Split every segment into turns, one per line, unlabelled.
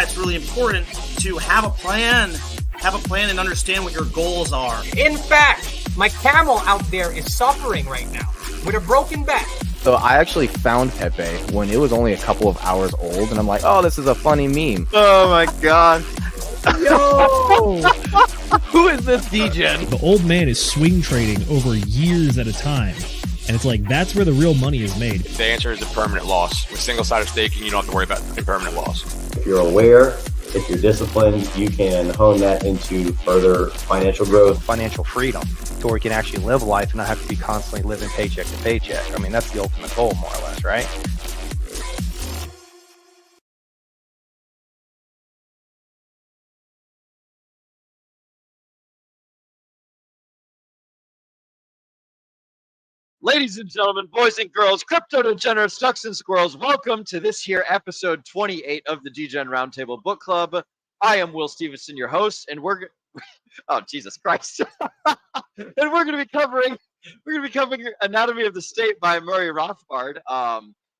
it's really important to have a plan and understand what your goals are.
In fact, my camel out there is suffering right now with a broken back.
So I actually found Pepe when it was only a couple of hours old, and I'm like, oh, this is a funny meme.
Oh my god.
Yo! Who is this Degen?
The old man is swing trading over years at a time. And it's like, that's where the real money is made.
The answer is a permanent loss. With single-sided staking, you don't have to worry about impermanent loss.
If you're aware, if you're disciplined, you can hone that into further financial growth.
Financial freedom, to where you can actually live life and not have to be constantly living paycheck to paycheck. I mean, that's the ultimate goal, more or less, right?
Ladies and gentlemen, boys and girls, crypto degenerates, ducks and squirrels, welcome to this here episode 28 of the Degen Roundtable Book Club. I am Will Stevenson, your host, and we're oh Jesus Christ, and we're going to be covering Anatomy of the State by Murray Rothbard.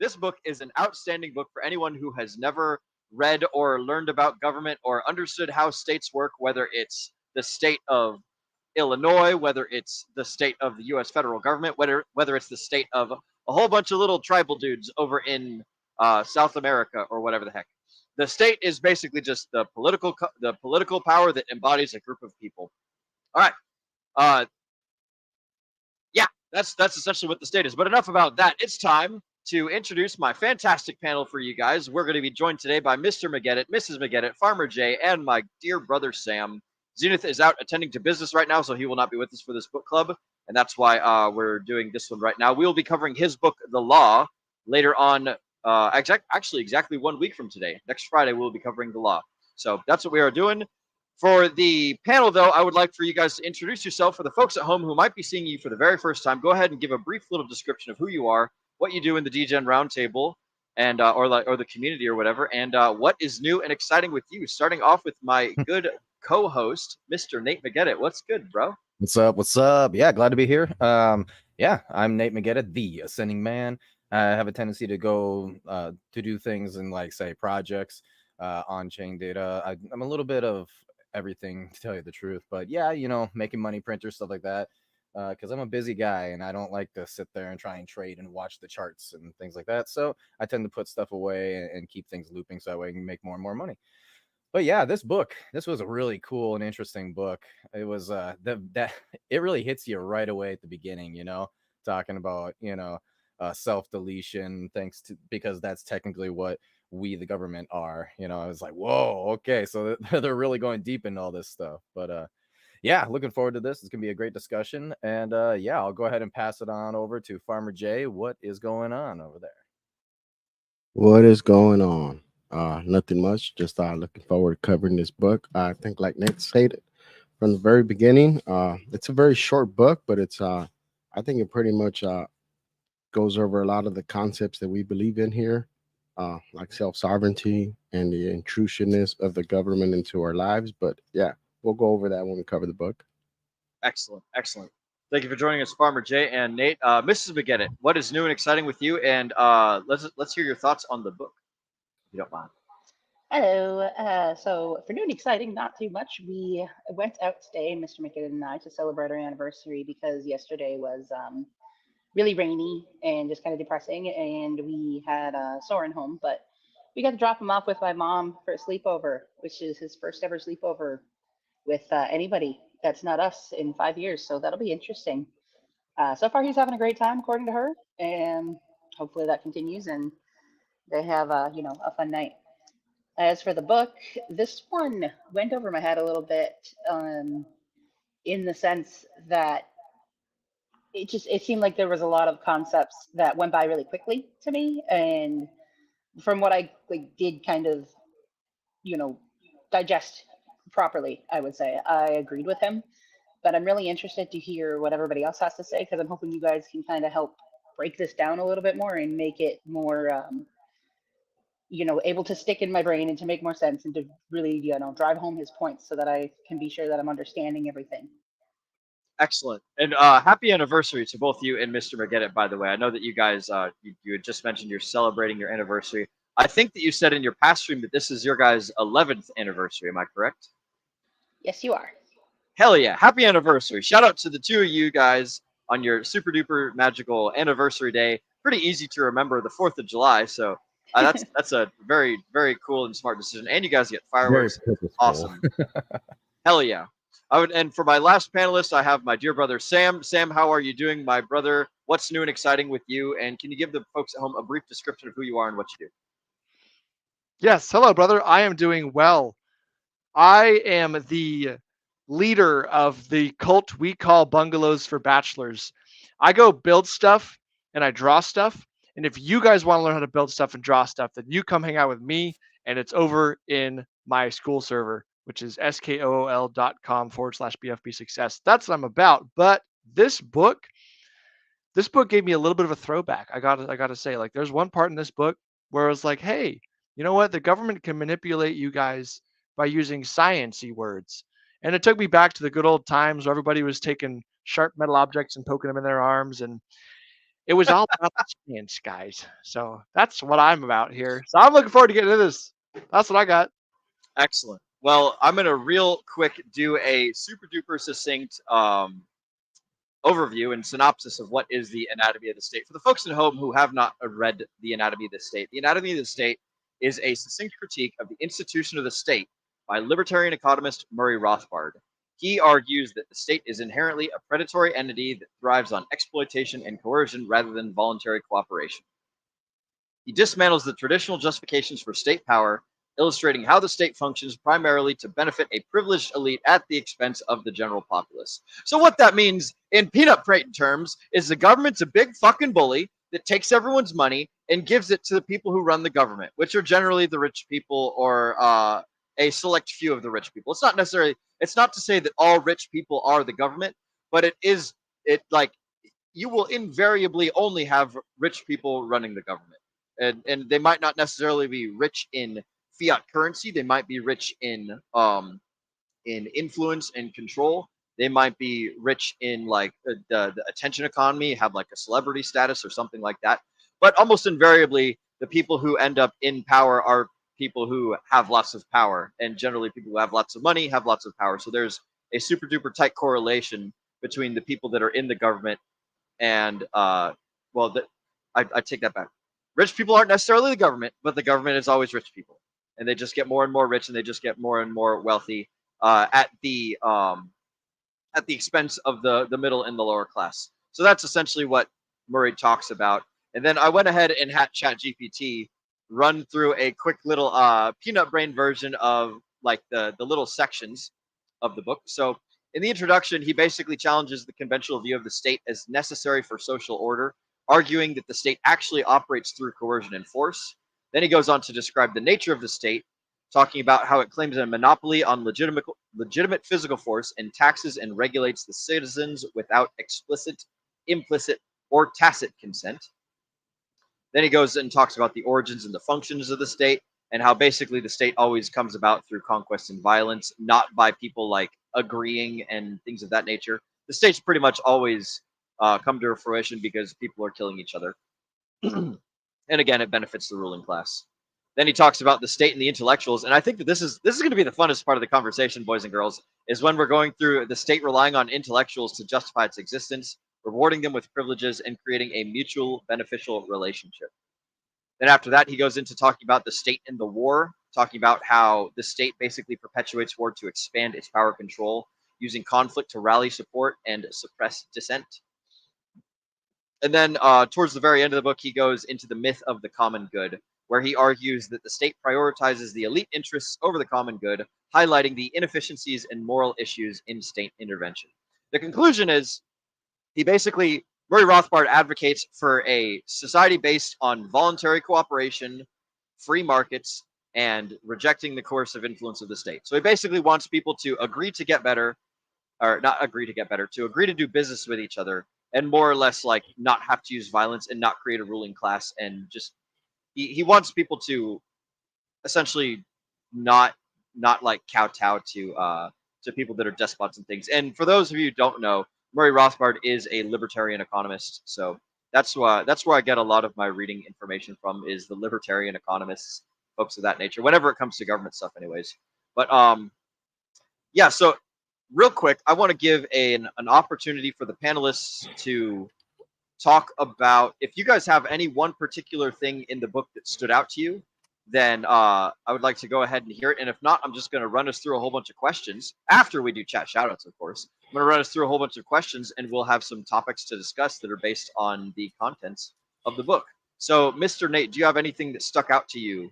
This book is an outstanding book for anyone who has never read or learned about government or understood how states work, whether it's the state of Illinois, whether it's the state of the U.S. federal government, whether it's the state of a whole bunch of little tribal dudes over in South America or whatever the heck. The state is basically just the political power that embodies a group of people. All right. Yeah, that's essentially what the state is. But enough about that. It's time to introduce my fantastic panel for you guys. We're going to be joined today by Mr. McGettit, Mrs. McGettit, Farmer Jay, and my dear brother Sam. Zenith is out attending to business right now, so he will not be with us for this book club, and that's why we're doing this one right now. We will be covering his book, The Law, later on, exactly 1 week from today. Next Friday, we'll be covering The Law. So that's what we are doing. For the panel, though, I would like for you guys to introduce yourself. For the folks at home who might be seeing you for the very first time, go ahead and give a brief little description of who you are, what you do in the Degen Roundtable, and or the community or whatever, and what is new and exciting with you. Starting off with my good co-host, Mr. Nate McGettit. What's good, bro?
What's up? What's up? Yeah, glad to be here. Yeah, I'm Nate McGettit, the Ascending Man. I have a tendency to go to do things in, like, say, projects, on-chain data. I'm a little bit of everything, to tell you the truth. But yeah, you know, making money printers, stuff like that. Because I'm a busy guy and I don't like to sit there and try and trade and watch the charts and things like that. So I tend to put stuff away and keep things looping so that way I can make more and more money. But yeah, this was a really cool and interesting book. It was that it really hits you right away at the beginning, you know, talking about, you know, self-deletion, because that's technically what we, the government, are. You know, I was like, whoa, okay, so they're really going deep into all this stuff. But yeah, looking forward to this. It's gonna be a great discussion. And yeah, I'll go ahead and pass it on over to Farmer Jay. What is going on over there?
What is going on? Nothing much. Just looking forward to covering this book. I think, like Nate stated from the very beginning, it's a very short book, but it's I think it pretty much goes over a lot of the concepts that we believe in here, like self-sovereignty and the intrusionness of the government into our lives. But yeah, we'll go over that when we cover the book.
Excellent. Thank you for joining us, Farmer Jay and Nate. Mrs. McGettit, what is new and exciting with you? And let's hear your thoughts on the book, if you don't mind.
Hello. So for new and exciting, not too much. We went out today, Mr. McGettit and I, to celebrate our anniversary because yesterday was really rainy and just kind of depressing, and we had Soren home, but we got to drop him off with my mom for a sleepover, which is his first ever sleepover with anybody that's not us in 5 years. So that'll be interesting. So far, he's having a great time, according to her, and hopefully that continues and they have a fun night. As for the book, this one went over my head a little bit, in the sense that it seemed like there was a lot of concepts that went by really quickly to me, and from what I did kind of, digest properly, I would say I agreed with him. But I'm really interested to hear what everybody else has to say, because I'm hoping you guys can kind of help break this down a little bit more and make it more, able to stick in my brain and to make more sense and to really, drive home his points so that I can be sure that I'm understanding everything.
Excellent. And happy anniversary to both you and Mr. McGettit, by the way. I know that you guys, you had just mentioned you're celebrating your anniversary. I think that you said in your past stream that this is your guys' 11th anniversary. Am I correct?
Yes, you are.
Hell yeah. Happy anniversary. Shout out to the two of you guys on your super duper magical anniversary day. Pretty easy to remember, the 4th of July. So that's a very, very cool and smart decision. And you guys get fireworks.
Very purposeful.
Awesome. Hell yeah. And for my last panelist, I have my dear brother, Sam. Sam, how are you doing, my brother? What's new and exciting with you? And can you give the folks at home a brief description of who you are and what you do?
Yes, hello, brother. I am doing well. I am the leader of the cult we call Bungalows for Bachelors. I go build stuff and I draw stuff. And if you guys want to learn how to build stuff and draw stuff, then you come hang out with me. And it's over in my school server, which is skool.com/BFB success. That's what I'm about. But this book gave me a little bit of a throwback. I gotta say, like, there's one part in this book where I was like, hey, you know what? The government can manipulate you guys by using science-y words. And it took me back to the good old times where everybody was taking sharp metal objects and poking them in their arms. And it was all about the science, guys. So that's what I'm about here. So I'm looking forward to getting into this. That's what I got.
Excellent. Well, I'm going to real quick do a super duper succinct overview and synopsis of what is the anatomy of the state. For the folks at home who have not read the anatomy of the state, the anatomy of the state is a succinct critique of the institution of the state by libertarian economist Murray Rothbard. He argues that the state is inherently a predatory entity that thrives on exploitation and coercion rather than voluntary cooperation. He dismantles the traditional justifications for state power, illustrating how the state functions primarily to benefit a privileged elite at the expense of the general populace. So what that means in peanut Payton terms is the government's a big fucking bully that takes everyone's money and gives it to the people who run the government, which are generally the rich people or a select few of the rich people. It's not to say that all rich people are the government, but you will invariably only have rich people running the government. And they might not necessarily be rich in fiat currency. They might be rich in influence and control. They might be rich in like the attention economy, have like a celebrity status or something like that. But almost invariably, the people who end up in power are people who have lots of power, and generally people who have lots of money have lots of power. So there's a super duper tight correlation between the people that are in the government and I take that back. Rich people aren't necessarily the government, but the government is always rich people, and they just get more and more rich, and they just get more and more wealthy at the expense of the middle and the lower class. So that's essentially what Murray talks about. And then I went ahead and had ChatGPT run through a quick little peanut brain version of like the little sections of the book. So in the introduction, he basically challenges the conventional view of the state as necessary for social order, arguing that the state actually operates through coercion and force. Then he goes on to describe the nature of the state, talking about how it claims a monopoly on legitimate physical force and taxes and regulates the citizens without explicit, implicit, or tacit consent. Then he goes and talks about the origins and the functions of the state, and how basically the state always comes about through conquest and violence, not by people like agreeing and things of that nature. The state's pretty much always come to fruition because people are killing each other. And again, it benefits the ruling class. Then he talks about the state and the intellectuals, and I think that this is going to be the funnest part of the conversation, boys and girls, is when we're going through the state relying on intellectuals to justify its existence, rewarding them with privileges, and creating a mutual beneficial relationship. Then after that, he goes into talking about the state and the war, talking about how the state basically perpetuates war to expand its power control, using conflict to rally support and suppress dissent. And then towards the very end of the book, he goes into the myth of the common good, where he argues that the state prioritizes the elite interests over the common good, highlighting the inefficiencies and moral issues in state intervention. The conclusion is Murray Rothbard advocates for a society based on voluntary cooperation, free markets, and rejecting the coercive influence of the state. So he basically wants people to agree to get better, or not agree to get better, to agree to do business with each other, and more or less like not have to use violence and not create a ruling class, and just he wants people to essentially not like kowtow to people that are despots and things. And for those of you who don't know, Murray Rothbard is a libertarian economist, so That's where I get a lot of my reading information from, is the libertarian economists, folks of that nature, whenever it comes to government stuff anyways. But yeah, so real quick, I want to give an opportunity for the panelists to talk about, if you guys have any one particular thing in the book that stood out to you, then I would like to go ahead and hear it. And if not, I'm just going to run us through a whole bunch of questions after we do chat shoutouts, of course. I'm going to run us through a whole bunch of questions, and we'll have some topics to discuss that are based on the contents of the book. So, Mr. Nate, do you have anything that stuck out to you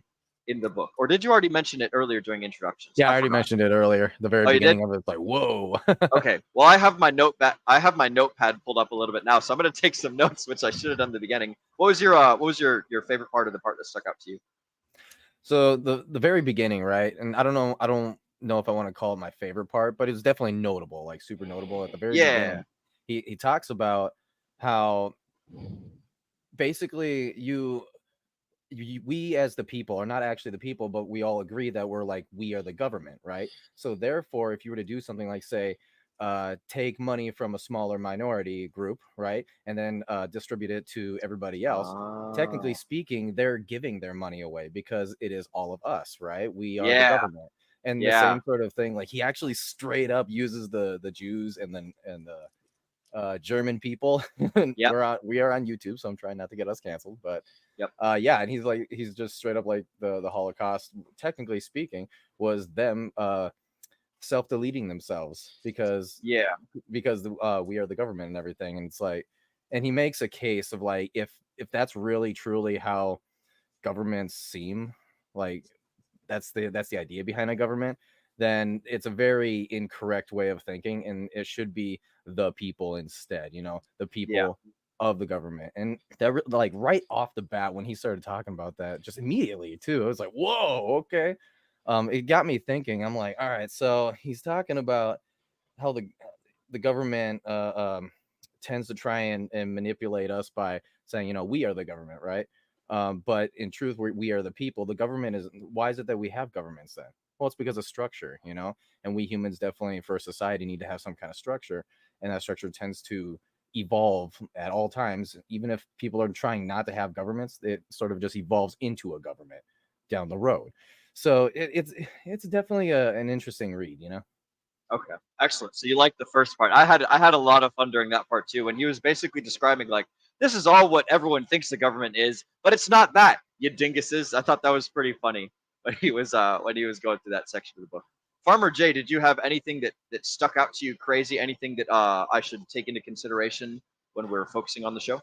in the book, or did you already mention it earlier during introductions?
Yeah, I already mentioned it earlier. The very beginning of it, it's like, whoa.
Okay. Well, I have my notepad pulled up a little bit now, so I'm going to take some notes, which I should have done at the beginning. What was your favorite part, of the part that stuck out to you?
So the very beginning, right? And I don't know if I want to call it my favorite part, but it's definitely notable, like super notable at the very beginning. He talks about how basically we as the people are not actually the people, but we all agree that we are the government, right? So therefore, if you were to do something like, say, take money from a smaller minority group, right, and then distribute it to everybody else, technically speaking, they're giving their money away because it is all of us, right? We are the government. And the same sort of thing, like he actually straight up uses the Jews and the German people. We are on YouTube, so I'm trying not to get us canceled, but yeah, and he's just straight up like the Holocaust, technically speaking, was them self-deleting themselves because we are the government and everything. And it's like, and he makes a case of like, if that's really truly how governments seem, like that's the idea behind a government, then it's a very incorrect way of thinking, and it should be the people instead, the people of the government. And that, like, right off the bat, when he started talking about that, just immediately too, I was like, whoa, okay. It got me thinking. I'm like, all right, so he's talking about how the government tends to try and manipulate us by saying, we are the government, right? But in truth, we are the people. The government is, why is it that we have governments then? Well, it's because of structure, and we humans definitely, for society, need to have some kind of structure, and that structure tends to evolve at all times. Even if people are trying not to have governments, it sort of just evolves into a government down the road. So it's definitely an interesting read,
Okay, excellent. So you like the first part. I had a lot of fun during that part too, when he was basically describing, like, this is all what everyone thinks the government is, but it's not that, you dinguses. I thought that was pretty funny when he was going through that section of the book. Farmer Jay, did you have anything that stuck out to you crazy? Anything that I should take into consideration when we're focusing on the show?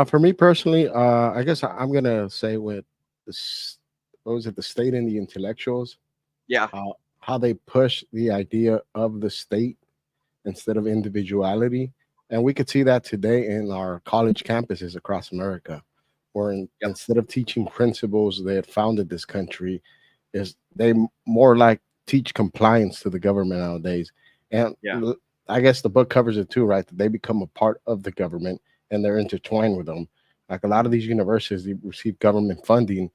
For me personally, I guess I'm gonna say with this, what was it, the state and the intellectuals?
Yeah.
How they push the idea of the state instead of individuality. And we could see that today in our college campuses across America, where instead of teaching principles that founded this country, is they more like teach compliance to the government nowadays. And I guess the book covers it too, right? That they become a part of the government and they're intertwined with them. Like a lot of these universities, they receive government funding.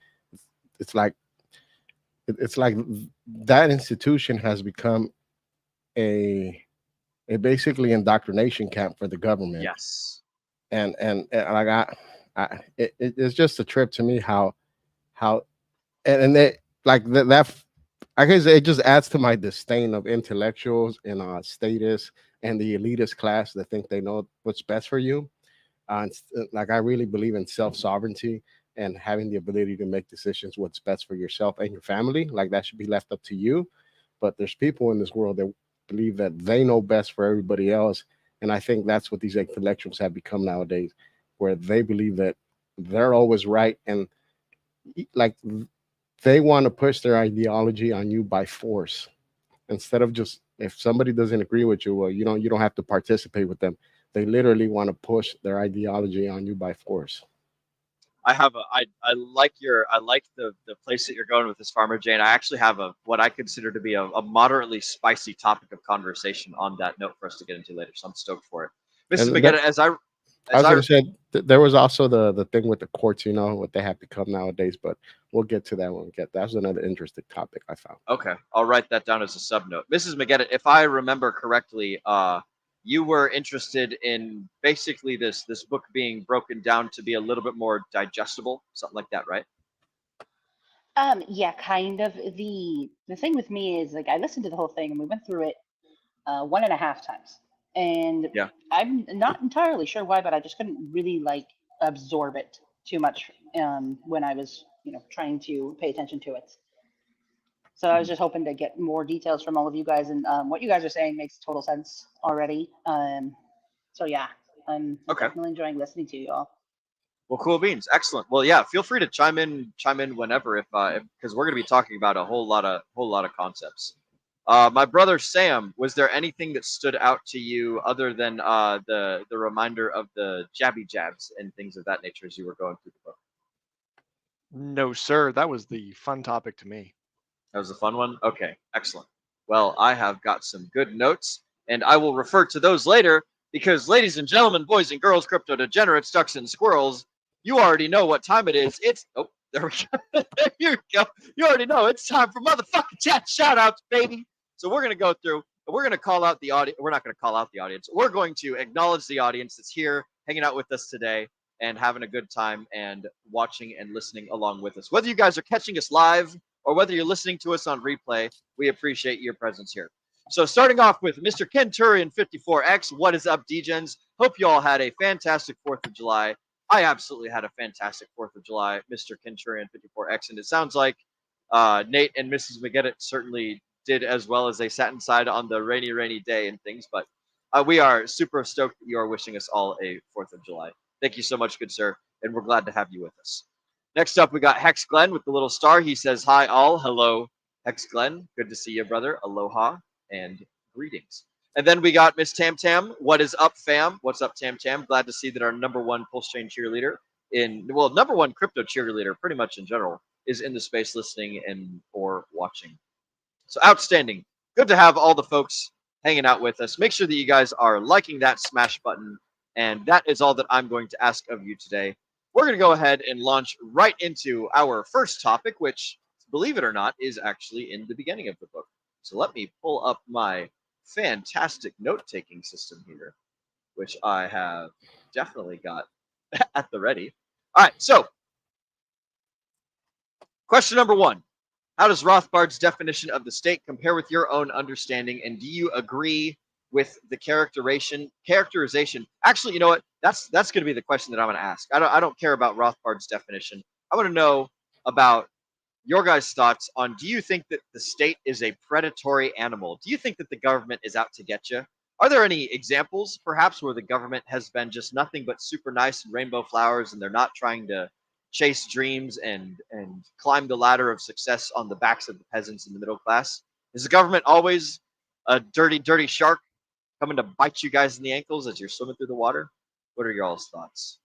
It's like that institution has become a basically indoctrination camp for the government.
Yes.
And like it's just a trip to me how and they like that I guess it just adds to my disdain of intellectuals and status and the elitist class that think they know what's best for you. Like I really believe in self-sovereignty and having the ability to make decisions what's best for yourself and your family. Like that should be left up to you. But there's people in this world that believe that they know best for everybody else. And I think that's what these intellectuals have become nowadays, where they believe that they're always right. And like they want to push their ideology on you by force instead of just, if somebody doesn't agree with you, well, you don't have to participate with them. They literally want to push their ideology on you by force.
I like the place that you're going with this, Farmer Jane. I actually have what I consider to be a moderately spicy topic of conversation on that note for us to get into later. So I'm stoked for it. Mrs. McGinnis, I was going to say,
there was also the thing with the courts, what they have become nowadays, but we'll get to that when we get. That's another interesting topic I found.
Okay, I'll write that down as a sub note. Mrs. McGinnis, if I remember correctly, you were interested in basically this book being broken down to be a little bit more digestible, something like that, right?
Yeah, kind of. The thing with me is like I listened to the whole thing and we went through it 1.5 times, and
Yeah.
I'm not entirely sure why, but I just couldn't really like absorb it too much when I was trying to pay attention to it. So I was just hoping to get more details from all of you guys, and what you guys are saying makes total sense already. So yeah, I'm
Okay.
definitely enjoying listening to you all.
Well, cool beans. Excellent. Well, yeah, feel free to chime in whenever if because we're going to be talking about a whole lot of concepts. My brother Sam, was there anything that stood out to you other than the reminder of the jabby jabs and things of that nature as you were going through the book?
No, sir. That was the fun topic to me.
That was a fun one? Okay, excellent. Well, I have got some good notes, and I will refer to those later because, ladies and gentlemen, boys and girls, crypto degenerates, ducks and squirrels, you already know what time it is. Oh, there we go. There you go. You already know it's time for motherfucking chat shout outs, baby. So we're going to go through, and we're going to call out the audience. We're not going to call out the audience. We're going to acknowledge the audience that's here hanging out with us today and having a good time and watching and listening along with us. Whether you guys are catching us live or whether you're listening to us on replay, we appreciate your presence here. So starting off with Mr. Kenturian 54X, what is up, Degens? Hope you all had a fantastic 4th of July. I absolutely had a fantastic 4th of July, Mr. Kenturian 54X, and it sounds like Nate and Mrs. McGettit certainly did as well as they sat inside on the rainy day and things, but we are super stoked that you are wishing us all a 4th of July. Thank you so much, good sir, and we're glad to have you with us. Next up, we got Hex Glenn with the little star. He says, hi, all. Hello, Hex Glenn. Good to see you, brother. Aloha and greetings. And then we got Miss Tam Tam. What is up, fam? What's up, Tam Tam? Glad to see that our #1 Pulse Chain cheerleader #1 crypto cheerleader, pretty much in general, is in the space listening and or watching. So outstanding. Good to have all the folks hanging out with us. Make sure that you guys are liking that smash button. And that is all that I'm going to ask of you today. We're going to go ahead and launch right into our first topic, which, believe it or not, is actually in the beginning of the book. So let me pull up my fantastic note-taking system here, which I have definitely got at the ready. All right, so question number 1. How does Rothbard's definition of the state compare with your own understanding, and do you agree with the characterization? Actually, you know what? That's going to be the question that I'm going to ask. I don't care about Rothbard's definition. I want to know about your guys' thoughts on, do you think that the state is a predatory animal? Do you think that the government is out to get you? Are there any examples, perhaps, where the government has been just nothing but super nice and rainbow flowers, and they're not trying to chase dreams and climb the ladder of success on the backs of the peasants and the middle class? Is the government always a dirty shark coming to bite you guys in the ankles as you're swimming through the water? What are y'all's thoughts?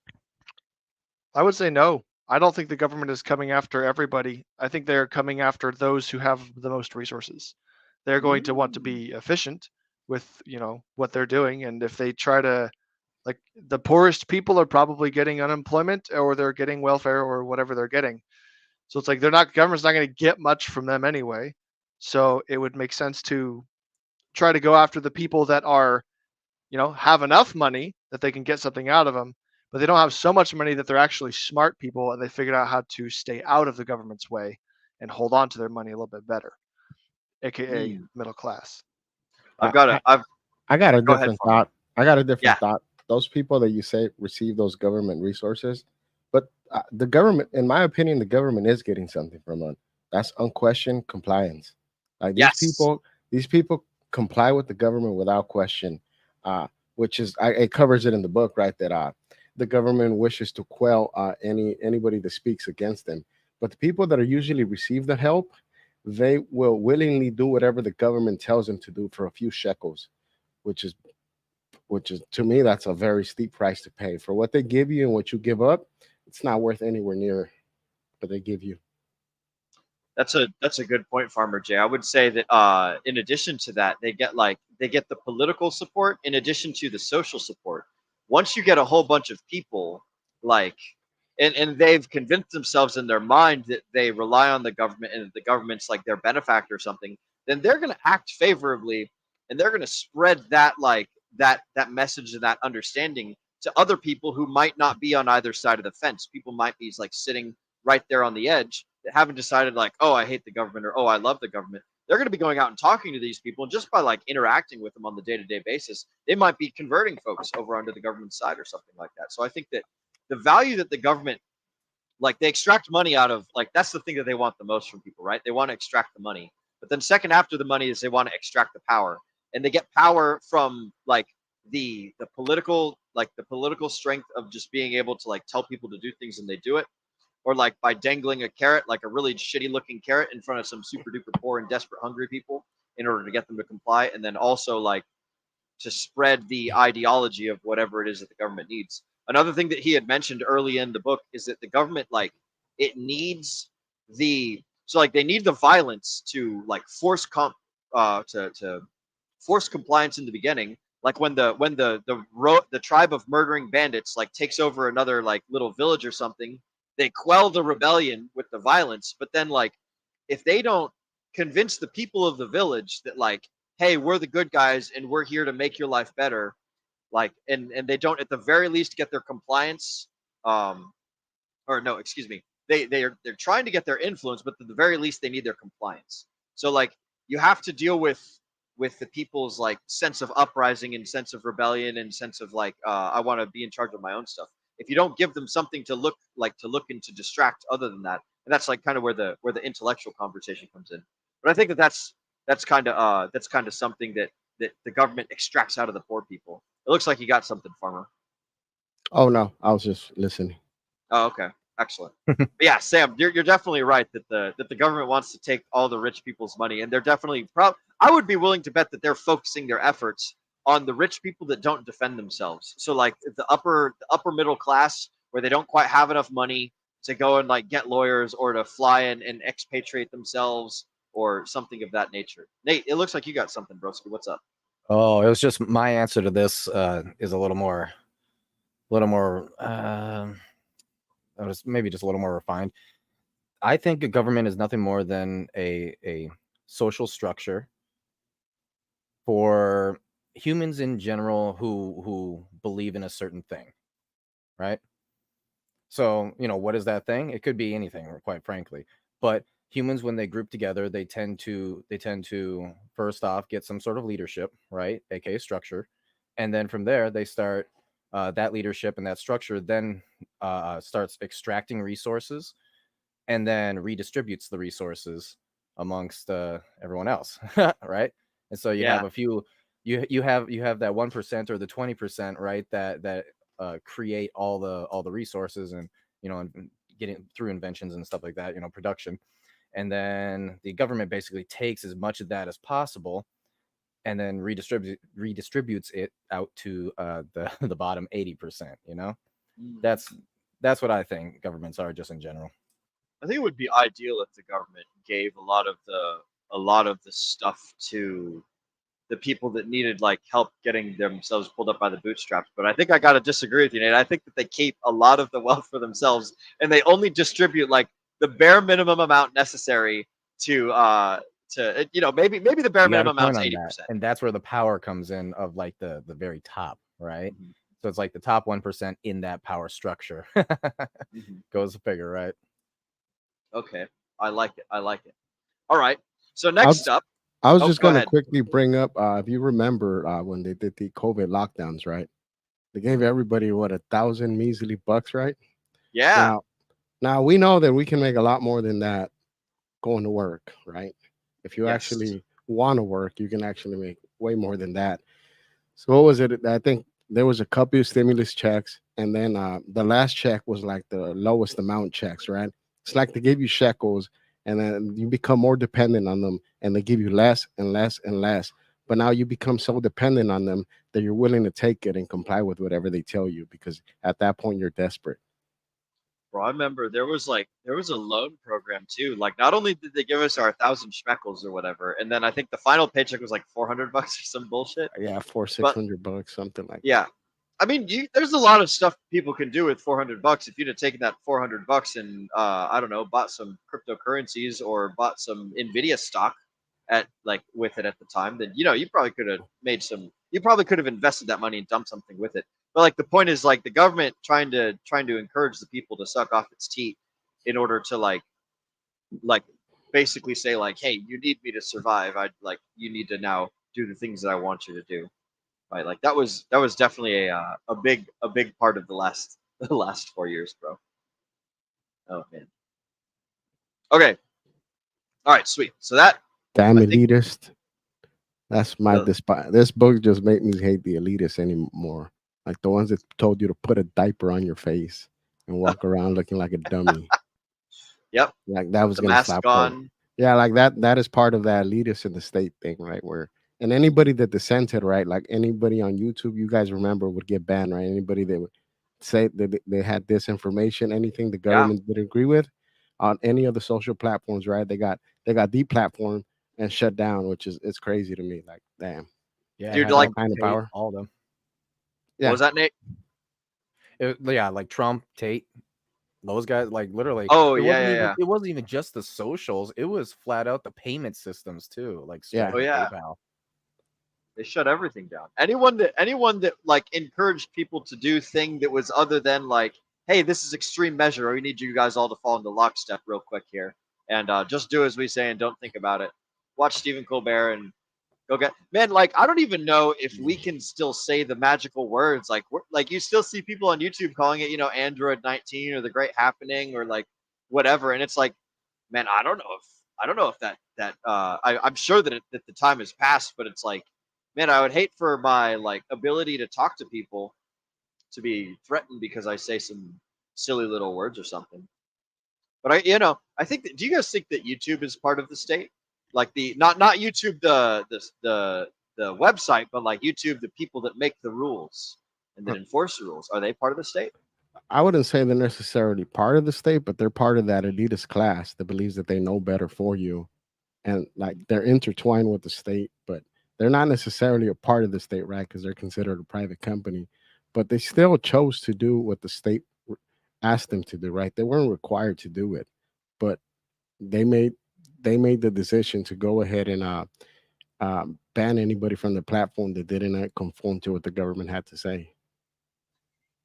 I would say no. I don't think the government is coming after everybody. I think they're coming after those who have the most resources. They're going to want to be efficient with, what they're doing. And if they try to, like, the poorest people are probably getting unemployment, or they're getting welfare, or whatever they're getting. So it's like government's not going to get much from them anyway. So it would make sense to try to go after the people that are, have enough money that they can get something out of them, but they don't have so much money that they're actually smart people and they figured out how to stay out of the government's way and hold on to their money a little bit better, aka middle class.
I got a different thought. I got a different thought. Those people that you say receive those government resources, but the government, in my opinion, the government is getting something from them. That's unquestioned compliance. Like these people comply with the government without question, which is it covers it in the book, right? That the government wishes to quell anybody that speaks against them. But the people that are usually receive the help, they will willingly do whatever the government tells them to do for a few shekels, which is to me, that's a very steep price to pay for what they give you and what you give up. It's not worth anywhere near what they give you.
That's a good point, Farmer Jay. I would say that in addition to that, they get the political support in addition to the social support. Once you get a whole bunch of people and they've convinced themselves in their mind that they rely on the government and the government's like their benefactor or something, then they're going to act favorably and they're going to spread that that message and that understanding to other people who might not be on either side of the fence. People might be like sitting right there on the edge that haven't decided like, oh, I hate the government or oh, I love the government. They're going to be going out and talking to these people, and just by like interacting with them on the day-to-day basis, they might be converting folks over onto the government side or something like that. So I think that the value that the government, like, they extract money out of, like, that's the thing that they want the most from people, right? They want to extract the money. But then second after the money is they want to extract the power. And they get power from like the political strength of just being able to like tell people to do things and they do it, or like by dangling a carrot, like a really shitty looking carrot in front of some super duper poor and desperate hungry people in order to get them to comply, and then also like to spread the ideology of whatever it is that the government needs. Another thing that he had mentioned early in the book is that the government, like, it needs they need the violence to like force to force compliance in the beginning. Like when the tribe of murdering bandits like takes over another like little village or something, they quell the rebellion with the violence. But then like if they don't convince the people of the village that like, hey, we're the good guys and we're here to make your life better, like, and they don't at the very least get their compliance, or no, excuse me, they're trying to get their influence, but at the very least they need their compliance. So like you have to deal with the people's like sense of uprising and sense of rebellion and sense of like, I want to be in charge of my own stuff. If you don't give them something to look and to distract other than that, and that's like kind of where the intellectual conversation comes in. But I think that that's kind of something that the government extracts out of the poor people. It looks like you got something, Farmer.
Oh no, I was just listening.
Oh, okay. Excellent. But yeah, Sam, you're definitely right that the government wants to take all the rich people's money, and they're definitely I would be willing to bet that they're focusing their efforts on the rich people that don't defend themselves. So like the upper middle class, where they don't quite have enough money to go and like get lawyers or to fly in and expatriate themselves or something of that nature. Nate, it looks like you got something, broski. What's up?
Oh, it was just my answer to this is a little more it was maybe just a little more refined. I think a government is nothing more than a social structure for humans in general who believe in a certain thing, right? So, what is that thing? It could be anything, quite frankly. But humans, when they group together, they tend to first off get some sort of leadership, right? AKA structure. And then from there, they start that leadership and that structure then starts extracting resources and then redistributes the resources amongst everyone else, right? And so you have a few, you have that 1% or the 20%, right? That create all the resources and and getting through inventions and stuff like that, production. And then the government basically takes as much of that as possible and then redistributes it out to the bottom 80%. That's what I think governments are just in general.
I think it would be ideal if the government gave a lot of the stuff to the people that needed like help getting themselves pulled up by the bootstraps. But I think I got to disagree with you, Nate. I think that they keep a lot of the wealth for themselves, and they only distribute like the bare minimum amount necessary to maybe the bare minimum amount is 80%.
And that's where the power comes in of like the very top, right? Mm-hmm. So it's like the top 1% in that power structure. Mm-hmm. Goes figure, right?
Okay, I like it. All right. So next up,
I was just going to quickly bring up, if you remember when they did the COVID lockdowns, right? They gave everybody, $1,000 measly bucks, right?
Yeah.
Now we know that we can make a lot more than that going to work, right? If you actually want to work, you can actually make way more than that. So what was it? I think there was a couple of stimulus checks, and then the last check was like the lowest amount checks, right? It's like they give you shekels, and then you become more dependent on them, and they give you less and less and less. But now you become so dependent on them that you're willing to take it and comply with whatever they tell you, because at that point you're desperate.
Bro, I remember there was a loan program too. Like, not only did they give us our 1,000 shekels or whatever, and then I think the final paycheck was like $400 or some bullshit.
Yeah, $600, something like that.
Yeah. I mean, there's a lot of stuff people can do with $400. If you'd have taken that $400 and I don't know, bought some cryptocurrencies or bought some Nvidia stock at like with it at the time, then you probably could have made some. You probably could have invested that money and done something with it. But like the point is, like the government trying to encourage the people to suck off its teat in order to like basically say like, hey, you need me to survive. You need to now do the things that I want you to do. Right? Like that was definitely a big part of the last 4 years, bro. Oh man. Okay. All right, sweet. So that
Damn
I think
elitist. That's my despise. This book just made me hate the elitists anymore. Like the ones that told you to put a diaper on your face and walk around looking like a dummy.
Yep.
Like that was
The
gonna
mask
slap hard.
on.
Yeah, like that is part of that elitist in the state thing, right? Where and anybody that dissented, right? Like anybody on YouTube, you guys remember would get banned, right? Anybody that would say that they had disinformation, anything the
Yeah.
government didn't agree with on any of the social platforms, right? They got deplatformed and shut down, which is it's crazy to me. Like, damn.
Yeah,
Dude,
had
like
Trump,
kind of
Tate,
power.
all of them.
what
Yeah.
was that, Nate?
Yeah, like Trump, Tate, those guys, like literally.
Oh,
it
yeah,
wasn't
yeah,
even
yeah.
it wasn't even just the socials. It was flat out the payment systems too, like
Yeah.
Stripe
Oh,
and
yeah.
PayPal.
They shut everything down. Anyone that like encouraged people to do thing that was other than like, hey, this is extreme measure, or we need you guys all to fall into lockstep real quick here, and just do as we say and don't think about it. Watch Stephen Colbert and go get man. Like I don't even know if we can still say the magical words. Like you still see people on YouTube calling it, Android 19 or the Great Happening or like whatever, and it's like, man, I don't know if that I'm sure that the time has passed, but it's like, man, I would hate for my like ability to talk to people to be threatened because I say some silly little words or something. But I think that, do you guys think that YouTube is part of the state? Like the not YouTube the website, but like YouTube the people that make the rules and that enforce the rules, are they part of the state?
I wouldn't say they're necessarily part of the state, but they're part of that elitist class that believes that they know better for you. And like they're intertwined with the state, but they're not necessarily a part of the state, right? Because they're considered a private company, but they still chose to do what the state asked them to do, right? They weren't required to do it, but they made the decision to go ahead and ban anybody from the platform that didn't conform to what the government had to say.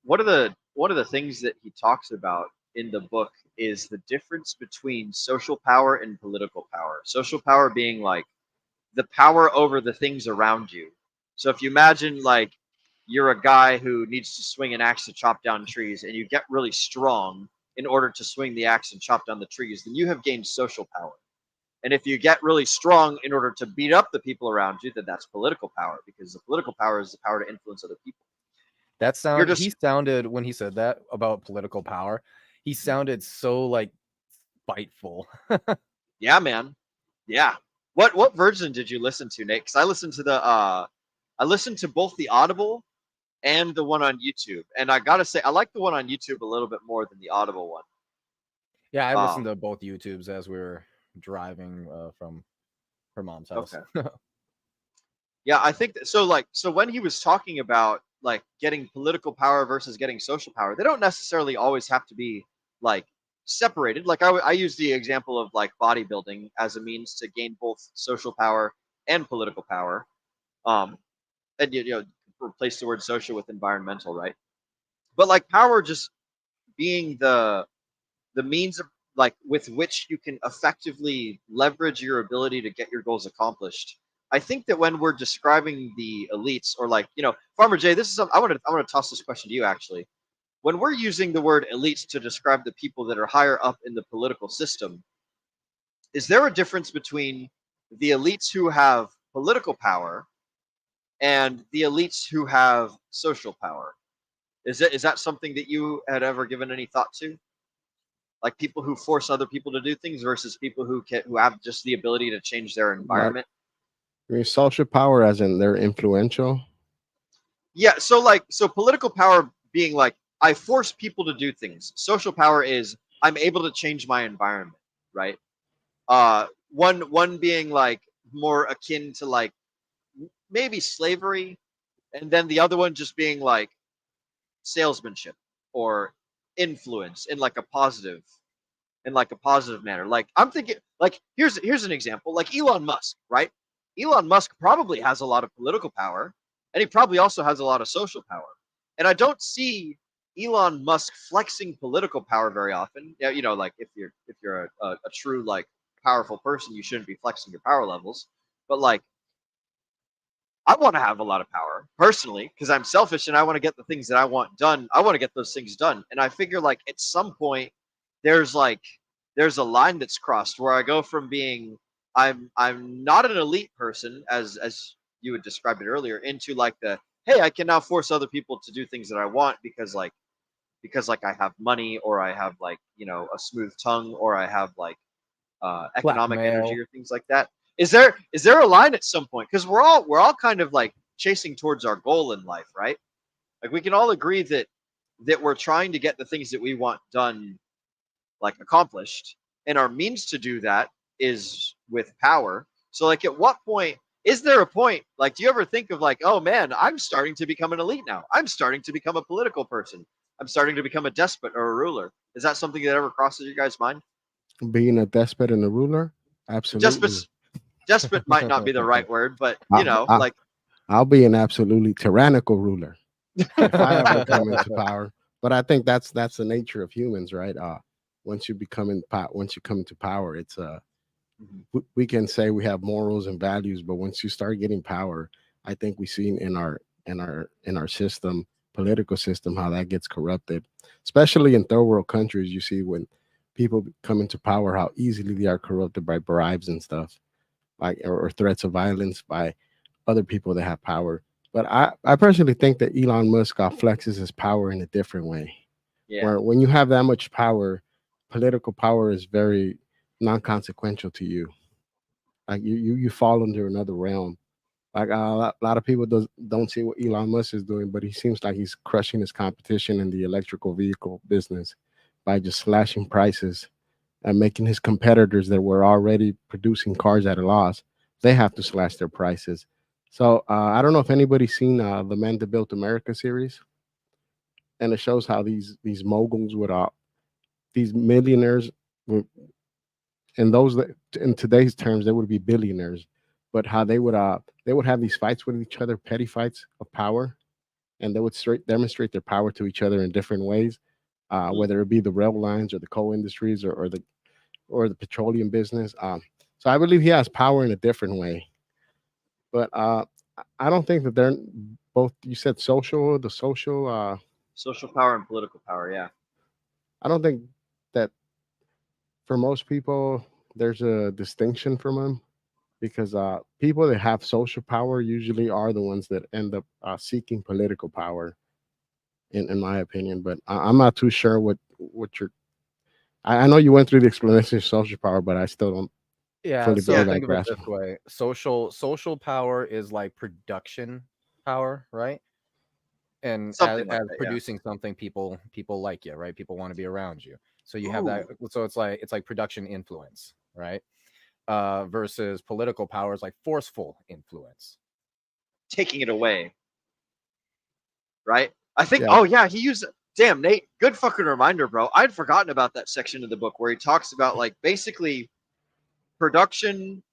One of the things that he talks about in the book is the difference between social power and political power. Social power being like the power over the things around you. So if you imagine like you're a guy who needs to swing an axe to chop down trees and you get really strong in order to swing the axe and chop down the trees, then you have gained social power. And if you get really strong in order to beat up the people around you, then that's political power, because the political power is the power to influence other people.
He sounded when he said that about political power, he sounded so like spiteful.
Yeah, man. Yeah. What version did you listen to, Nate? Because I listened to both the Audible and the one on YouTube, and I gotta say I like the one on YouTube a little bit more than the Audible one.
Yeah, I listened to both YouTubes as we were driving from her mom's house.
Okay. Yeah, I think that, so when he was talking about like getting political power versus getting social power, they don't necessarily always have to be like separated. Like I use the example of like bodybuilding as a means to gain both social power and political power. And replace the word social with environmental, right? But like power just being the means of like with which you can effectively leverage your ability to get your goals accomplished. I think that when we're describing the elites, or like, Farmer Jay, this is I want to toss this question to you actually. When we're using the word elites to describe the people that are higher up in the political system, is there a difference between the elites who have political power and the elites who have social power? Is that something that you had ever given any thought to? Like people who force other people to do things versus people who have just the ability to change their environment.
I mean, social power, as in they're influential.
Yeah, so political power being like I force people to do things. Social power is I'm able to change my environment, right? One being like more akin to like maybe slavery, and then the other one just being like salesmanship or influence in like a positive in like a positive manner. Like I'm thinking, like here's an example, like Elon Musk, right? Elon Musk probably has a lot of political power, and he probably also has a lot of social power. And I don't see Elon Musk flexing political power very often. Yeah, you know, like if you're a true like powerful person, you shouldn't be flexing your power levels. But like, I want to have a lot of power personally because I'm selfish and I want to get the things that I want done. I want to get those things done, and I figure like at some point there's a line that's crossed where I go from being I'm not an elite person as you had described it earlier into like the hey, I can now force other people to do things that I want because I have money or I have like, you know, a smooth tongue or I have like economic energy
Blackmail.
or things like that. Is there a line at some point? Because we're all kind of like chasing towards our goal in life, right? Like we can all agree that we're trying to get the things that we want done, like accomplished, and our means to do that is with power. So like at what point is there a point, like do you ever think of like, oh man, I'm starting to become an elite now, I'm starting to become a political person, I'm starting to become a despot or a ruler? Is that something that ever crosses your guys' mind?
Being a despot and a ruler, absolutely.
Despot might not be the right word, but you
I,
know,
I,
like
I'll be an absolutely tyrannical ruler if I ever come into power. But I think that's the nature of humans, right? Once you once you come into power, it's we can say we have morals and values, but once you start getting power, I think we see in our system, political system, how that gets corrupted, especially in third world countries. You see when people come into power, how easily they are corrupted by bribes and stuff, like or threats of violence by other people that have power. But I personally think that Elon Musk flexes his power in a different way.
yeah.
Where when you have that much power, political power is very non-consequential to you. Like you fall under another realm. Like a lot of people don't see what Elon Musk is doing, but he seems like he's crushing his competition in the electrical vehicle business by just slashing prices and making his competitors that were already producing cars at a loss, they have to slash their prices. So I don't know if anybody's seen the Men That Built America series, and it shows how these moguls would these millionaires would, and those that in today's terms they would be billionaires, but how they would have these fights with each other, petty fights of power, and they would demonstrate their power to each other in different ways, whether it be the rail lines or the coal industries or the petroleum business. So I believe he has power in a different way, but I don't think that they're both. You said the social.
Social power and political power, yeah.
I don't think that for most people there's a distinction from them because people that have social power usually are the ones that end up seeking political power, in my opinion. But I'm not too sure what you're. I know you went through the explanation of social power, but I still don't
Yeah,
fully
so
believe I
think of it
grasp
this
it.
way. Social power is like production power, right? And
Something like
as
that, yeah.
producing something, people like you, right? People want to be around you. So you have
Ooh.
that. So it's like production influence, right? Versus political power is like forceful influence.
Taking it away, right? I think.
Yeah,
Oh yeah, he used. Damn, Nate, good fucking reminder, bro. I'd forgotten about that section of the book where he talks about like basically production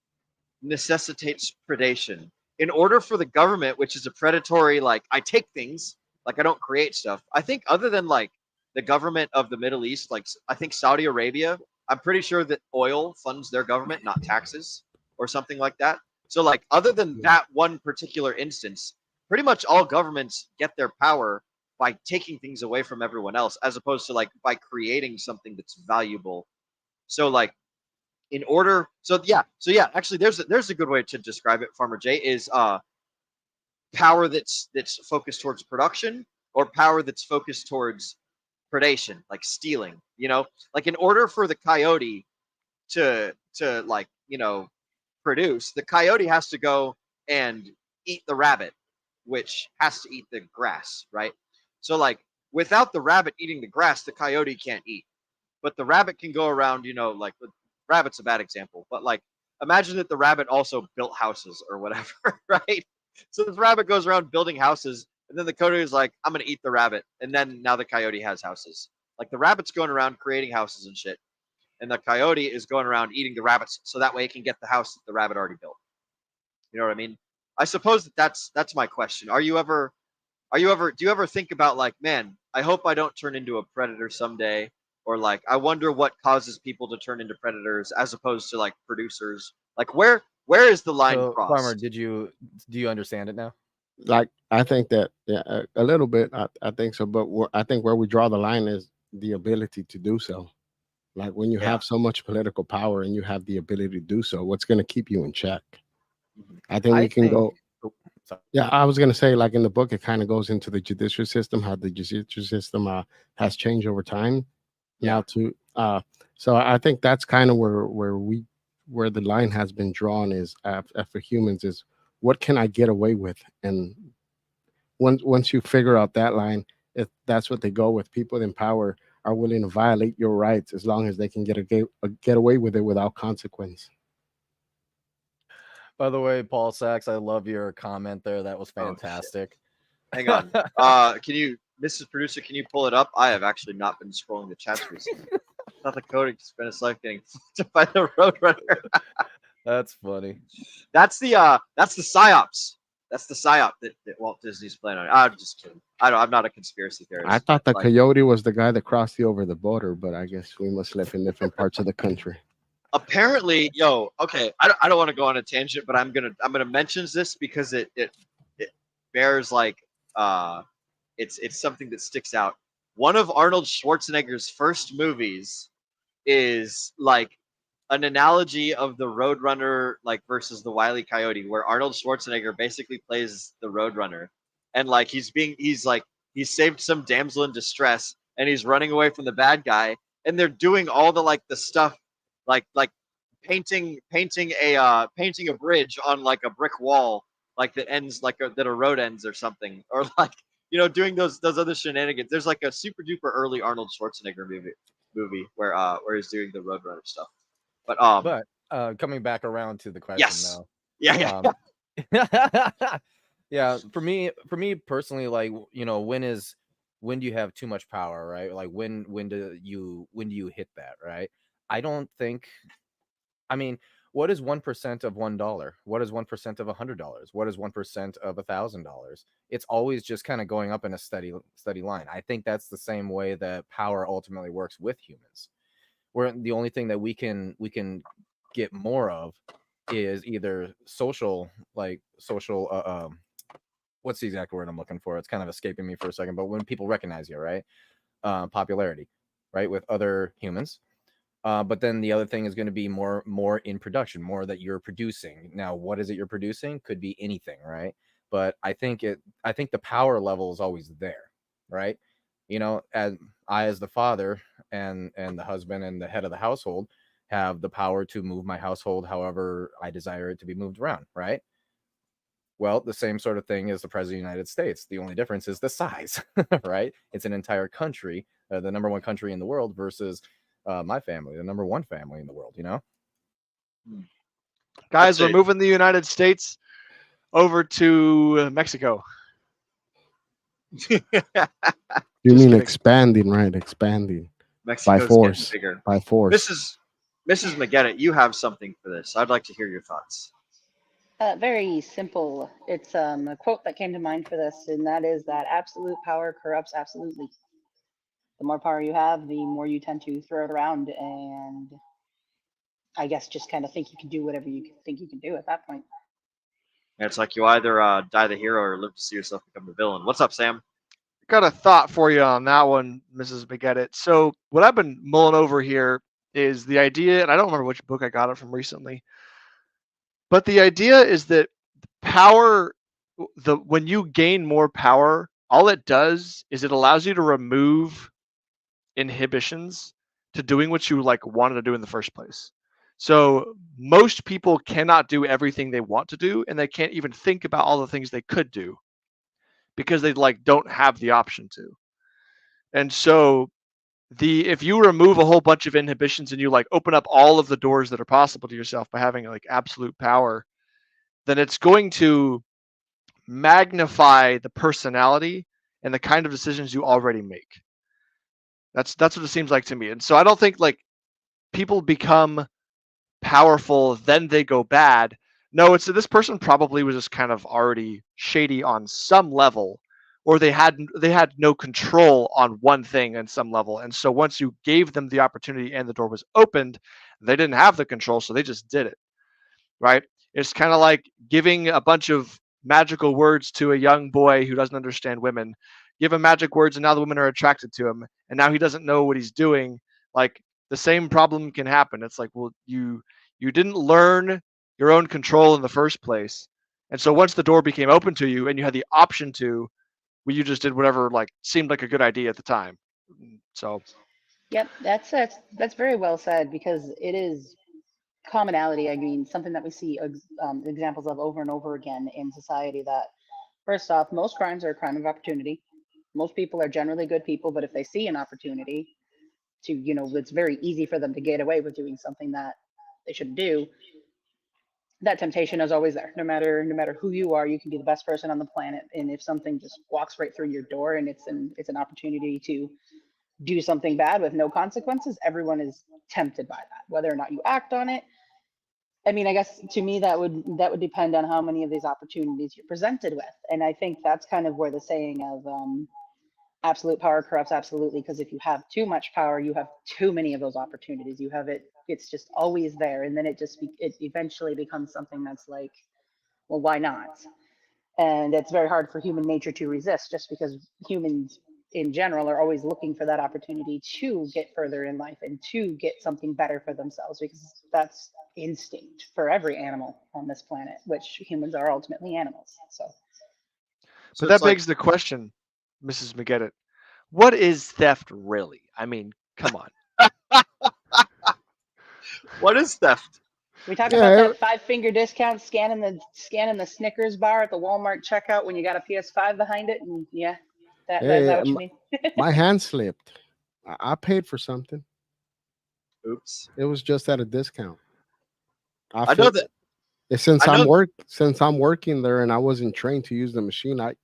necessitates predation. In order for the government, which is a predatory, like I take things, like I don't create stuff. I think other than like the government of the Middle East, like I think Saudi Arabia, I'm pretty sure that oil funds their government, not taxes or something like that. So like other than that one particular instance, pretty much all governments get their power by taking things away from everyone else, as opposed to like by creating something that's valuable. So like in order, so yeah, actually there's a good way to describe it, Farmer J, is power that's focused towards production or power that's focused towards predation, like stealing, you know, like in order for the coyote to like, you know, produce, the coyote has to go and eat the rabbit, which has to eat the grass, right? So like without the rabbit eating the grass, the coyote can't eat. But the rabbit can go around, you know, like rabbit's a bad example, but like imagine that the rabbit also built houses or whatever, right? So this rabbit goes around building houses, and then the coyote is like, I'm gonna eat the rabbit, and then now the coyote has houses. Like the rabbit's going around creating houses and shit. and the coyote is going around eating the rabbits, so that way it can get the house that the rabbit already built. You know what I mean? I suppose that's my question. Do you ever think about like, man, I hope I don't turn into a predator someday, or like I wonder what causes people to turn into predators as opposed to like producers? Like where is the line
So,
crossed?
Farmer, do you understand it now?
Like I think that a little bit. I think so, but I think where we draw the line is the ability to do so. Like when you
Yeah.
have so much political power and you have the ability to do so, what's going to keep you in check? I think we can go.
Oh, sorry.
Yeah, I was going to say, like in the book, it kind of goes into the judicial system, how the judicial system has changed over time.
Yeah.
Now to so I think that's kind of where the line has been drawn is for humans is what can I get away with? And once you figure out that line, if that's what they go with, people in power are willing to violate your rights as long as they can get away with it without consequence.
By the way, Paul Sachs, I love your comment there. That was
Oh,
fantastic.
Hang on. Can you, Mrs. Producer, can you pull it up? I have actually not been scrolling the chats recently. I thought the coding spent his life getting fucked by the Roadrunner.
That's funny.
That's the psyops. That's the psyop that Walt Disney's playing on. I'm just kidding. I'm not a conspiracy theorist.
I thought the
Like,
coyote was the guy that crossed you over the border, but I guess we must live in different parts of the country.
apparently, okay, I don't want to go on a tangent, but I'm gonna mention this because it bears like it's something that sticks out. One of Arnold Schwarzenegger's first movies is like an analogy of the Roadrunner like versus the Wile E. Coyote, where Arnold Schwarzenegger basically plays the Roadrunner, and like he's saved some damsel in distress, and he's running away from the bad guy, and they're doing all the stuff like painting a bridge on like a brick wall, like that ends like that a road ends or something, or like doing those other shenanigans. There's like a super duper early Arnold Schwarzenegger movie where he's doing the Roadrunner stuff. But
Coming back around to the question,
yes,
though.
yeah.
Yeah, for me personally, like, when do you have too much power, right? Like when do you hit that, right? I don't think, I mean, what is 1% of $1? What is 1% of $100? What is 1% of $1,000? It's always just kind of going up in a steady line. I think that's the same way that power ultimately works with humans. Where the only thing that we can get more of is either social what's the exact word I'm looking for? It's kind of escaping me for a second, but when people recognize you, right? Popularity, right, with other humans. But then the other thing is going to be more in production, more that you're producing. Now, what is it you're producing? Could be anything, right? But I think the power level is always there, right? As the father and the husband and the head of the household have the power to move my household however I desire it to be moved around, right? Well, the same sort of thing as the president of the United States. The only difference is the size, right? It's an entire country, the number one country in the world versus my family, the number one family in the world,
Guys, we're moving the United States over to Mexico.
You
Just
mean
kidding.
expanding, right? Expanding
Mexico's
by force.
getting bigger.
By force.
Mrs. McGettit, you have something for this. I'd like to hear your thoughts.
Very simple. It's a quote that came to mind for this, and that is that absolute power corrupts absolutely. The more power you have, the more you tend to throw it around, and I guess just kind of think you can do whatever you think you can do at that point.
And it's like you either die the hero or live to see yourself become the villain. What's up, Sam?
Got a thought for you on that one, Mrs. McGettit. So what I've been mulling over here is the idea, and I don't remember which book I got it from recently, but the idea is that power, when you gain more power, all it does is it allows you to remove inhibitions to doing what you wanted to do in the first place. So most people cannot do everything they want to do, and they can't even think about all the things they could do because they don't have the option to. And so if you remove a whole bunch of inhibitions and you open up all of the doors that are possible to yourself by having absolute power, then it's going to magnify the personality and the kind of decisions you already make. That's what it seems like to me. And so I don't think people become powerful, then they go bad. No, it's this person probably was just kind of already shady on some level, or they had no control on one thing on some level. And so once you gave them the opportunity and the door was opened, they didn't have the control, so they just did it. Right? It's kind of like giving a bunch of magical words to a young boy who doesn't understand women. Give him magic words, and now the women are attracted to him, and now he doesn't know what he's doing. Like, the same problem can happen. It's like, well, you didn't learn your own control in the first place, and so once the door became open to you and you had the option to, well, you just did whatever like seemed like a good idea at the time. So
Yep, that's very well said, because it is commonality. I mean, something that we see examples of over and over again in society. That first off, most crimes are a crime of opportunity. Most people are generally good people, but if they see an opportunity to, it's very easy for them to get away with doing something that they shouldn't do. That temptation is always there. No matter who you are, you can be the best person on the planet, and if something just walks right through your door and it's an opportunity to do something bad with no consequences, everyone is tempted by that, whether or not you act on it. I mean, I guess to me that would depend on how many of these opportunities you're presented with. And I think that's kind of where the saying of absolute power corrupts absolutely, because if you have too much power, you have too many of those opportunities. You have it's just always there, and then it eventually becomes something that's like, well, why not? And it's very hard for human nature to resist, just because humans in general are always looking for that opportunity to get further in life and to get something better for themselves, because that's instinct for every animal on this planet, which humans are ultimately animals.
So that begs the question, Mrs. McGettit, what is theft really? I mean, come on.
What is theft?
We talk about that 5-finger discount, scanning the Snickers bar at the Walmart checkout when you got a PS5 behind it, and yeah, is that what you mean?
My hand slipped. I paid for something.
Oops.
It was just at a discount.
I know that.
Since I'm working there and I wasn't trained to use the machine, I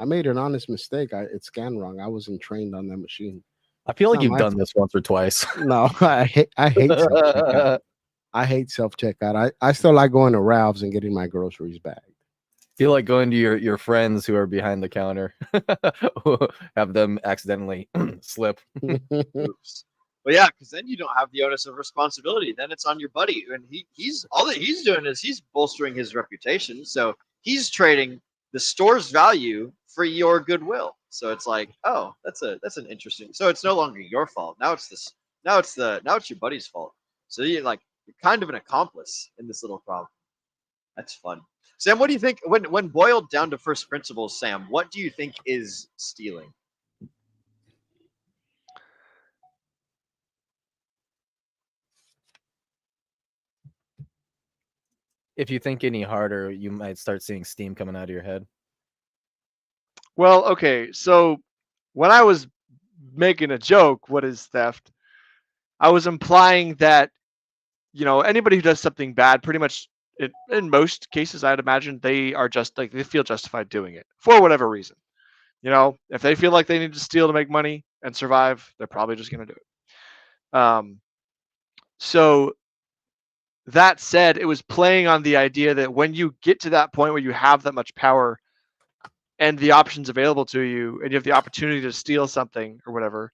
made an honest mistake. It scanned wrong. I wasn't trained on that machine.
I feel like you've done this once or twice.
No, I hate self-checkout. I hate self-checkout. I still like going to Ralph's and getting my groceries bagged.
Feel like going to your friends who are behind the counter, have them accidentally slip.
Oops. Well, yeah, because then you don't have the onus of responsibility. Then it's on your buddy, and he's all that he's doing is he's bolstering his reputation. So he's trading the store's value for your goodwill. So it's like, oh, that's an interesting. So it's no longer your fault. Now it's your buddy's fault. So you're kind of an accomplice in this little problem. That's fun. Sam, what do you think when boiled down to first principles, Sam, what do you think is stealing?
If you think any harder, you might start seeing steam coming out of your head.
Well, okay, so when I was making a joke, what is theft? I was implying that, anybody who does something bad, pretty much in most cases, I'd imagine they are they feel justified doing it for whatever reason. If they feel like they need to steal to make money and survive, they're probably just going to do it. So that said, it was playing on the idea that when you get to that point where you have that much power and the options available to you, and you have the opportunity to steal something or whatever,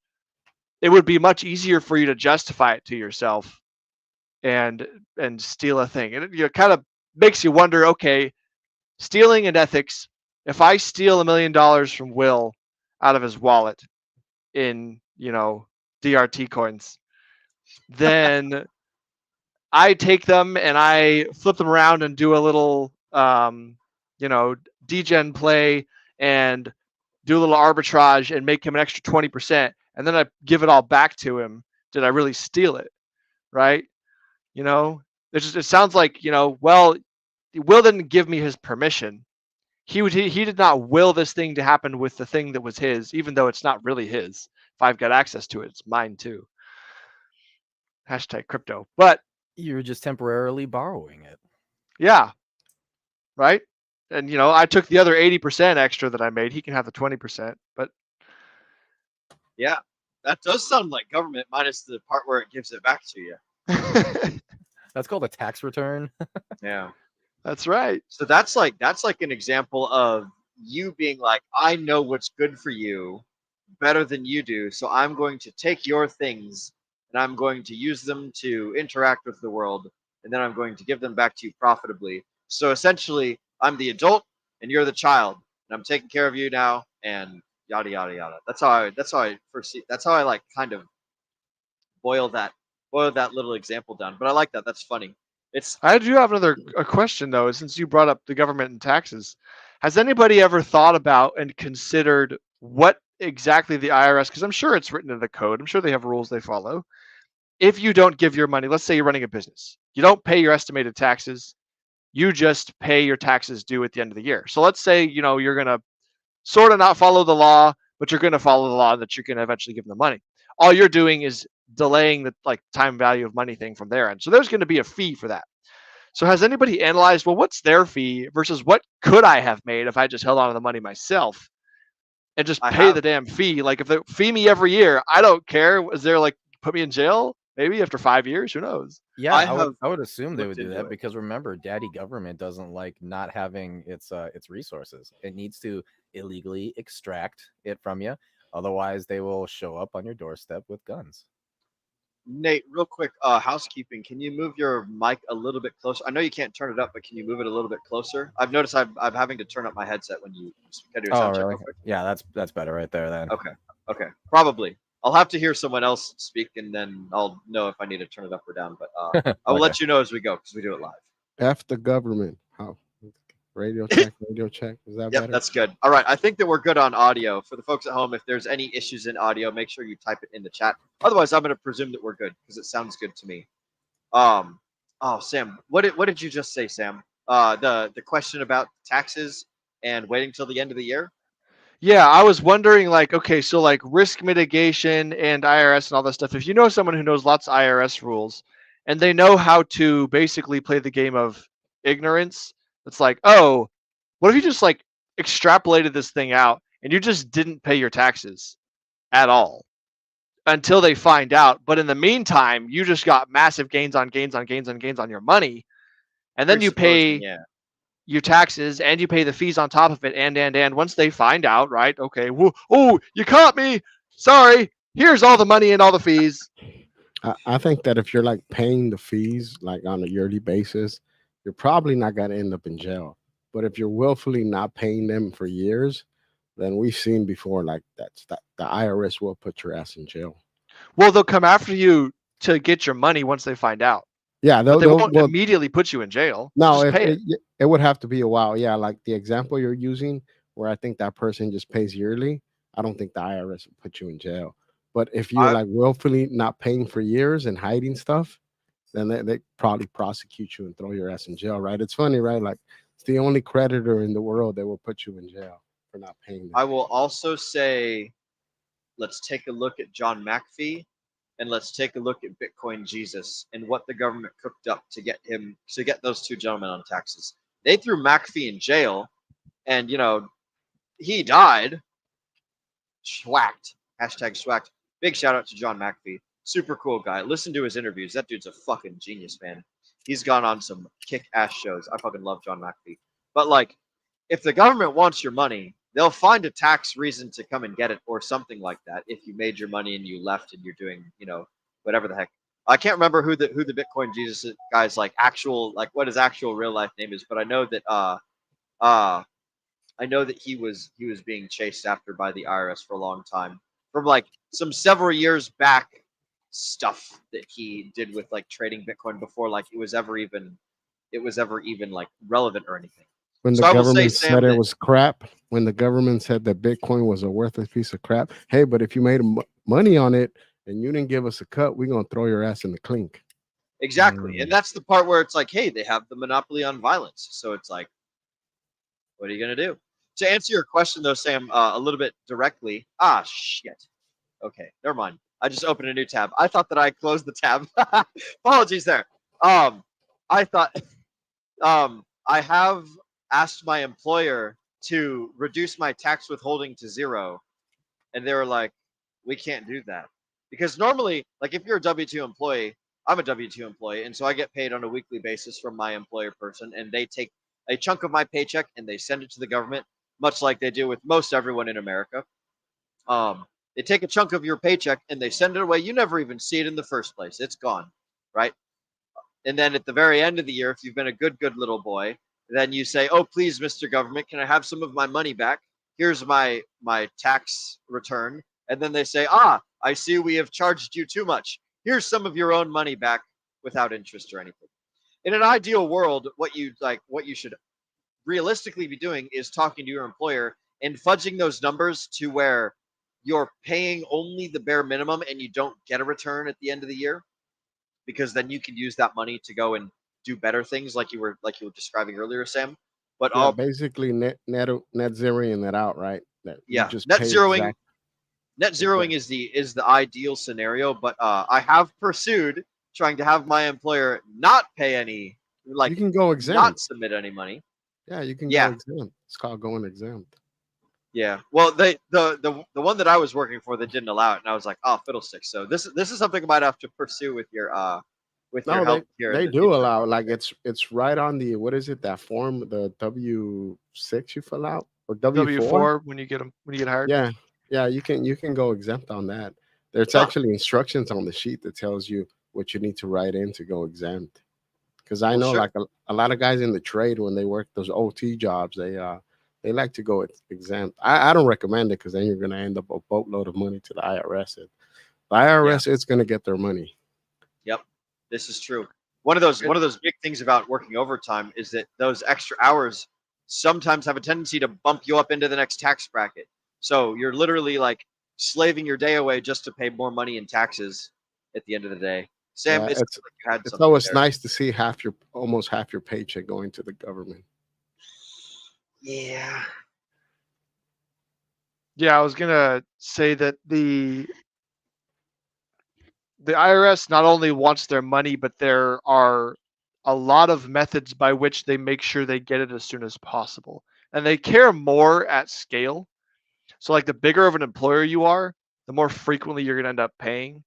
it would be much easier for you to justify it to yourself and steal a thing. And it kind of makes you wonder, okay, stealing and ethics. If I steal $1 million from Will out of his wallet in, DRT coins, then I take them and I flip them around and do a little, degen play and do a little arbitrage and make him an extra 20%. And then I give it all back to him. Did I really steal it? Right? It sounds like, well, Will didn't give me his permission. He did not will this thing to happen with the thing that was his, even though it's not really his. If I've got access to it, it's mine too. #crypto. But
you're just temporarily borrowing it.
Yeah. Right? And I took the other 80% extra that I made. He can have the 20%, but
yeah. That does sound like government minus the part where it gives it back to you.
That's called a tax return.
Yeah.
That's right.
So that's like an example of you being like, I know what's good for you better than you do, so I'm going to take your things and I'm going to use them to interact with the world, and then I'm going to give them back to you profitably. So essentially, I'm the adult and you're the child, and I'm taking care of you now, and yada yada yada. That's how I foresee. That's how I like kind of boil that little example down. But I like that. That's funny. It's
I do have a question though, since you brought up the government and taxes. Has anybody ever thought about and considered what exactly the IRS, because I'm sure it's written in the code, I'm sure they have rules they follow. If you don't give your money, let's say you're running a business, you don't pay your estimated taxes, you just pay your taxes due at the end of the year. So let's say, you're going to sort of not follow the law, but you're going to follow the law that you're going to eventually give them the money. All you're doing is delaying the time value of money thing from their end. So there's going to be a fee for that. So has anybody analyzed, well, what's their fee versus what could I have made if I just held on to the money myself and just pay the damn fee? Like if they fee me every year, I don't care. Is there put me in jail? Maybe after 5 years, who knows?
Yeah, I would assume they would do that because remember, daddy government doesn't like not having its resources. It needs to illegally extract it from you. Otherwise, they will show up on your doorstep with guns.
Nate, real quick, housekeeping. Can you move your mic a little bit closer? I know you can't turn it up, but can you move it a little bit closer? I've noticed I'm having to turn up my headset when you do a sound check real quick.
Yeah, that's better right there then.
Okay. Probably. I'll have to hear someone else speak, and then I'll know if I need to turn it up or down. But I will let you know as we go because we do it live.
F the government. How? Radio check. Is that better?
That's good. All right. I think that we're good on audio. For the folks at home, if there's any issues in audio, make sure you type it in the chat. Otherwise, I'm going to presume that we're good because it sounds good to me. Sam, what did you just say, Sam? The question about taxes and waiting till the end of the year?
Yeah, I was wondering, okay, so risk mitigation and IRS and all that stuff. If you know someone who knows lots of IRS rules and they know how to basically play the game of ignorance, it's like, oh, what if you just extrapolated this thing out and you just didn't pay your taxes at all until they find out? But in the meantime, you just got massive gains on gains on gains on gains on your money. And then you pay your taxes and you pay the fees on top of it. And once they find out, right? Okay. Oh, you caught me. Sorry. Here's all the money and all the fees.
I think that if you're paying the fees on a yearly basis, you're probably not going to end up in jail. But if you're willfully not paying them for years, then we've seen before the IRS will put your ass in jail.
Well, they'll come after you to get your money once they find out.
Yeah,
they won't immediately put you in jail.
No, it would have to be a while. Yeah, like the example you're using, where I think that person just pays yearly. I don't think the IRS will put you in jail. But if you're willfully not paying for years and hiding stuff, then they probably prosecute you and throw your ass in jail, right? It's funny, right? It's the only creditor in the world that will put you in jail for not paying them.
I will also say, let's take a look at John McAfee, and let's take a look at Bitcoin Jesus and what the government cooked up to get those two gentlemen on taxes. They threw McAfee in jail, and he died. Schwacked. #schwacked. Big shout out to John McAfee. Super cool guy. Listen to his interviews. That dude's a fucking genius, man. He's gone on some kick-ass shows. I fucking love John McAfee. But if the government wants your money, they'll find a tax reason to come and get it or something like that. If you made your money and you left and you're doing, whatever the heck. I can't remember who the Bitcoin Jesus guy's actual what his actual real life name is, but I know that he was being chased after by the IRS for a long time from some several years back stuff that he did with trading Bitcoin before it was ever even relevant or anything.
When the government said it was crap, when the government said that Bitcoin was a worthless piece of crap, hey, but if you made money on it and you didn't give us a cut, we're going to throw your ass in the clink.
Exactly. And that's the part where it's hey, they have the monopoly on violence. So it's what are you going to do? To answer your question, though, Sam, a little bit directly. Shit. Okay, never mind. I just opened a new tab. I thought that I closed the tab. Apologies there. I thought I have asked my employer to reduce my tax withholding to 0, and they were like, "We can't do that." Because normally, like if you're a W-2 employee, I'm a W-2 employee, and so I get paid on a weekly basis from my employer person, and they take a chunk of my paycheck and they send it to the government, much like they do with most everyone in America. They take a chunk of your paycheck and they send it away. You never even see it in the first place. It's gone, right? And then at the very end of the year, if you've been a good little boy, then you say, "Oh, please, Mr. Government, can I have some of my money back? Here's my tax return." And then they say, "Ah, I see we have charged you too much. Here's some of your own money back without interest or anything." In an ideal world, what you should realistically be doing is talking to your employer and fudging those numbers to where you're paying only the bare minimum and you don't get a return at the end of the year, because then you can use that money to go and do better things like you were describing earlier, Sam. But
Yeah, basically net zeroing that out, right? That you
yeah,
just
net
pay
zeroing
exact.
is the ideal scenario, but I have pursued trying to have my employer not pay any,
You
like
can go
not
exempt.
submit any money.
Yeah, you can go
Yeah,
exempt. It's called going exempt.
yeah. Well, the one that I was working for, they didn't allow it, and I was like, oh, fiddlesticks. So this is something I might have to pursue with your
No,
help here in
they
the
do
future.
allow, like, it's right on the, what is it, that form, the W6 you fill out, or W4?
W4 when you get hired.
Yeah, yeah, you can go exempt on that. There's
Huh.
actually instructions on the sheet that tells you what you need to write in to go exempt. Because I
Well,
know,
sure.
like, a lot of guys in the trade, when they work those OT jobs, they like to go exempt. I don't recommend it, because then you're gonna end up a boatload of money to the IRS. And the
Yeah.
IRS is gonna get their money.
Yep. This is true. One of those
It-
big things about working overtime is that those extra hours sometimes have a tendency to bump you up into the next tax bracket. So you're literally like slaving your day away just to pay more money in taxes at the end of the day. Sam,
Yeah,
it sounds like you had
it's
something
always
there.
nice to see almost half your paycheck going to the government.
Yeah.
Yeah, I was gonna say that the IRS not only wants their money, but there are a lot of methods by which they make sure they get it as soon as possible. And they care more at scale. So like the bigger of an employer you are, the more frequently you're going to end up paying.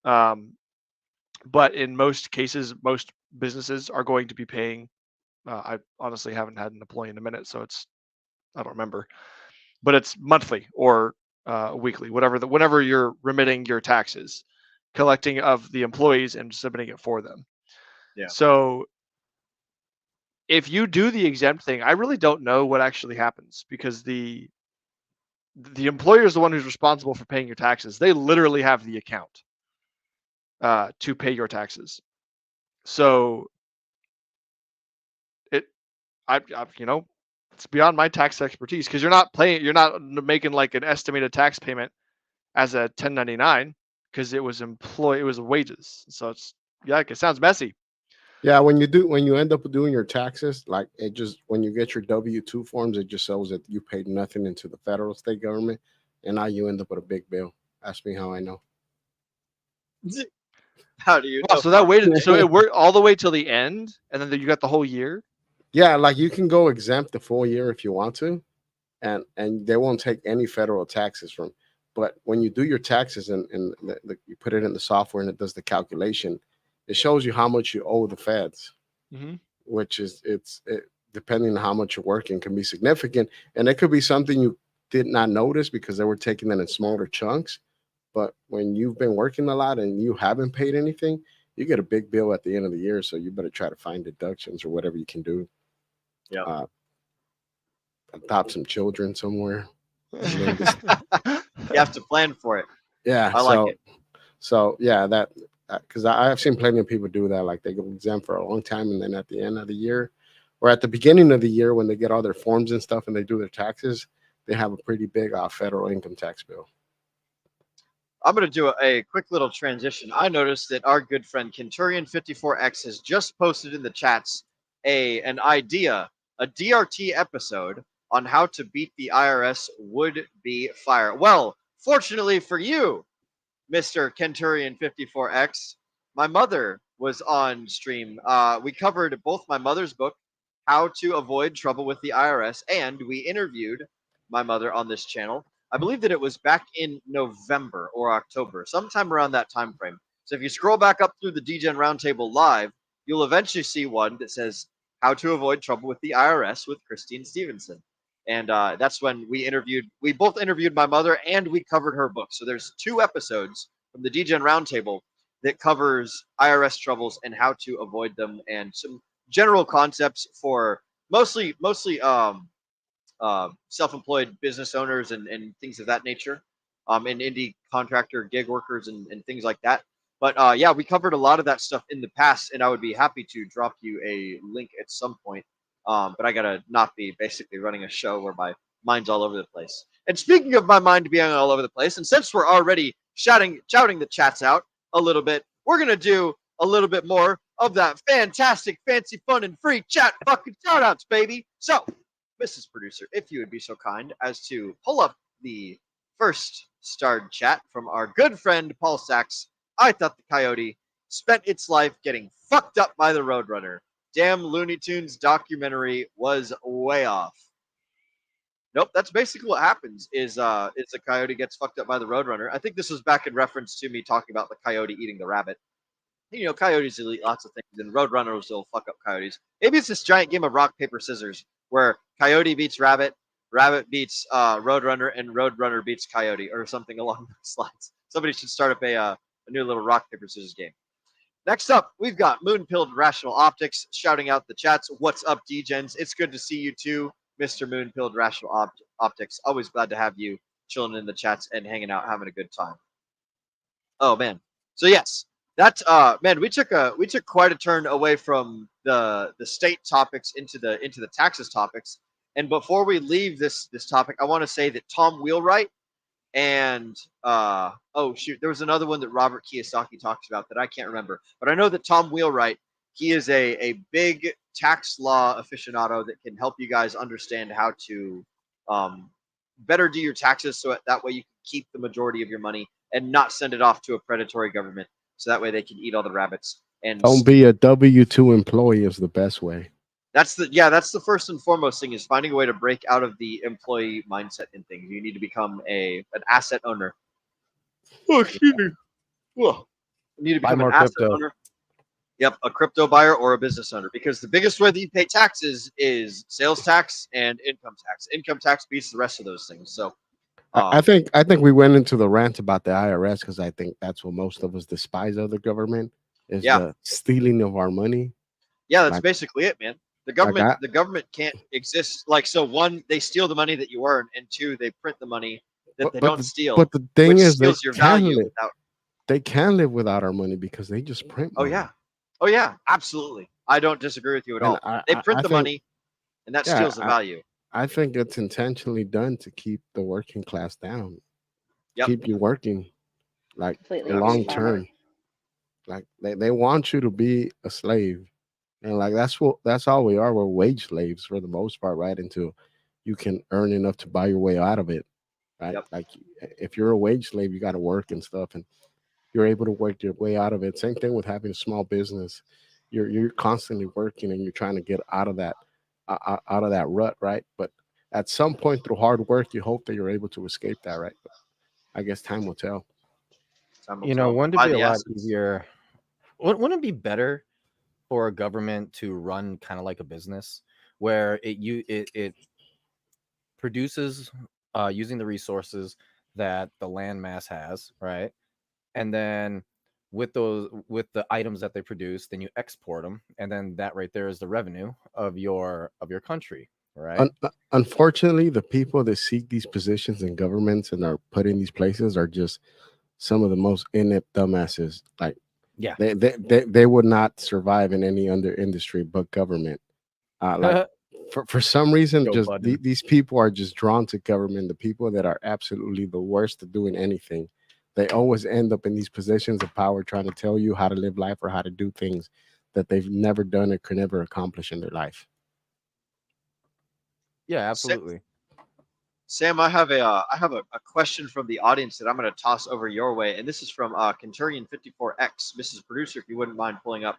But in most cases, most businesses are going to be paying. I honestly haven't had an employee in a minute, so I don't remember. But it's monthly or weekly, whenever you're remitting your taxes, collecting of the employees and submitting it for them.
Yeah.
So if you do the exempt thing, I really don't know what actually happens, because the employer is the one who's responsible for paying your taxes. They literally have the account to pay your taxes. So I it's beyond my tax expertise, because you're not making like an estimated tax payment as a 1099, because it was wages. So it sounds messy.
Yeah, when you end up doing your taxes, like, it just, when you get your W-2 forms, it just shows that you paid nothing into the federal state government, and now you end up with a big bill. Ask me how I know.
How do you
Wow,
know?
so it worked all the way till the end, and then you got the whole year.
Yeah, like, you can go exempt the full year if you want to, and they won't take any federal taxes from. But when you do your taxes, and you put it in the software and it does the calculation, it shows you how much you owe the feds,
Mm-hmm.
which is depending on how much you're working, can be significant, and it could be something you did not notice because they were taking it in smaller chunks. But when you've been working a lot and you haven't paid anything, you get a big bill at the end of the year. So you better try to find deductions or whatever you can do.
Yeah.
Adopt some children somewhere.
You have to plan for it.
Yeah,
I like it.
So yeah, that, because I've seen plenty of people do that. Like, they go exempt for a long time, and then at the end of the year, or at the beginning of the year, when they get all their forms and stuff and they do their taxes, they have a pretty big federal income tax bill.
I'm going to do a quick little transition. I noticed that our good friend Kenturian54X has just posted in the chats an idea, a DRT episode on how to beat the IRS would-be fire. Well, fortunately for you, Mr. Kenturian54X, my mother was on stream. We covered both my mother's book, How to Avoid Trouble with the IRS, and we interviewed my mother on this channel. I believe that it was back in November or October, sometime around that time frame. So if you scroll back up through the DGen Roundtable Live, you'll eventually see one that says "How to Avoid Trouble with the IRS" with Christine Stevenson, and that's when we both interviewed my mother and we covered her book. So there's 2 episodes from the DGen Roundtable that covers IRS troubles and how to avoid them, and some general concepts for mostly self-employed business owners and things of that nature, and indie contractor gig workers and things like that. But yeah, we covered a lot of that stuff in the past, and I would be happy to drop you a link at some point. But I gotta not be basically running a show where my mind's all over the place. And speaking of my mind being all over the place, and since we're already shouting the chats out a little bit, we're gonna do a little bit more of that fantastic, fancy, fun, and free chat fucking shoutouts, baby. So, Mrs. Producer, if you would be so kind as to pull up the first starred chat from our good friend Paul Sachs. I thought the coyote spent its life getting fucked up by the Roadrunner. Damn, Looney Tunes documentary was way off. Nope, that's basically what happens. Is the coyote gets fucked up by the Roadrunner. I think this was back in reference to me talking about the coyote eating the rabbit. You know, coyotes will eat lots of things, and Roadrunners will fuck up coyotes. Maybe it's this giant game of rock paper scissors where coyote beats rabbit, rabbit beats Roadrunner, and Roadrunner beats coyote, or something along those lines. Somebody should start up a new little rock paper scissors game. Next up, we've got Moonpilled Rational Optics shouting out the chats. What's up, D-Gens? It's good to see you too, Mr. Moonpilled Rational Optics. Always glad to have you chilling in the chats and hanging out, having a good time. Oh man. So yes, that's man, we took quite a turn away from the state topics into the taxes topics. And before we leave this topic, I want to say that Tom Wheelwright and oh shoot, there was another one that Robert Kiyosaki talks about that I can't remember, but I know that Tom Wheelwright, he is a big tax law aficionado that can help you guys understand how to better do your taxes, so that way you can keep the majority of your money and not send it off to a predatory government, so that way they can eat all the rabbits. And
don't be a W-2 employee is the best way.
That's the first and foremost thing, is finding a way to break out of the employee mindset and things. You need to become an asset owner. Oh, excuse me. You need to become an asset owner. Yep, a crypto buyer or a business owner, because the biggest way that you pay taxes is sales tax and income tax. Income tax beats the rest of those things. So
I think we went into the rant about the IRS because I think that's what most of us despise of the government, is the stealing of our money.
Yeah, that's basically it, man. The government can't exist. Like, so one, they steal the money that you earn, and 2, they print the money that they don't steal.
But the thing is,
steals your value.
They can live without our money because they just print money.
Oh yeah, absolutely. I don't disagree with you at all. They print the money, and that steals the value.
I think it's intentionally done to keep the working class down.
Yep.
Keep you working, like long term. Like they want you to be a slave, and like that's all we are. We're wage slaves for the most part, right? Until you can earn enough to buy your way out of it, right?
Yep.
Like if you're a wage slave, you got to work and stuff, and you're able to work your way out of it. Same thing with having a small business. You're constantly working and you're trying to get out of that rut, right? But at some point through hard work, you hope that you're able to escape that, right? But I guess time will tell.
Wouldn't it be a lot easier? Wouldn't it be better for a government to run kind of like a business, where it produces using the resources that the landmass has, right? And then with the items that they produce, then you export them, and then that right there is the revenue of your country, right?
Unfortunately, the people that seek these positions in governments and are put in these places are just some of the most inept dumbasses. Like, they would not survive in any other industry but government. Like for some reason, these people are just drawn to government. The people that are absolutely the worst at doing anything, they always end up in these positions of power, trying to tell you how to live life or how to do things that they've never done or could never accomplish in their life.
Yeah, absolutely.
Sam, I have a question from the audience that I'm going to toss over your way, and this is from Kenturian54X. Mrs. Producer, if you wouldn't mind pulling up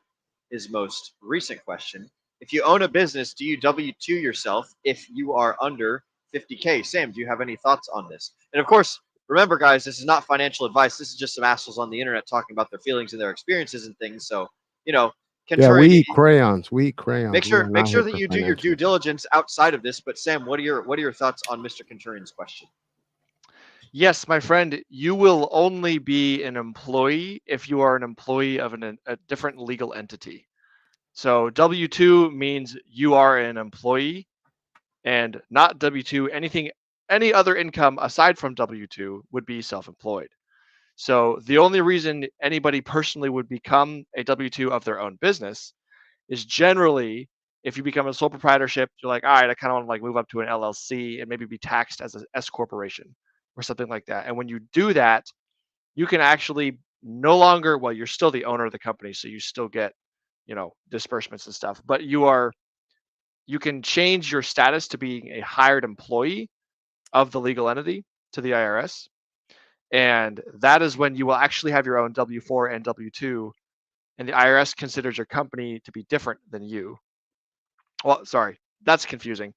his most recent question. If you own a business, do you W-2 yourself if you are under 50K. Sam, do you have any thoughts on this? And of course, remember, guys, this is not financial advice. This is just some assholes on the internet talking about their feelings and their experiences and things. So,
Yeah, we
Contrarian,
eat crayons. We eat crayons.
make
We
sure
are not here
that
for
you do your due
financial.
diligence outside of this. But Sam, what are your thoughts on Mr. Contrarian's question?
Yes, my friend, you will only be an employee if you are an employee of a different legal entity. So W-2 means you are an employee, and not W-2. Any other income aside from W-2 would be self-employed. So the only reason anybody personally would become a W-2 of their own business is generally if you become a sole proprietorship, you're like, all right, I kind of want to like move up to an LLC and maybe be taxed as an S corporation or something like that. And when you do that, you can actually no longer, well, you're still the owner of the company, so you still get, disbursements and stuff, but you can change your status to being a hired employee of the legal entity to the IRS. And that is when you will actually have your own W-4 and W-2, and the IRS considers your company to be different than you. Well, sorry, that's confusing.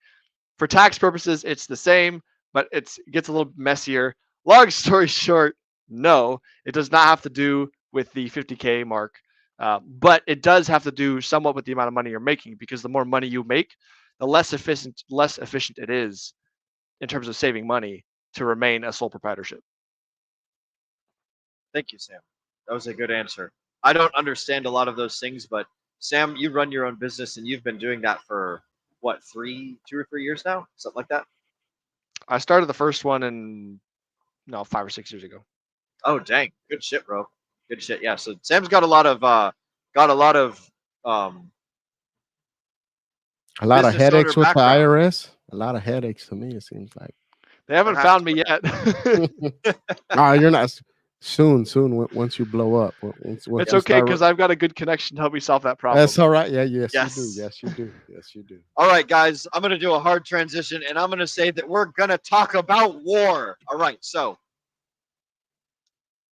For tax purposes, it's the same, but it gets a little messier. Long story short, no, it does not have to do with the 50K mark, but it does have to do somewhat with the amount of money you're making, because the more money you make, the less efficient it is in terms of saving money to remain a sole proprietorship.
Thank you, Sam. That was a good answer. I don't understand a lot of those things, but Sam, you run your own business and you've been doing that for what, 2 or 3 years now? Something like that?
I started the first one 5 or 6 years ago.
Oh, dang. Good shit, bro. Good shit. Yeah. So Sam's got a lot of business
headaches
owner
with the
background.
IRS. A lot of headaches to me, it seems like.
They haven't found me yet.
You're not. Soon, once you blow up. Once
It's
you
okay,
start-
because I've got a good connection to help me solve that problem.
That's all right. Yeah, yes,
Yes.
you do. Yes, you do. Yes, you do.
All right, guys, I'm going to do a hard transition, and I'm going to say that we're going to talk about war. All right, so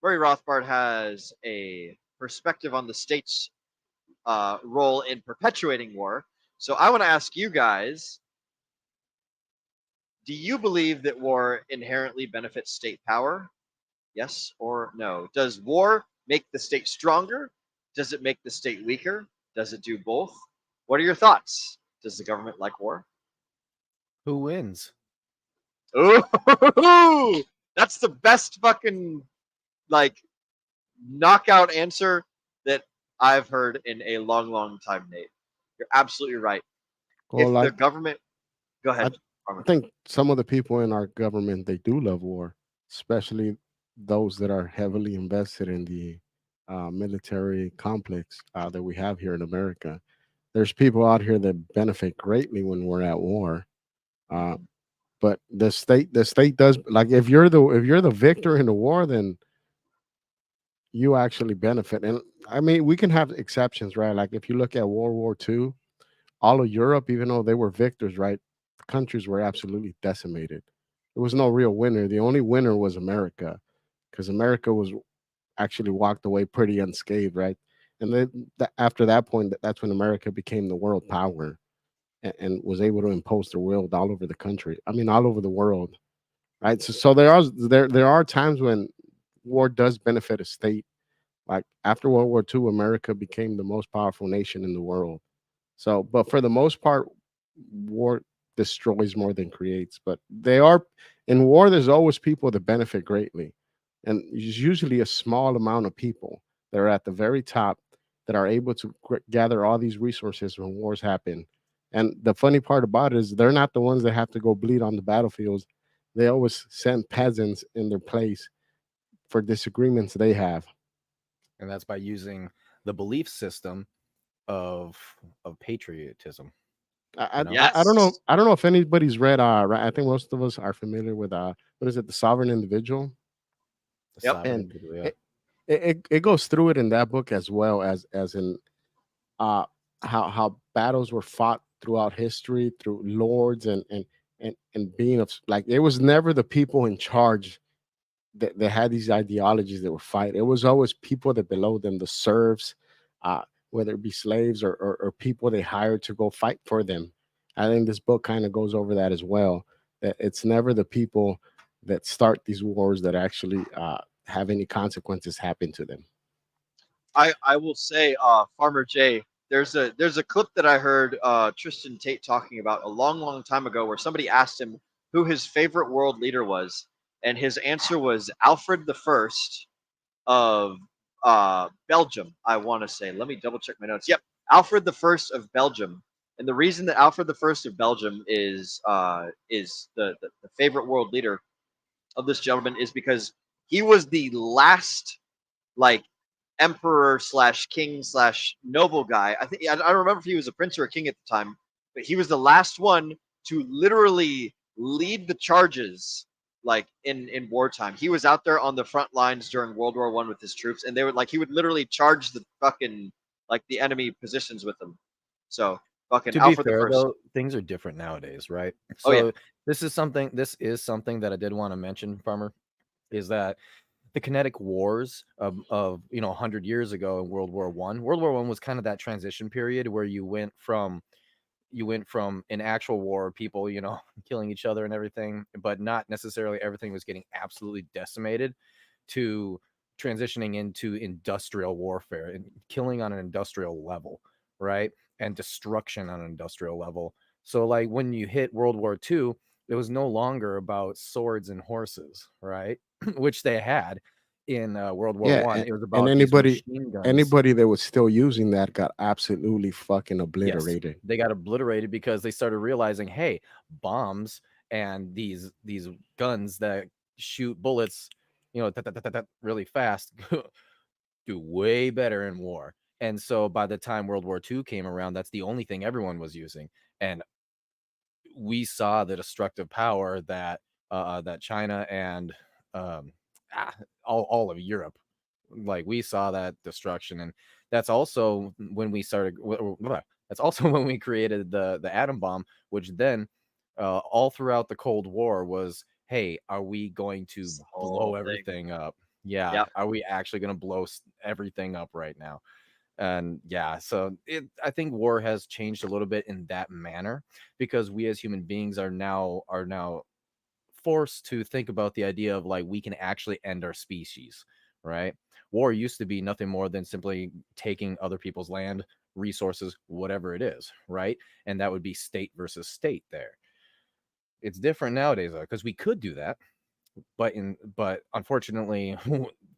Murray Rothbard has a perspective on the state's role in perpetuating war. So I want to ask you guys, do you believe that war inherently benefits state power? Yes or no? Does war make the state stronger? Does it make the state weaker? Does it do both? What are your thoughts? Does the government like war?
Who wins?
Ooh, that's the best fucking knockout answer that I've heard in a long, long time, Nate. You're absolutely right.
Well,
If the government, go ahead.
I think some of the people in our government, they do love war, especially those that are heavily invested in the military complex that we have here in America. There's people out here that benefit greatly when we're at war. But the state does, like, if you're the victor in the war, then you actually benefit. And I mean, we can have exceptions, right? Like if you look at World War II, all of Europe, even though they were victors, right? The countries were absolutely decimated. There was no real winner. The only winner was America, because America was actually walked away pretty unscathed, right? And then after that point, that's when America became the world power and was able to impose their will all over the country. I mean, all over the world, right? So there are times when war does benefit a state. Like after World War II, America became the most powerful nation in the world. So, but for the most part, war destroys more than creates. But in war, there's always people that benefit greatly. And it's usually a small amount of people that are at the very top that are able to gather all these resources when wars happen. And the funny part about it is they're not the ones that have to go bleed on the battlefields. They always send peasants in their place for disagreements they have.
And that's by using the belief system of patriotism.
I don't know. I don't know if anybody's read. I think most of us are familiar with what is it? The Sovereign Individual. And it goes through it in that book as well as in how battles were fought throughout history through lords and being of, like, it was never the people in charge that had these ideologies that were fight. It was always people that below them, the serfs, whether it be slaves or people they hired to go fight for them. I think this book kind of goes over that as well. that it's never the people that start these wars that actually have any consequences happen to them.
I will say, Farmer Jay, there's a clip that I heard Tristan Tate talking about a long time ago, where somebody asked him who his favorite world leader was, and his answer was Alfred the First of Belgium. I want to say. Let me double check my notes. Yep, Alfred the First of Belgium. And the reason that Alfred the First of Belgium is the favorite world leader of this gentleman is because he was the last like emperor slash king slash noble guy. I don't remember if he was a prince or a king at the time, but he was the last one to literally lead the charges like in wartime. He was out there on the front lines during World War I with his troops, and they would he would literally charge the fucking the enemy positions with them. So fucking
To be
Alfred the
fair,
First.
though, things are different nowadays, right?
Oh, yeah.
So this is something that I did want to mention, Farmer, is that the kinetic wars of 100 years ago in World War One was kind of that transition period where you went from an actual war, people killing each other and everything, but not necessarily everything was getting absolutely decimated, to transitioning into industrial warfare and killing on an industrial level, right? And destruction on an industrial level. So like when you hit World War II, it was no longer about swords and horses, right? Which they had in World War
Yeah,
One. It was
and
about these machine guns.
anybody that was still using that got absolutely fucking
Yes,
obliterated.
they got obliterated because they started realizing, hey, bombs and these guns that shoot bullets, really fast, do way better in war. And so by the time World War II came around, that's the only thing everyone was using. And we saw the destructive power that that China and all of Europe, like we saw that destruction. And that's also when we started. That's also when we created the atom bomb, which then all throughout the Cold War was, hey, are we going to blow everything up? Yeah,
Yep.
are we actually going to blow everything up right now? And yeah, so I think war has changed a little bit in that manner, because we as human beings are now forced to think about the idea of like we can actually end our species, right? War used to be nothing more than simply taking other people's land, resources, whatever it is, right? And that would be state versus state there. It's different nowadays though, because we could do that, but unfortunately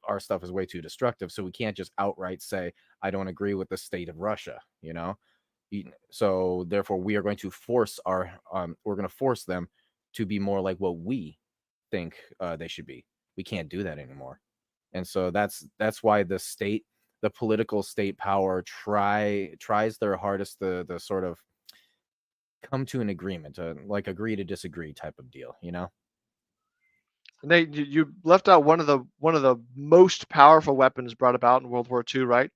our stuff is way too destructive, so we can't just outright say I don't agree with the state of Russia, so therefore we are going to force them to be more like what we think they should be. We can't do that anymore. And so that's why the political state power tries their hardest to sort of come to an agreement, like agree to disagree type of deal.
Nate, you left out one of the most powerful weapons brought about in World War II, right?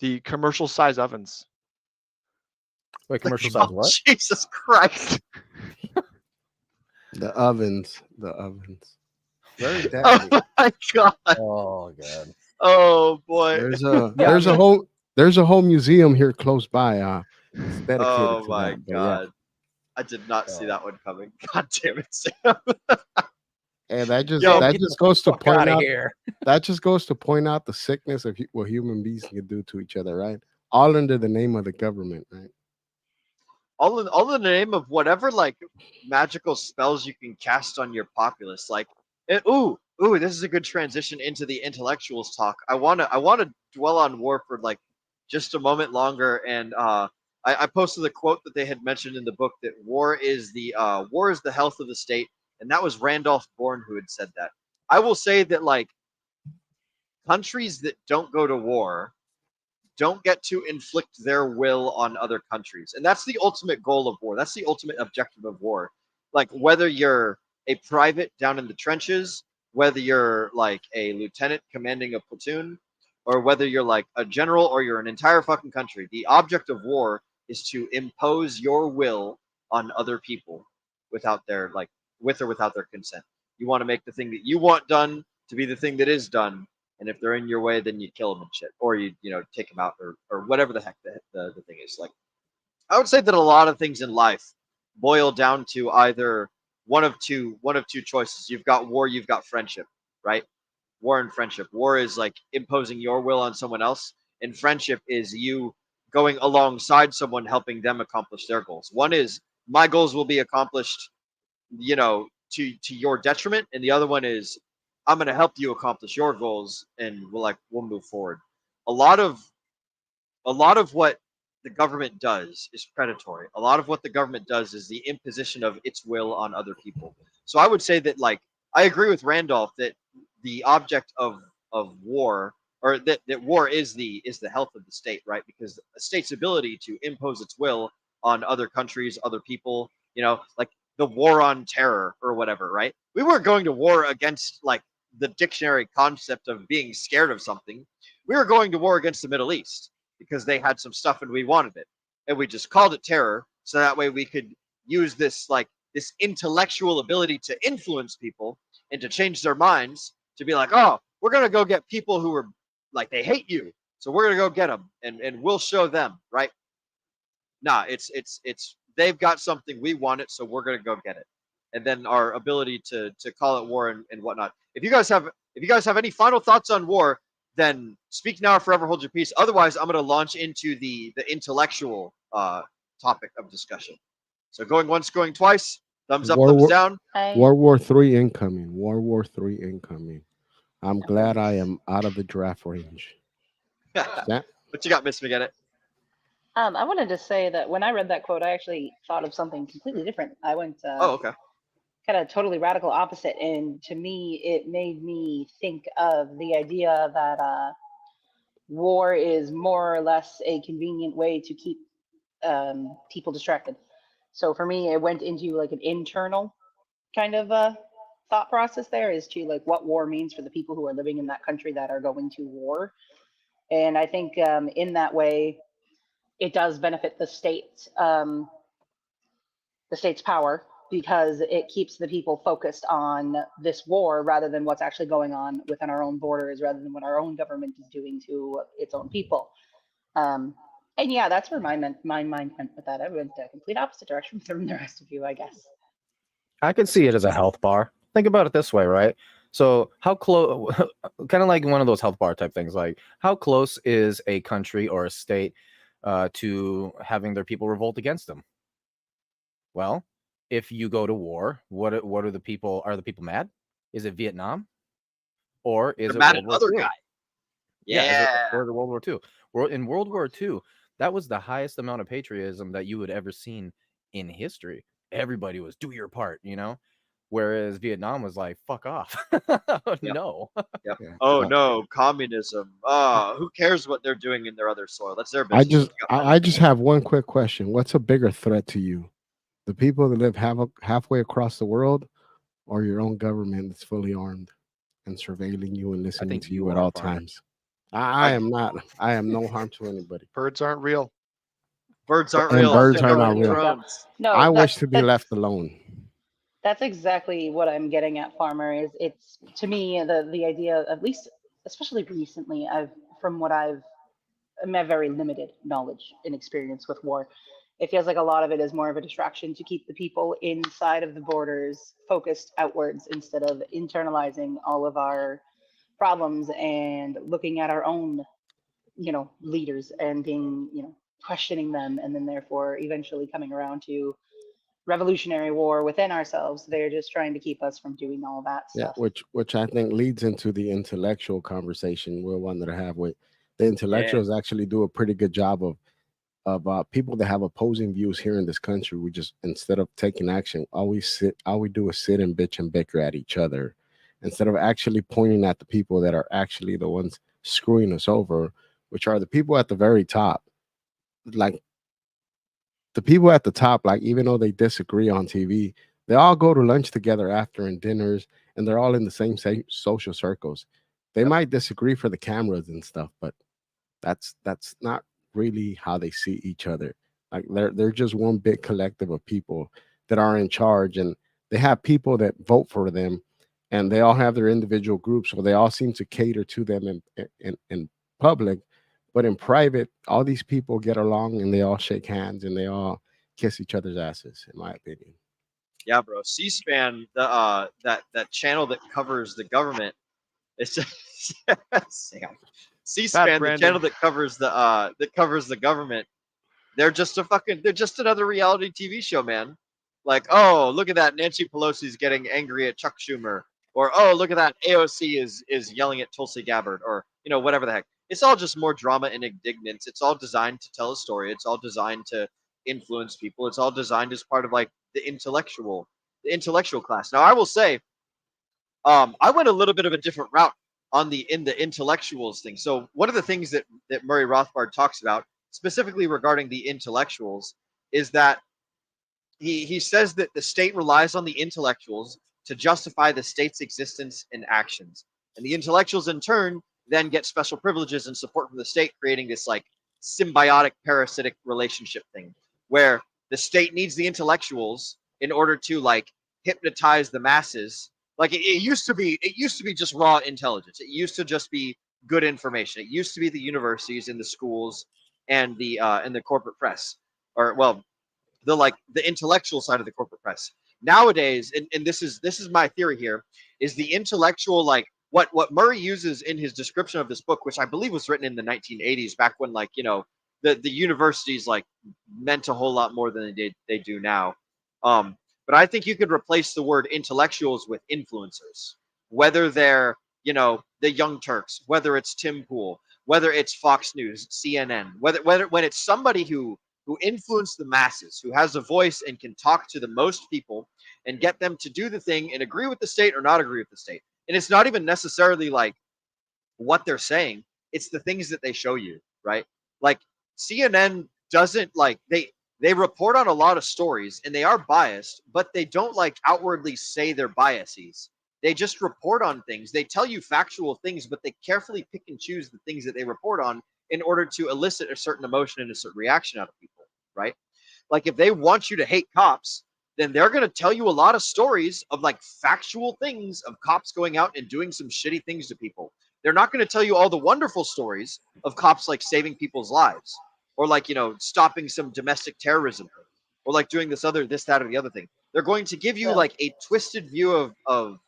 The commercial size ovens.
Wait, commercial size what?
Jesus Christ!
The ovens. Very
Oh
deadly.
my god!
Oh god!
Oh boy!
There's a whole museum here close by. It's dedicated
Oh
to
my
that. But
god!
yeah,
I did not see that one coming. God damn it, Sam!
and that just
Yo,
goes to point
outta
out
here.
that just goes to point out the sickness of what human beings can do to each other, right? All under the name of the government, right?
all in the name of whatever magical spells you can cast on your populace. Ooh, this is a good transition into the intellectuals talk. I wanna dwell on war for just a moment longer, and I posted the quote that they had mentioned in the book, that war is the health of the state, and that was Randolph Bourne who had said that. I will say that countries that don't go to war don't get to inflict their will on other countries. And that's the ultimate goal of war. That's the ultimate objective of war. Whether you're a private down in the trenches, whether you're a lieutenant commanding a platoon, or whether you're a general or you're an entire fucking country, the object of war is to impose your will on other people without their with or without their consent. You want to make the thing that you want done to be the thing that is done. And if they're in your way, then you kill them and shit, or you take them out, or whatever the heck the thing is. I would say that a lot of things in life boil down to either one of two choices. You've got war, you've got friendship, right? War and friendship. War is like imposing your will on someone else, and friendship is you going alongside someone, helping them accomplish their goals. One is my goals will be accomplished, to your detriment, and the other one is I'm going to help you accomplish your goals, and we'll move forward. A lot of what the government does is predatory. A lot of what the government does is the imposition of its will on other people. So I would say that, like, I agree with Randolph that the object of war, or that war is the health of the state, right? Because a state's ability to impose its will on other countries, other people, like the war on terror or whatever, right? We weren't going to war against like the dictionary concept of being scared of something. We were going to war against the Middle East because they had some stuff and we wanted it. And we just called it terror. So that way we could use this intellectual ability to influence people and to change their minds to be like, oh, we're going to go get people who are like, they hate you. So we're going to go get them and we'll show them, right? Nah, it's they've got something, we want it, so we're going to go get it. And then our ability to call it war and whatnot. If you guys have any final thoughts on war, then speak now or forever hold your peace. Otherwise, I'm going to launch into the intellectual topic of discussion. So going once, going twice, thumbs up, thumbs down.
World War III incoming. World War III incoming. I'm glad I am out of the draft range.
What you got, Miss McGinnis?
I wanted to say that when I read that quote, I actually thought of something completely different. I went
okay.
Kind of totally radical opposite, and to me, it made me think of the idea that war is more or less a convenient way to keep people distracted. So for me, it went into like an internal kind of thought process there as to like what war means for the people who are living in that country that are going to war. And I think in that way, it does benefit the state's power, because it keeps the people focused on this war rather than what's actually going on within our own borders, rather than what our own government is doing to its own people. And yeah, that's where my mind went with that. I went the complete opposite direction from the rest of you, I guess.
I could see it as a health bar. Think about it this way, right? So how close, kind of like one of those health bar type things, like how close is a country or a state to having their people revolt against them? Well, if you go to war, what are the people? Are the people mad? Is it Vietnam, or is it
mad
World
at
War
other
II?
guy?
Yeah, or World War II. In World War II, that was the highest amount of patriotism that you would ever seen in history. Everybody was do your part, whereas Vietnam was like fuck off. No.
Yep. Oh no, communism. Who cares what they're doing in their other soil? That's their business.
I just have one quick question. What's a bigger threat to you? The people that live halfway across the world, or your own government that's fully armed and surveilling you and listening to you at all times? I am not. I am no harm to anybody.
Birds aren't real.
Birds aren't
And
real.
birds are not real.
No,
I wish to be left alone.
That's exactly what I'm getting at, Farmer. Is it's to me the idea, at least especially recently, from what I have very limited knowledge and experience with war. It feels like a lot of it is more of a distraction to keep the people inside of the borders focused outwards, instead of internalizing all of our problems and looking at our own, leaders and being, questioning them, and then therefore eventually coming around to revolutionary war within ourselves. They're just trying to keep us from doing all that stuff.
Yeah, which I think leads into the intellectual conversation we're wanting to have with the intellectuals. Actually do a pretty good job of people that have opposing views here in this country. We just, instead of taking action, all we do is sit and bitch and bicker at each other, instead of actually pointing at the people that are actually the ones screwing us over, which are the people at the very top. Like the people at the top, like even though they disagree on TV, they all go to lunch together after and dinners, and they're all in the same social circles. They might disagree for the cameras and stuff, but that's not really how they see each other. Like they're just one big collective of people that are in charge, and they have people that vote for them, and they all have their individual groups, so they all seem to cater to them in public, but in private, all these people get along and they all shake hands and they all kiss each other's asses, in my opinion.
Yeah, bro. C-SPAN, that channel that covers the government. It's just C-SPAN, the
branding.
channel that covers the government. They're just another reality TV show, man. Like, oh, look at that, Nancy Pelosi's getting angry at Chuck Schumer, or oh, look at that, AOC is yelling at Tulsi Gabbard, or whatever the heck. It's all just more drama and indignance. It's all designed to tell a story. It's all designed to influence people. It's all designed as part of like the intellectual class. Now, I will say, I went a little bit of a different route in the intellectuals thing. So one of the things that Murray Rothbard talks about specifically regarding the intellectuals is that he says that the state relies on the intellectuals to justify the state's existence and actions, and the intellectuals in turn then get special privileges and support from the state, creating this like symbiotic parasitic relationship thing where the state needs the intellectuals in order to like hypnotize the masses. Like it used to be just raw intelligence. It used to just be good information. It used to be the universities and the schools and the corporate press, or well, the intellectual side of the corporate press. Nowadays, and this is my theory here, is the intellectual, like what Murray uses in his description of this book, which I believe was written in the 1980s, back when like the universities like meant a whole lot more than they do now. But I think you could replace the word intellectuals with influencers, whether they're the Young Turks, whether it's Tim Pool, whether it's Fox News, CNN, whether when it's somebody who influence the masses, who has a voice and can talk to the most people and get them to do the thing and agree with the state or not agree with the state. And it's not even necessarily like what they're saying, it's the things that they show you, right? Like CNN doesn't like they report on a lot of stories and they are biased, but they don't like outwardly say their biases. They just report on things. They tell you factual things, but they carefully pick and choose the things that they report on in order to elicit a certain emotion and a certain reaction out of people, right? Like if they want you to hate cops, then they're going to tell you a lot of stories of like factual things of cops going out and doing some shitty things to people. They're not going to tell you all the wonderful stories of cops like saving people's lives, or like, stopping some domestic terrorism, or like doing this, that, or the other thing. They're going to give you like a twisted view of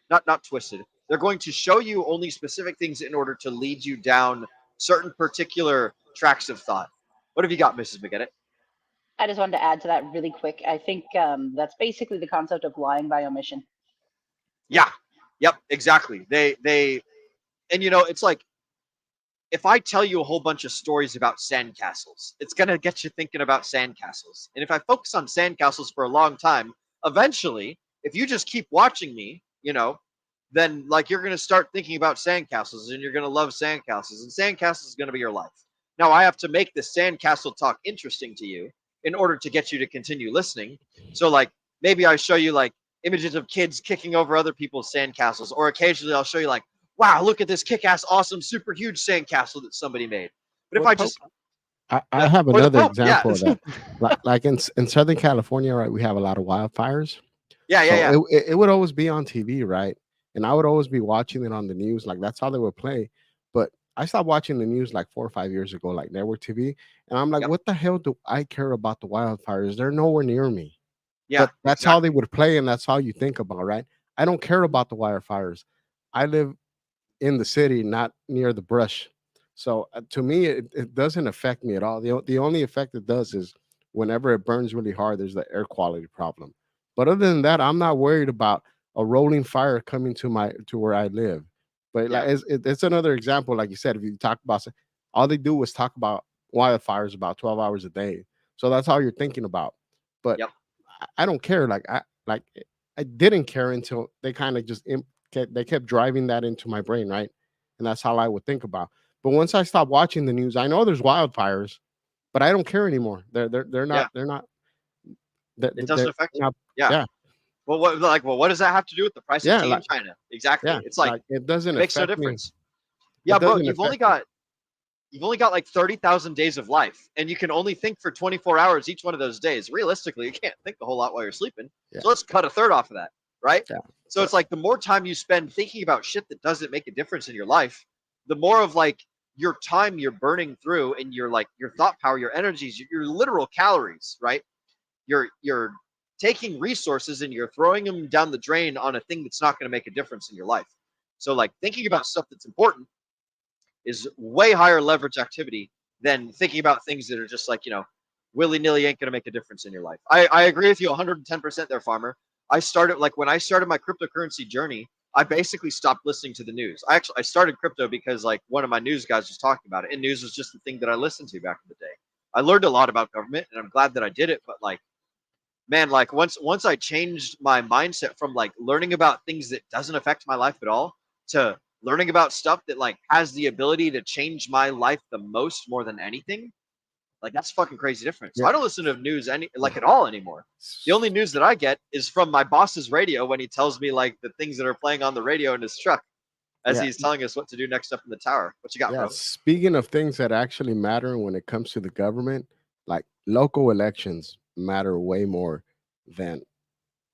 not twisted. They're going to show you only specific things in order to lead you down certain particular tracks of thought. What have you got, Mrs. McGinnis?
I just wanted to add to that really quick. I think that's basically the concept of lying by omission.
Yeah. Yep. Exactly. They, and it's like, if I tell you a whole bunch of stories about sandcastles, it's going to get you thinking about sandcastles. And if I focus on sandcastles for a long time, eventually, if you just keep watching me, then like you're going to start thinking about sandcastles and you're going to love sandcastles, and sandcastles is going to be your life. Now I have to make the sandcastle talk interesting to you in order to get you to continue listening. So like maybe I show you like images of kids kicking over other people's sandcastles, or occasionally I'll show you like, wow, look at this kick-ass, awesome, super huge sandcastle that somebody made. But if I just
I have another example
yeah.
of that. Like in Southern California, right, we have a lot of wildfires.
Yeah.
It would always be on TV, right? And I would always be watching it on the news. Like that's how they would play. But I stopped watching the news like 4 or 5 years ago, like network TV. And I'm like, what the hell do I care about the wildfires? They're nowhere near me.
Yeah.
But that's how they would play, and that's how you think about, right? I don't care about the wildfires. I live in the city, not near the brush. So to me, it doesn't affect me at all. The only effect it does is whenever it burns really hard, there's the air quality problem. But other than that, I'm not worried about a rolling fire coming to where I live. But like it's another example, like you said, if you talk about, all they do is talk about wildfires about 12 hours a day. So that's all you're thinking about. But I don't care. I didn't care until they kind of just they kept driving that into my brain, right? And that's how I would think about. But once I stopped watching the news, I know there's wildfires, but I don't care anymore. They're not.
It doesn't affect you.
Yeah.
Well, what does that have to do with the price of tea in China? Exactly.
Yeah,
it's like
it doesn't.
It makes no
affect
difference.
Me.
Yeah, bro. You've only got like 30,000 days of life, and you can only think for 24 hours each one of those days. Realistically, you can't think a whole lot while you're sleeping.
Yeah.
So let's cut a third off of that, right?
Yeah.
So it's like the more time you spend thinking about shit that doesn't make a difference in your life, the more of like your time you're burning through, and your thought power, your energies, your literal calories, right? Your taking resources and you're throwing them down the drain on a thing that's not going to make a difference in your life. So like thinking about stuff that's important is way higher leverage activity than thinking about things that are just like, willy-nilly ain't going to make a difference in your life. I agree with you 110% there, Farmer. I started when I started my cryptocurrency journey, I basically stopped listening to the news. I started crypto because like one of my news guys was talking about it, and news was just the thing that I listened to back in the day. I learned a lot about government, and I'm glad that I did it. But like, man, like once I changed my mindset from like learning about things that doesn't affect my life at all to learning about stuff that like has the ability to change my life the most more than anything, like that's fucking crazy different. So I don't listen to news at all anymore. The only news that I get is from my boss's radio when he tells me like the things that are playing on the radio in his truck as he's telling us what to do next up in the tower. What you got, bro?
Speaking of things that actually matter when it comes to the government, like local elections matter way more than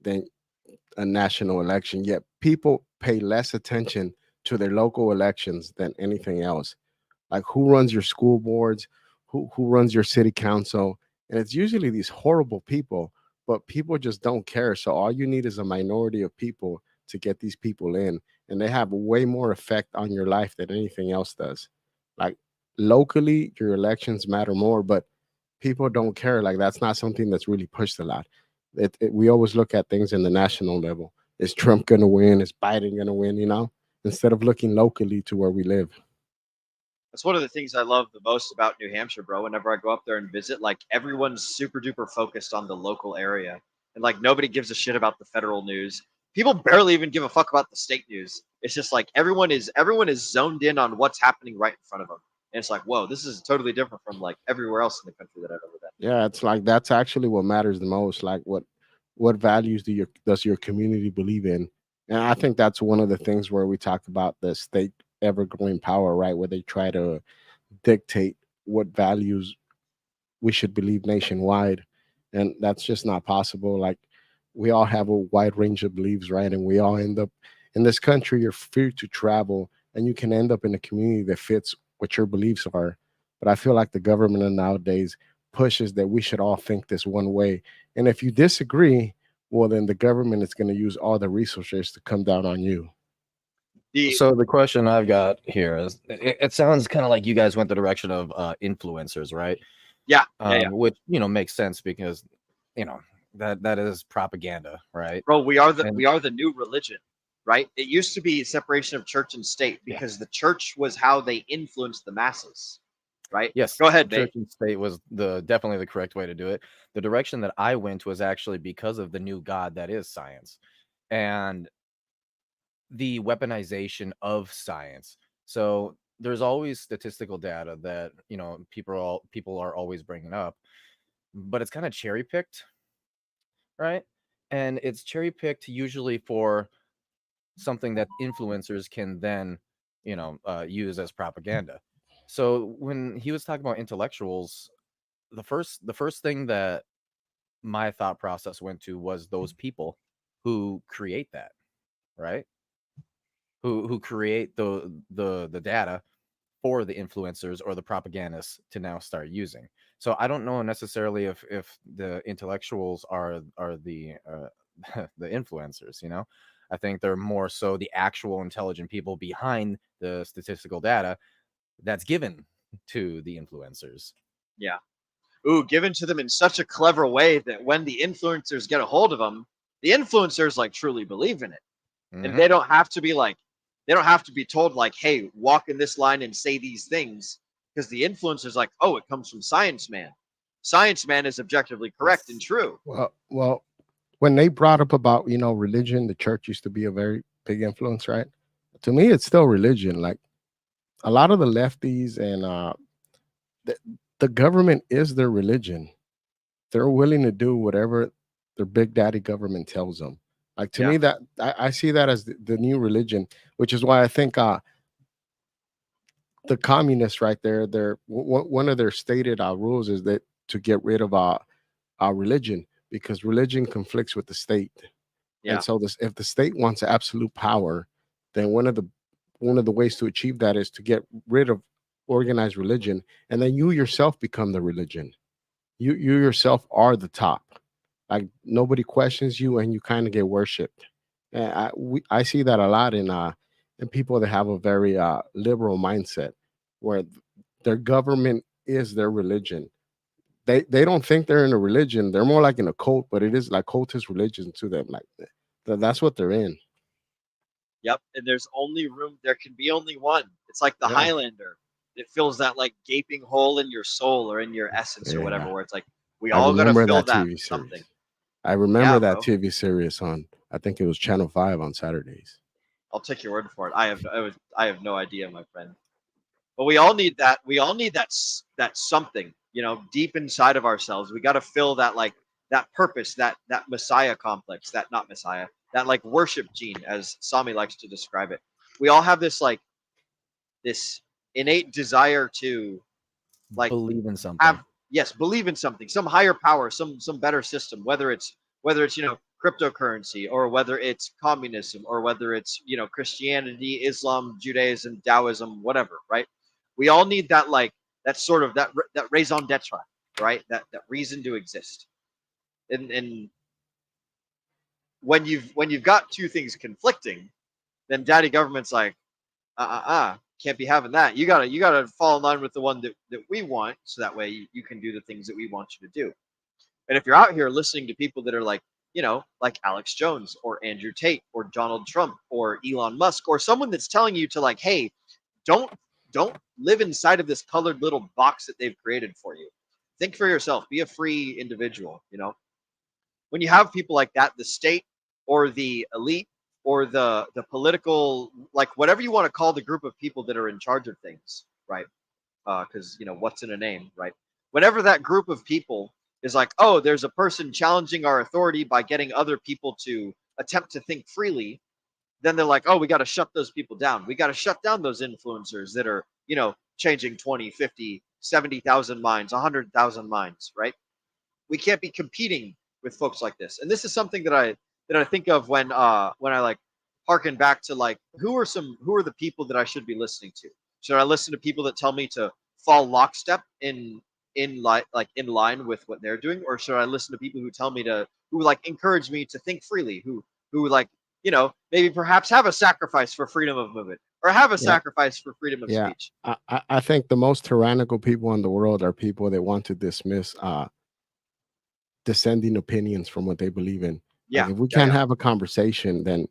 a national election. Yet people pay less attention to their local elections than anything else. Like who runs your school boards, who runs your city council, and it's usually these horrible people, but people just don't care. So all you need is a minority of people to get these people in, and they have way more effect on your life than anything else does. Like locally, your elections matter more, but people don't care. Like that's not something that's really pushed a lot. We always look at things in the national level. Is Trump going to win? Is Biden going to win? Instead of looking locally to where we live.
That's one of the things I love the most about New Hampshire, bro. Whenever I go up there and visit, like everyone's super duper focused on the local area, and like nobody gives a shit about the federal news. People barely even give a fuck about the state news. It's just like everyone is zoned in on what's happening right in front of them, and it's like, whoa, this is totally different from like everywhere else in the country that I've ever been.
Yeah, it's like that's actually what matters the most. Like what values does your community believe in? And I think that's one of the things where we talk about the state ever-growing power, right? Where they try to dictate what values we should believe nationwide, and that's just not possible. Like we all have a wide range of beliefs, right? And we all end up in this country. You're free to travel, and you can end up in a community that fits what your beliefs are. But I feel like the government nowadays pushes that we should all think this one way, and if you disagree, well, then the government is going to use all the resources to come down on you.
So the question I've got here is, it sounds kind of like you guys went the direction of influencers, right?
Yeah,
which makes sense because that is propaganda, right?
Bro, we are the new religion, right? It used to be separation of church and state because the church was how they influenced the masses, right?
Yes.
Go ahead,
church
Nate.
and state was definitely the correct way to do it. The direction that I went was actually because of the new god that is science, and the weaponization of science. So there's always statistical data that people are always bringing up, but it's kind of cherry picked, right? And it's cherry picked usually for something that influencers can then use as propaganda. So when he was talking about intellectuals, the first thing that my thought process went to was those people who create that, right? Who create the data for the influencers or the propagandists to now start using. So I don't know necessarily if the intellectuals are the the influencers. I think they're more so the actual intelligent people behind the statistical data that's given to the influencers.
Yeah. Ooh, given to them in such a clever way that when the influencers get a hold of them, the influencers like truly believe in it. And they don't have to be told like, hey, walk in this line and say these things, because the influencer's like, oh, it comes from Science Man. Science Man is objectively correct and true.
Well, when they brought up about religion, the church used to be a very big influence, right? To me, it's still religion. Like a lot of the lefties and the government is their religion. They're willing to do whatever their big daddy government tells them. Like to me, that I see that as the new religion, which is why I think the communists right there, one of their stated rules is that to get rid of our religion, because religion conflicts with the state.
Yeah.
And so if the state wants absolute power, then one of the ways to achieve that is to get rid of organized religion, and then you yourself become the religion. You yourself are the top. Like nobody questions you, and you kind of get worshipped. And I see that a lot in people that have a very liberal mindset, where their government is their religion. They don't think they're in a religion. They're more like in a cult, but it is like cultist religion to them. Like that's what they're in.
Yep. And there's only room. There can be only one. It's like the
Yeah.
Highlander. It fills that like gaping hole in your soul or in your essence or whatever.
Yeah.
Where it's like we
I
all gotta
remember
fill
that
that
TV
with something.
series. I remember
Yeah,
that
bro.
TV series on, I think it was Channel 5 on Saturdays.
I'll take your word for it. I have no idea, my friend. But we all need that. We all need that something, deep inside of ourselves. We got to fill that like that purpose, that Messiah complex, that not Messiah, that like worship gene, as Sami likes to describe it. We all have this like this innate desire to like
Believe in something.
believe in something, some higher power, some better system, whether it's cryptocurrency, or whether it's communism, or whether it's Christianity, Islam, Judaism, Taoism, whatever, right? We all need that like that sort of that raison d'etre, right? That reason to exist. And when you've got two things conflicting, then daddy government's like, can't be having that. You gotta fall in line with the one that we want, so that way you can do the things that we want you to do. And if you're out here listening to people that are like, like Alex Jones or Andrew Tate or Donald Trump or Elon Musk, or someone that's telling you to like, hey, don't live inside of this colored little box that they've created for you. Think for yourself. Be a free individual. When you have people like that, the state or the elite or the political, like whatever you want to call the group of people that are in charge of things, right? Because what's in a name, right? Whenever that group of people is like, oh, there's a person challenging our authority by getting other people to attempt to think freely, then they're like, oh, we got to shut those people down. We got to shut down those influencers that are, changing 20, 50, 70,000 minds, 100,000 minds, right? We can't be competing with folks like this. And this is something that I think of when I like harken back to like who are the people that I should be listening to? Should I listen to people that tell me to fall lockstep in line with what they're doing, or should I listen to people who like encourage me to think freely, who like maybe perhaps have a sacrifice for freedom of movement, or have a sacrifice for freedom of speech?
I think the most tyrannical people in the world are people that want to dismiss dissenting opinions from what they believe in.
Yeah.
Like if we can't have a conversation, then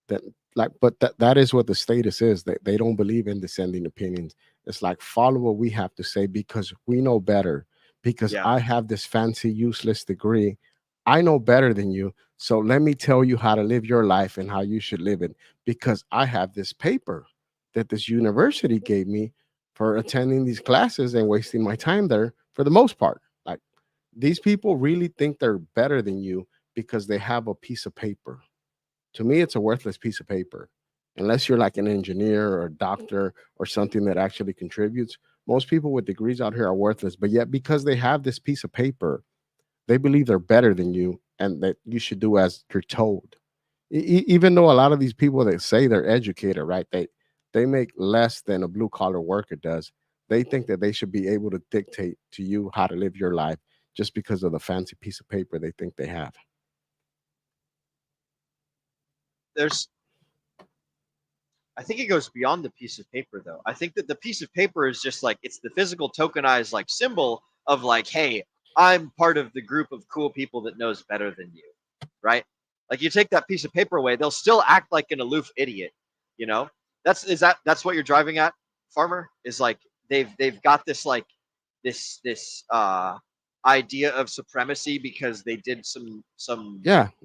but that is what the status is. They don't believe in dissenting opinions. It's like, follow what we have to say because we know better. Because I have this fancy, useless degree. I know better than you. So let me tell you how to live your life and how you should live it. Because I have this paper that this university gave me for attending these classes and wasting my time there for the most part. Like these people really think they're better than you because they have a piece of paper. To me, it's a worthless piece of paper. Unless you're like an engineer or a doctor or something that actually contributes. Most people with degrees out here are worthless. But yet, because they have this piece of paper, they believe they're better than you and that you should do as you're told. Even though a lot of these people that say they're educated, right? They make less than a blue collar worker does. They think that they should be able to dictate to you how to live your life just because of the fancy piece of paper they think they have.
I think it goes beyond the piece of paper, though. I think that the piece of paper is just like, it's the physical tokenized like symbol of like, hey, I'm part of the group of cool people that knows better than you, right? Like you take that piece of paper away, they'll still act like an aloof idiot, That's what you're driving at, Farmer? Is like they've got this like this idea of supremacy because they did some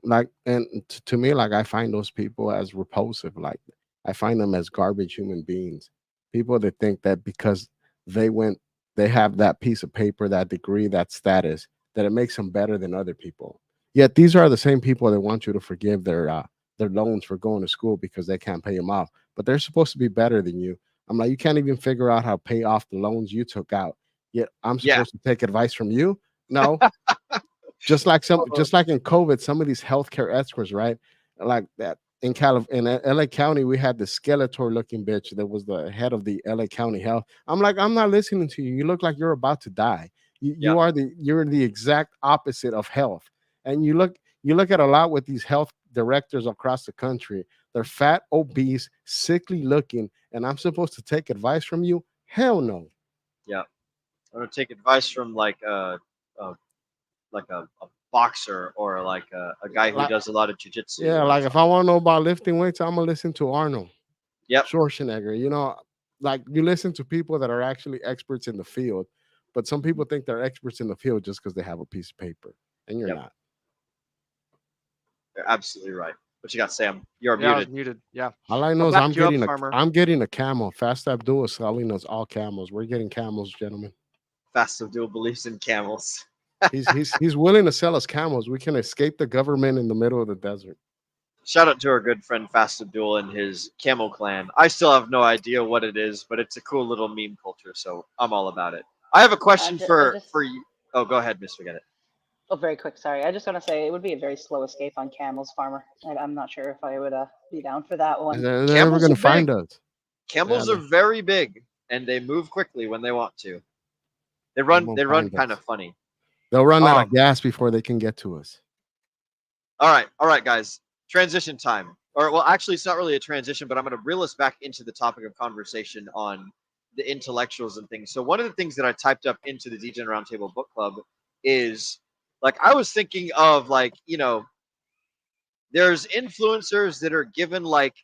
like, and to me, like I find those people as repulsive. Like I find them as garbage human beings. People that think that because they have that piece of paper, that degree, that status, that it makes them better than other people. Yet these are the same people that want you to forgive their loans for going to school because they can't pay them off. But they're supposed to be better than you. I'm like, you can't even figure out how to pay off the loans you took out. Yet I'm supposed to take advice from you? No. just like in COVID, some of these healthcare experts, right? Like that in LA County, we had the Skeletor looking bitch that was the head of the LA County Health. I'm like, I'm not listening to you. You look like you're about to die. You're the exact opposite of health. And you look at a lot with these health directors across the country. They're fat, obese, sickly looking, and I'm supposed to take advice from you? Hell no.
Yeah, I'm gonna take advice from a like a boxer or like a guy who
Like,
does a lot of jujitsu
yeah,
or
like if I
something.
want to know about lifting weights, I'm gonna listen to Arnold
Yep.
Schwarzenegger. Like you listen to people that are actually experts in the field, but some people think they're experts in the field just because they have a piece of paper, and you're
Yep.
not.
You're absolutely right. What you got, Sam? You're
Yeah, I was
muted.
muted. Yeah.
All I
I'll
know is
back you up, farmer.
I'm getting a camel. Fast Abdul is selling us all camels. We're getting camels, gentlemen.
Fast Abdul believes in camels.
He's willing to sell us camels. We can escape the government in the middle of the desert.
Shout out to our good friend Fast Abdul and his camel clan. I still have no idea what it is, but it's a cool little meme culture, so I'm all about it. I have a question for you. Oh, go ahead, Miss Forget It.
Oh, very quick. Sorry. I just want to say it would be a very slow escape on camels, farmer. I'm not sure if I would be down for that
And
one.
they're never
Camels
gonna
are
find
big.
us.
Camels
Yeah,
are very big, and they move quickly when they want to. They
they
run.
won't
They run
find
kind
us.
of funny.
They'll run out of
Um.
gas before they can get to us.
All right, guys. Transition time. Or well, actually, it's not really a transition, but I'm going to reel us back into the topic of conversation on the intellectuals and things. So one of the things that I typed up into the Degen Roundtable Book Club is like I was thinking of like there's influencers that are given like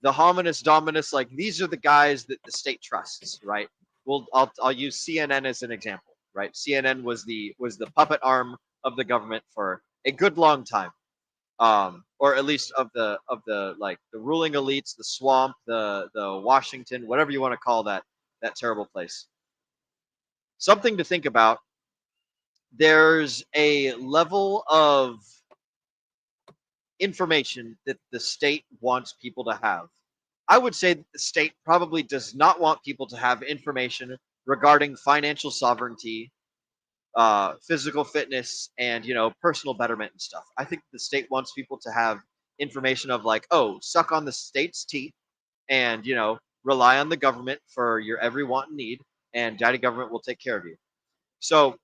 the hominis dominus, like these are the guys that the state trusts, right? Well, I'll use CNN as an example, right? CNN was the puppet arm of the government for a good long time, or at least of the like the ruling elites, the swamp, the Washington, whatever you want to call that terrible place. Something to think about. There's a level of information that the state wants people to have. I would say that the state probably does not want people to have information regarding financial sovereignty, physical fitness, and personal betterment and stuff. I think the state wants people to have information of like, oh, suck on the state's teeth, and rely on the government for your every want and need, and daddy government will take care of you. So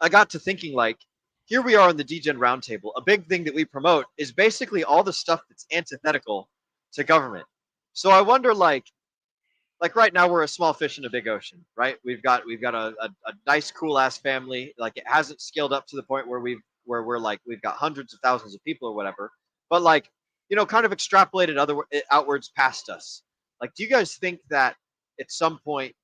I got to thinking like, here we are in the Degen Roundtable. A big thing that we promote is basically all the stuff that's antithetical to government. So I wonder like right now we're a small fish in a big ocean, right? We've got a nice cool ass family. Like it hasn't scaled up to the point where we've got hundreds of thousands of people or whatever. But like kind of extrapolated outwards past us. Like, do you guys think that at some point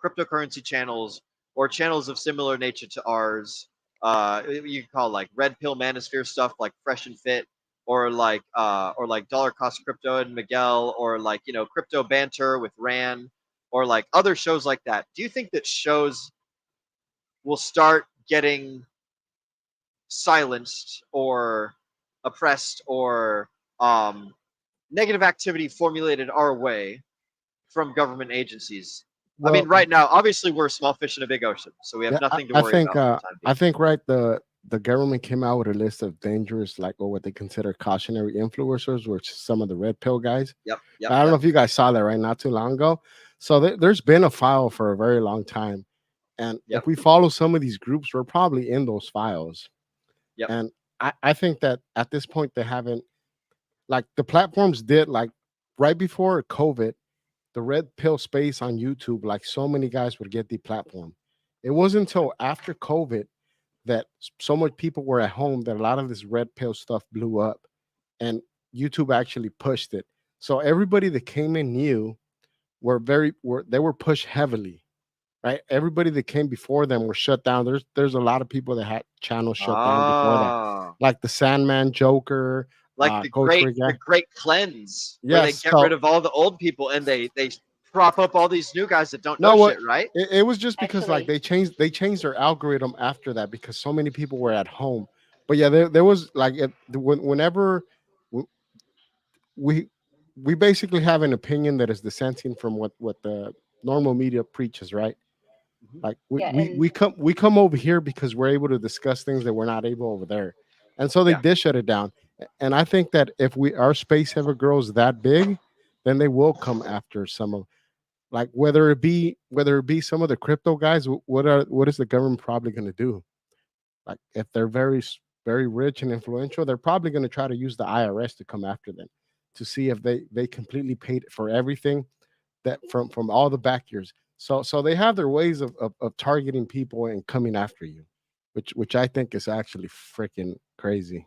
cryptocurrency channels or channels of similar nature to ours, you can call like red pill manosphere stuff like Fresh and Fit, or like dollar cost crypto and Miguel, or like crypto banter with Ran, or like other shows like that? Do you think that shows will start getting silenced or oppressed or negative activity formulated our way from government agencies? I mean,
Well,
right now, obviously, we're a small fish in a big ocean, so we have
yeah,
nothing to
I
worry
think
about for the time being.
I think right the government came out with a list of dangerous, like, or what they consider cautionary influencers, which is some of the red pill guys.
Yep.
I don't know if you guys saw that right not too long ago. So there's been a file for a very long time, and
Yep.
if we follow some of these groups, we're probably in those files.
Yep.
And I think that at this point they haven't, like, the platforms did, like, right before COVID, the red pill space on YouTube, like, so many guys would get deplatformed. It wasn't until after COVID that so much people were at home that a lot of this red pill stuff blew up, and YouTube actually pushed it. So everybody that came in new they were pushed heavily, right? Everybody that came before them were shut down. There's a lot of people that had channels shut down before that,
Ah,
like the Sandman Joker,
like
Coach Rick.
the great cleanse, where they
Yes.
get rid of all the old people and they prop up all these new guys that don't know
No, what
shit, right?
it was just because, like,
Actually,
they changed their algorithm after that because so many people were at home. But yeah, there was like whenever w- we we basically have an opinion that is dissenting from what the normal media preaches, right?
Mhm.
Like
yeah, and
we come over here because we're able to discuss things that we're not able over there, and so they
Yeah.
did shut it down. And I think that if our space ever grows that big, then they will come after some of, like, whether it be some of the crypto guys. What is the government probably going to do? Like, if they're very very rich and influential, they're probably going to try to use the IRS to come after them to see if they completely paid for everything that from all the back years. So they have their ways of targeting people and coming after you, which I think is actually freaking crazy.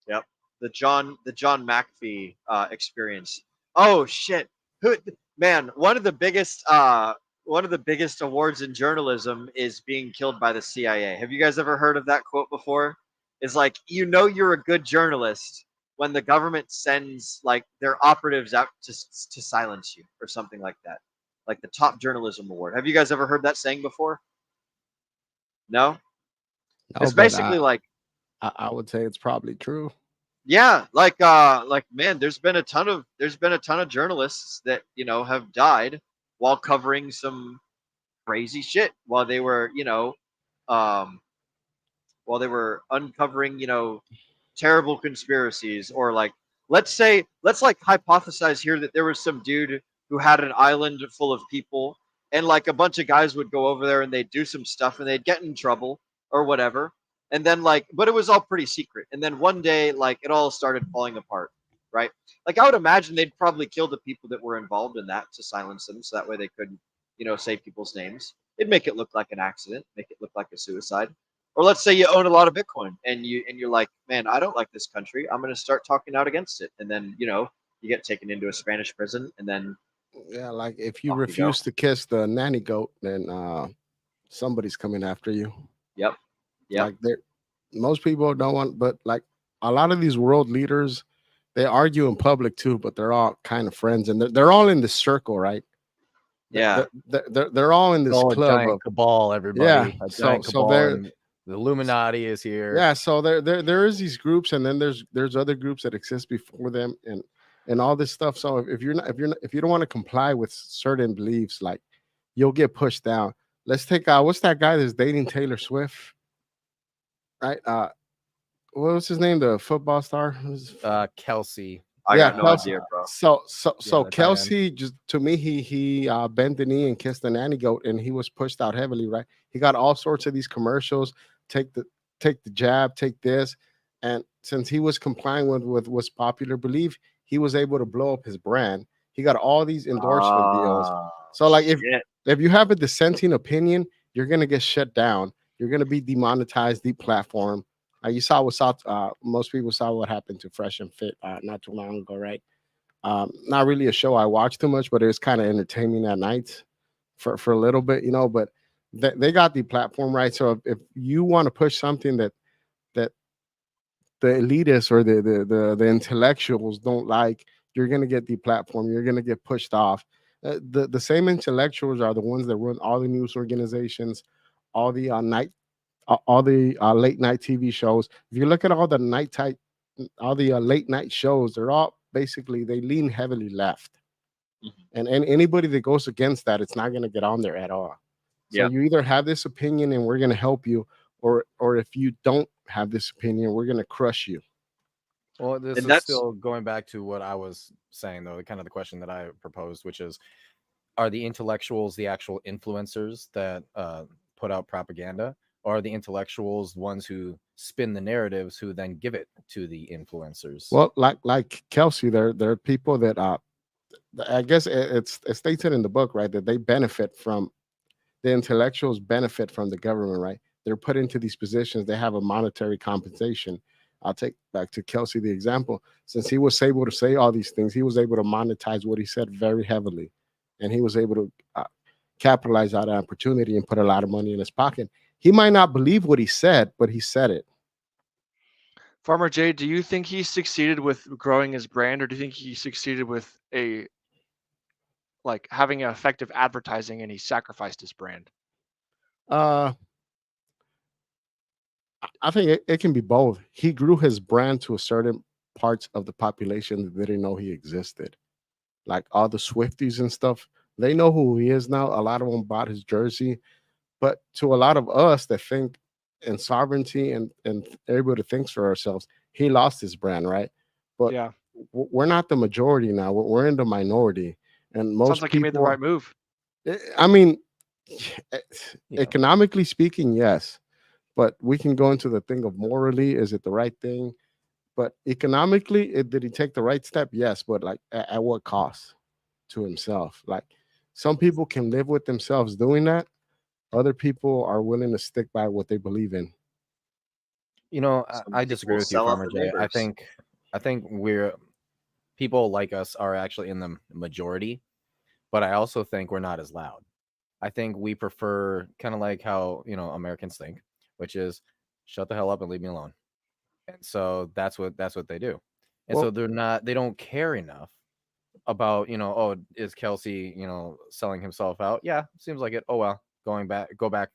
Yep. The John McAfee experience. Oh shit. Who man, one of the biggest awards in journalism is being killed by the CIA. Have you guys ever heard of that quote before? It's like, you know, you're a good journalist when the government sends like their operatives out to silence you or something like that. Like the top journalism award. Have you guys ever heard that saying before? No?
No,
It's
but
basically like,
I would say it's probably true.
yeah, like man, there's been a ton of journalists that, you know, have died while covering some crazy shit while they were, you know, while they were uncovering, you know, terrible conspiracies. Or like, let's like hypothesize here that there was some dude who had an island full of people, and like a bunch of guys would go over there and they'd do some stuff and they'd get in trouble or whatever. And then like, but it was all pretty secret. And then one day, like, it all started falling apart, right? Like, I would imagine they'd probably kill the people that were involved in that to silence them, so that way they couldn't, you know, say people's names. It'd make it look like an accident, make it look like a suicide. Or let's say you own a lot of Bitcoin and you're like, man, I don't like this country. I'm going to start talking out against it. And then, you know, you get taken into a Spanish prison, and then
Yeah, like if you
off you go.
refuse to kiss the nanny goat, then somebody's coming after you.
Yep. Yep.
Like most people don't want, but like a lot of these world leaders, they argue in public too, but they're all kind of friends, and they're all in this circle, right?
Yeah.
They're all in this
All a
club
giant
of
cabal, everybody.
Yeah,
A
so-
giant
so
cabal,
they're-
and the Illuminati is here.
yeah. So there is these groups, and then there's other groups that exist before them, and all this stuff. So if you don't want to comply with certain beliefs, like you'll get pushed down. Let's take what's that guy that's dating Taylor Swift, right? What was his name? The football star?
Kelsey.
I got no
Kelsey.
idea, bro.
So
the tight end.
Kelsey, just to me, he bent the knee and kissed the nanny goat, and he was pushed out heavily, right? He got all sorts of these commercials. Take the jab, take this, and since he was complying with what's popular belief, he was able to blow up his brand. He got all these endorsement deals. So like if you have a dissenting opinion, you're gonna get shut down. You're gonna be demonetized, deplatformed. You saw most people saw what happened to Fresh and Fit not too long ago, right? Not really a show I watched too much, but it was kind of entertaining at night for a little bit, you know. But they got the platform, right? So if you want to push something that the elitists or the intellectuals don't like, you're gonna get the platform. You're gonna get pushed off. The same intellectuals are the ones that run all the news organizations, all the late night TV shows. If you look at all the late night shows, they're all basically, they lean heavily left. And anybody that goes against that, it's not going to get on there at all. So you either have this opinion and we're going to help you, or if you don't have this opinion, we're going to crush you.
Well, this
And
is
that's-
still going back to what I was saying, though, kind of the question that I proposed, which is, are the intellectuals the actual influencers that put out propaganda, or are the intellectuals ones who spin the narratives who then give it to the influencers?
Well, like Kelsey, there are people that I guess it states it in the book, right, that they benefit from, the intellectuals benefit from the government, right? They're put into these positions. They have a monetary compensation. I'll take back to Kelsey the example. Since he was able to say all these things, he was able to monetize what he said very heavily, and he was able to capitalize on that opportunity and put a lot of money in his pocket. He might not believe what he said, but he said it.
Farmer Jay, do you think he succeeded with growing his brand, or do you think he succeeded with having an effective advertising and he sacrificed his brand?
I think it can be both. He grew his brand to a certain parts of the population that didn't know he existed. Like all the Swifties and stuff, they know who he is now. A lot of them bought his jersey. But to a lot of us that think in sovereignty and everybody thinks for ourselves, he lost his brand, right? But
Yeah,
we're not the majority now. We're in the minority. And most
sounds like
people,
he made the right move.
I mean,
Yeah.
economically speaking, yes. But we can go into the thing of morally, is it the right thing? But economically, did he take the right step? Yes, but like at what cost to himself? Like some people can live with themselves doing that. Other people are willing to stick by what they believe in.
You know,
Some
I
people
disagree with you,
sell out
Farmer
their
Jay. I
neighbors.
think I think we're people like us are actually in the majority, but I also think we're not as loud. I think we prefer kind of like how, Americans think, which is shut the hell up and leave me alone. And so that's what they do. And so
Well,
they don't care enough about, oh, is Kelsey, selling himself out? Yeah, seems like it. Oh well, go back,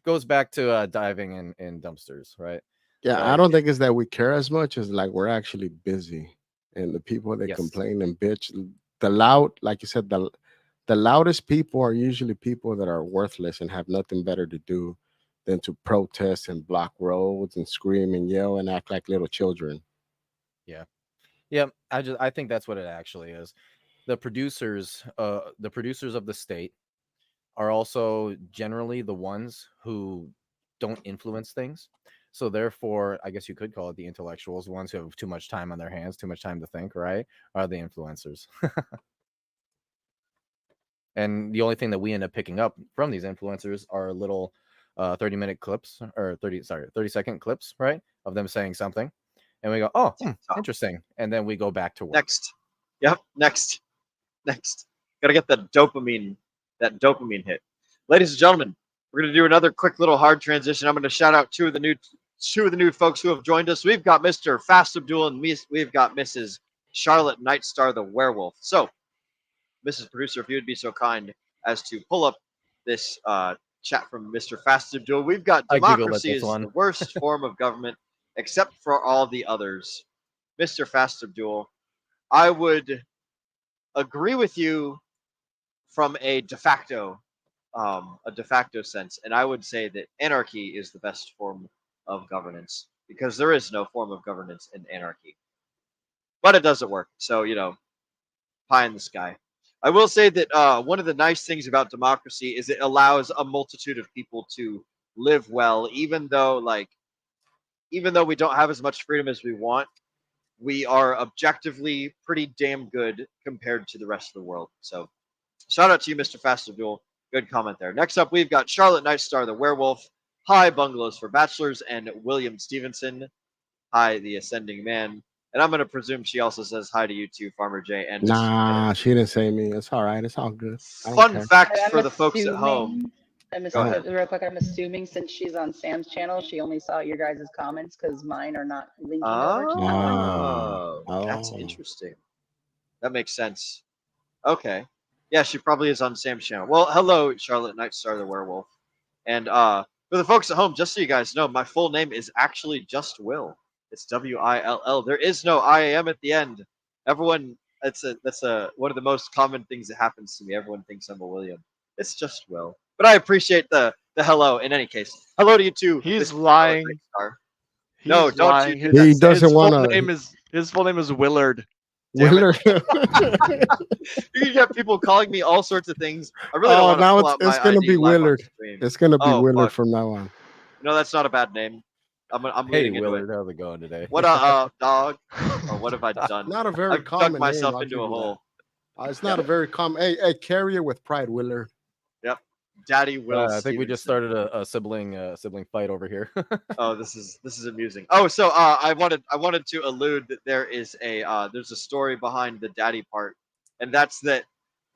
goes back to diving in dumpsters, right?
yeah, I
Like,
don't think it's that we care as much as like we're actually busy. And the people that
yes,
complain and bitch, the loud, like you said, the loudest people are usually people that are worthless and have nothing better to do than to protest and block roads and scream and yell and act like little children.
yeah, yeah. I think that's what it actually is. The producers of the state are also generally the ones who don't influence things. So therefore, I guess you could call it the intellectuals, the ones who have too much time on their hands, too much time to think, right? Are the influencers. And the only thing that we end up picking up from these influencers are little 30-minute clips, or 30-second clips, right? Of them saying something. And we go, oh,
TikTok.
interesting. And then we go back to work.
Next. Yep. Next. Gotta get that dopamine hit. Ladies and gentlemen, we're gonna do another quick little hard transition. I'm gonna shout out two of the new folks who have joined us. We've got Mr. Fast Abdul and we've got Mrs. Charlotte Nightstar the Werewolf. So, Mrs. Producer, if you would be so kind as to pull up this chat from Mr. Fast Abdul. We've got
I giggle at
democracy
this
is the
one.
worst form of government except for all the others. Mr. Fast Abdul, I would agree with you from a de facto sense, and I would say that anarchy is the best form of governance because there is no form of governance in anarchy. But it doesn't work, so pie in the sky. I will say that one of the nice things about democracy is it allows a multitude of people to live well, even though we don't have as much freedom as we want. We are objectively pretty damn good compared to the rest of the world. So shout out to you, Mr. Fast Abdul. Good comment there. Next up, we've got Charlotte Nightstar, the Werewolf. Hi, Bungalows for Bachelors, and William Stevenson. Hi, the Ascending Man. And I'm going to presume she also says hi to you too, Farmer J and Mrs.
Nah,
McKinnon.
she didn't say me. It's all right. It's all good. I don't
Fun
care.
fact
I'm
for the folks at home.
assuming,
Go ahead.
real quick, I'm assuming since she's on Sam's channel, she only saw your guys' comments because mine are not linking over to that one.
Oh, that's
Oh.
interesting. That makes sense. Okay. Yeah, she probably is on Sam's channel. Well, hello, Charlotte Nightstar the Werewolf. And for the folks at home, just so you guys know, my full name is actually just Will. It's Will. There is no IAM at the end. Everyone, that's one of the most common things that happens to me. Everyone thinks I'm a William. It's just Will. But I appreciate the hello in any case. Hello to you too.
He's
Mr.
lying.
Nightstar.
He's
No, don't you
lying.
do
His,
that.
He
Sam.
doesn't want
his full name is Willard.
Damn
Willer.
You can get people calling me all sorts of things. I really don't
Oh,
want to
now
pull out my
it's gonna
ID
be
live on
Willard.
stream.
It's gonna be
Oh,
Willard
fuck.
from now on.
No, that's not a bad name. I'm
Hey,
leaning into
Willard,
it.
how's it going today?
What up, dog? Or what have I done?
Not a very
I've
common
dug myself
name. I'll
into
give
a
you that.
hole.
It's not a very common. Hey, carry it with pride, Willard.
Yep. Daddy Will.
I think we just
Stevenson.
started a sibling fight over here.
Oh, this is amusing. Oh, so I wanted to allude that there's a story behind the daddy part, and that's that.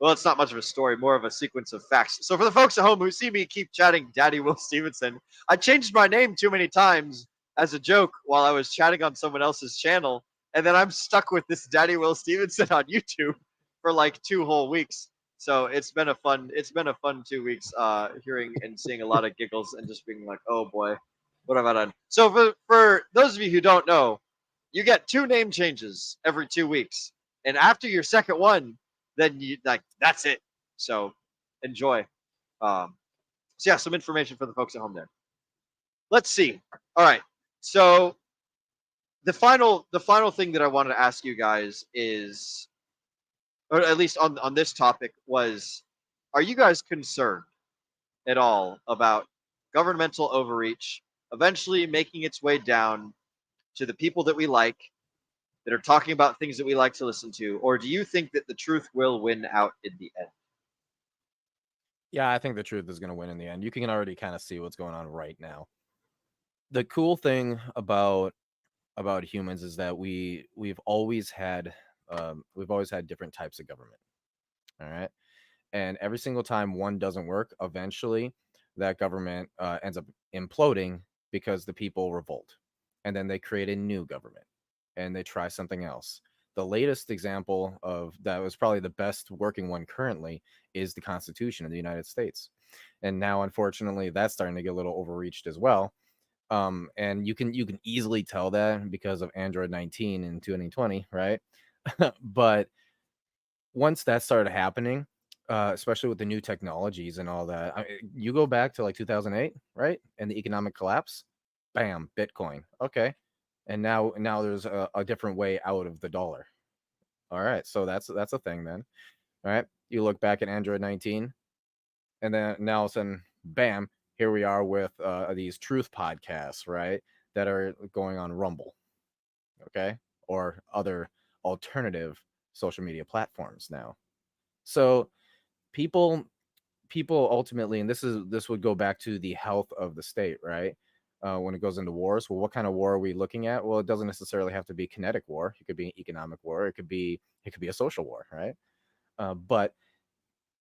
Well, it's not much of a story, more of a sequence of facts. So for the folks at home who see me keep chatting Daddy Will Stevenson, I changed my name too many times as a joke while I was chatting on someone else's channel, and then I'm stuck with this Daddy Will Stevenson on YouTube for like 2 whole weeks. So it's been a fun 2 weeks hearing and seeing a lot of giggles and just being like, oh boy, what have I done? So for those of you who don't know, you get 2 name changes every 2 weeks. And after your second one, then you that's it. So enjoy. So yeah, some information for the folks at home there. Let's see. All right. So the final thing that I wanted to ask you guys is, or at least on this topic, was, are you guys concerned at all about governmental overreach eventually making its way down to the people that we like, that are talking about things that we like to listen to? Or do you think that the truth will win out in the end?
Yeah, I think the truth is going to win in the end. You can already kind of see what's going on right now. The cool thing about humans is that we've always had different types of government. All right. And every single time one doesn't work, eventually that government ends up imploding because the people revolt, and then they create a new government and they try something else. The latest example of that was probably the best working one currently is the Constitution of the United States. And now, unfortunately, that's starting to get a little overreached as well. And you can easily tell that because of Android 19 in 2020, right? But once that started happening, especially with the new technologies and all that, you go back to like 2008, right? And the economic collapse, bam, Bitcoin. Okay. And now there's a different way out of the dollar. All right. So that's a thing then. All right. You look back at Android 19, and then now all of a sudden, bam, here we are with these truth podcasts, right? That are going on Rumble. Okay. Or other alternative social media platforms now. So people ultimately, and this would go back to the health of the state, right? When it goes into wars, well, what kind of war are we looking at? Well, it doesn't necessarily have to be kinetic war. It could be an economic war. It could be a social war, right? But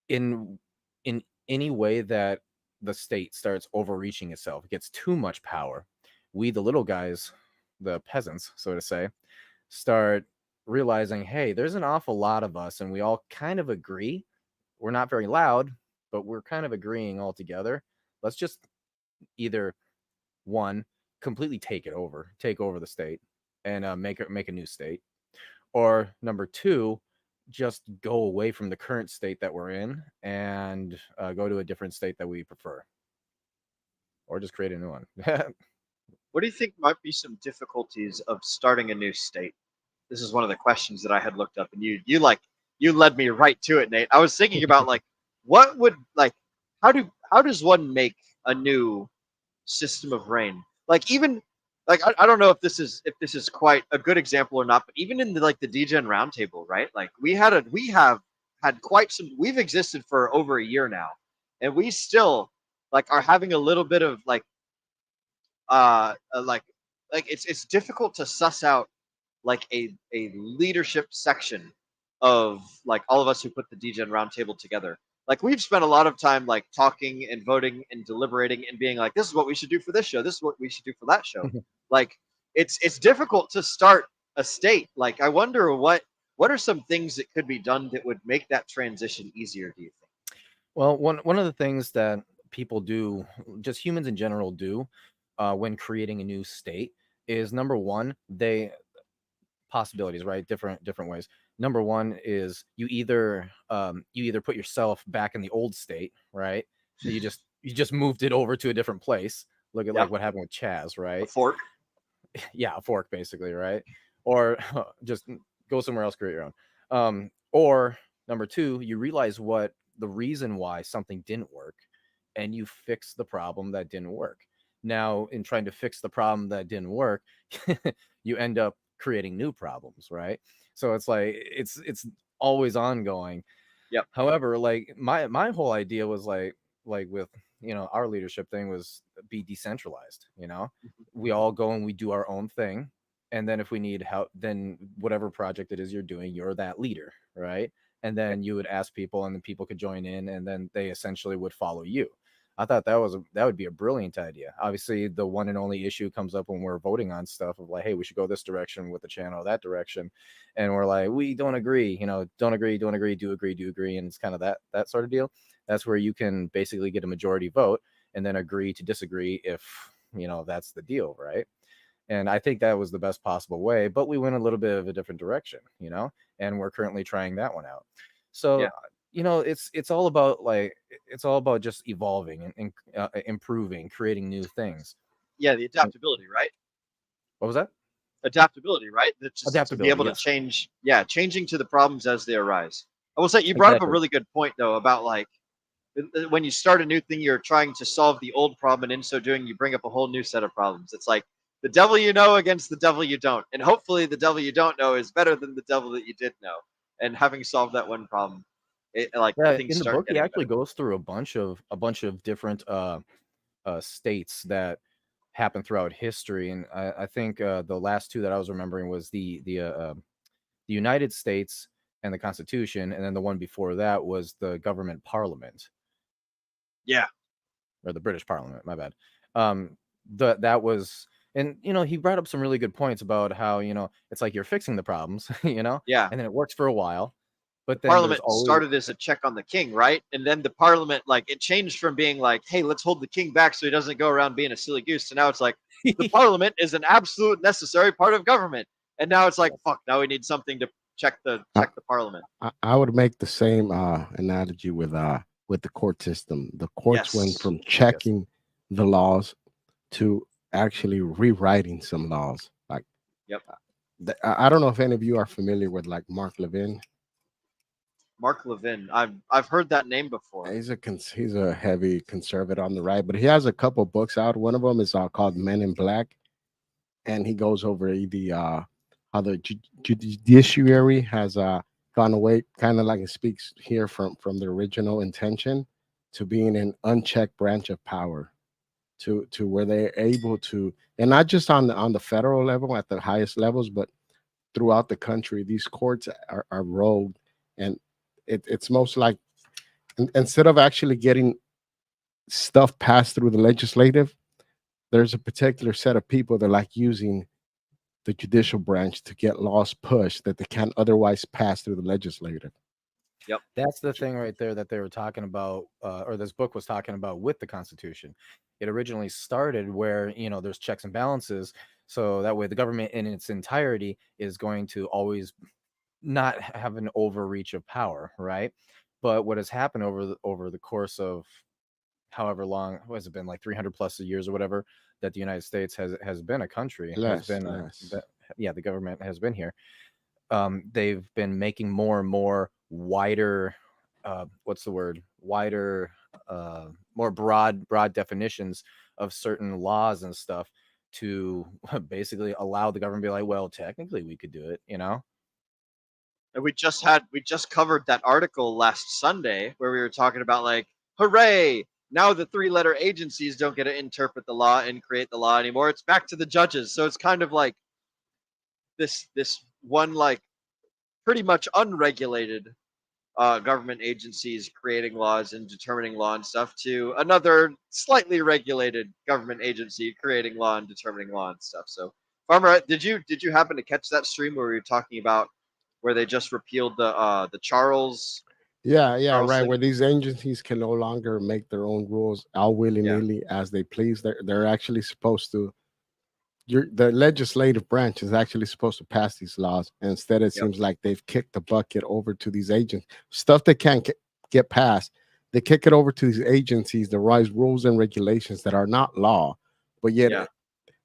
in any way that the state starts overreaching itself, gets too much power, we, the little guys, the peasants, so to say, start realizing, hey, there's an awful lot of us, and we all kind of agree. We're not very loud, but we're kind of agreeing all together. Let's just either one, completely take over the state, and make a new state, or number two, just go away from the current state that we're in and go to a different state that we prefer, or just create a new one.
What do you think might be some difficulties of starting a new state? This is one of the questions that I had looked up, and you led me right to it, Nate. I was thinking about like what would like how does one make a new system of reign? Like even like I don't know if this is quite a good example or not, but even in the Degen Roundtable, right? Like we have had quite some. We've existed for over a year now, and we still like are having a little bit of like it's difficult to suss out like a leadership section of like all of us who put the Degen Roundtable together. Like we've spent a lot of time like talking and voting and deliberating and being like, this is what we should do for this show. This is what we should do for that show. Like it's difficult to start a state. Like I wonder what are some things that could be done that would make that transition easier, do you think?
Well, one of the things that people do, just humans in general do, when creating a new state is number one, they possibilities, right? Different ways. Number one is you either put yourself back in the old state, right? So you just moved it over to a different place. Look at like what happened with Chaz, right?
A fork.
Yeah, a fork basically, right? Or just go somewhere else, create your own. Or number two, you realize what the reason why something didn't work, and you fix the problem that didn't work. Now, in trying to fix the problem that didn't work, you end up creating new problems, right? So it's like it's always ongoing.
Yep.
However, like my whole idea was like with our leadership thing was be decentralized. We all go and we do our own thing, and then if we need help, then whatever project it is you're doing, you're that leader, right? And then you would ask people, and then people could join in, and then they essentially would follow you. I thought that would be a brilliant idea. Obviously, the one and only issue comes up when we're voting on stuff of like, hey, we should go this direction with the channel, that direction, and we're like, we don't agree, don't agree, do agree, and it's kind of that sort of deal. That's where you can basically get a majority vote and then agree to disagree if that's the deal, right? And I think that was the best possible way, but we went a little bit of a different direction, and we're currently trying that one out. So it's all about just evolving and improving, creating new things.
Yeah, the adaptability, right?
What was that?
Adaptability, right? That's just to be able to change. Yeah, changing to the problems as they arise. I will say you brought up a really good point though about like when you start a new thing, you're trying to solve the old problem, and in so doing, you bring up a whole new set of problems. It's like the devil you know against the devil you don't, and hopefully the devil you don't know is better than the devil that you did know. And having solved that one problem,
Yeah,
things
in the
start
book, he
getting
actually
better.
goes through a bunch of different states that happen throughout history, and I think the last two that I was remembering was the United States and the Constitution, and then the one before that was the government parliament.
Yeah,
Or the British Parliament. My bad. That was, and he brought up some really good points about how it's like you're fixing the problems,
yeah.
and then it works for a while,
The
but then there's
parliament
always
started as a check on the king, right? And then the parliament, like, it changed from being like, hey, let's hold the king back so he doesn't go around being a silly goose, to now it's like the parliament is an absolute necessary part of government. And now it's like, fuck, now we need something to check the parliament.
I would make the same analogy with the court system. The courts went
Yes.
from checking the laws to actually rewriting some laws. Like,
Yep.
I don't know if any of you are familiar with like Mark Levin.
Mark Levin. I've heard that name before.
He's a heavy conservative on the right, but he has a couple books out. One of them is called Men in Black, and he goes over the how the judiciary has gone away, kind of like it speaks here from the original intention to being an unchecked branch of power, to where they're able to, and not just on the federal level at the highest levels, but throughout the country, these courts are rogue, and it's most like instead of actually getting stuff passed through the legislative, there's a particular set of people that like using the judicial branch to get laws pushed that they can't otherwise pass through the legislative.
Yep.
That's the thing right there that they were talking about, or this book was talking about with the Constitution. It originally started where, there's checks and balances. So that way the government in its entirety is going to always not have an overreach of power, right? But what has happened over the course of however long, what has it been, like 300 plus years or whatever, that the United States has been a country, has been the government has been here. They've been making more and more wider, what's the word? Wider, more broad definitions of certain laws and stuff to basically allow the government to be like, well, technically we could do it,
And we just covered that article last Sunday where we were talking about like, hooray! Now the three-letter agencies don't get to interpret the law and create the law anymore. It's back to the judges. So it's kind of like this one like pretty much unregulated government agencies creating laws and determining law and stuff to another slightly regulated government agency creating law and determining law and stuff. So, Farmer, did you happen to catch that stream where we were talking about where they just repealed the Charles?
Yeah,
Charles
right.
thing?
Where these agencies can no longer make their own rules all willy nilly as they please. They're actually supposed to. The legislative branch is actually supposed to pass these laws. And instead, it seems like they've kicked the bucket over to these agents. Stuff they can't get passed, they kick it over to these agencies that write rules and regulations that are not law, but yet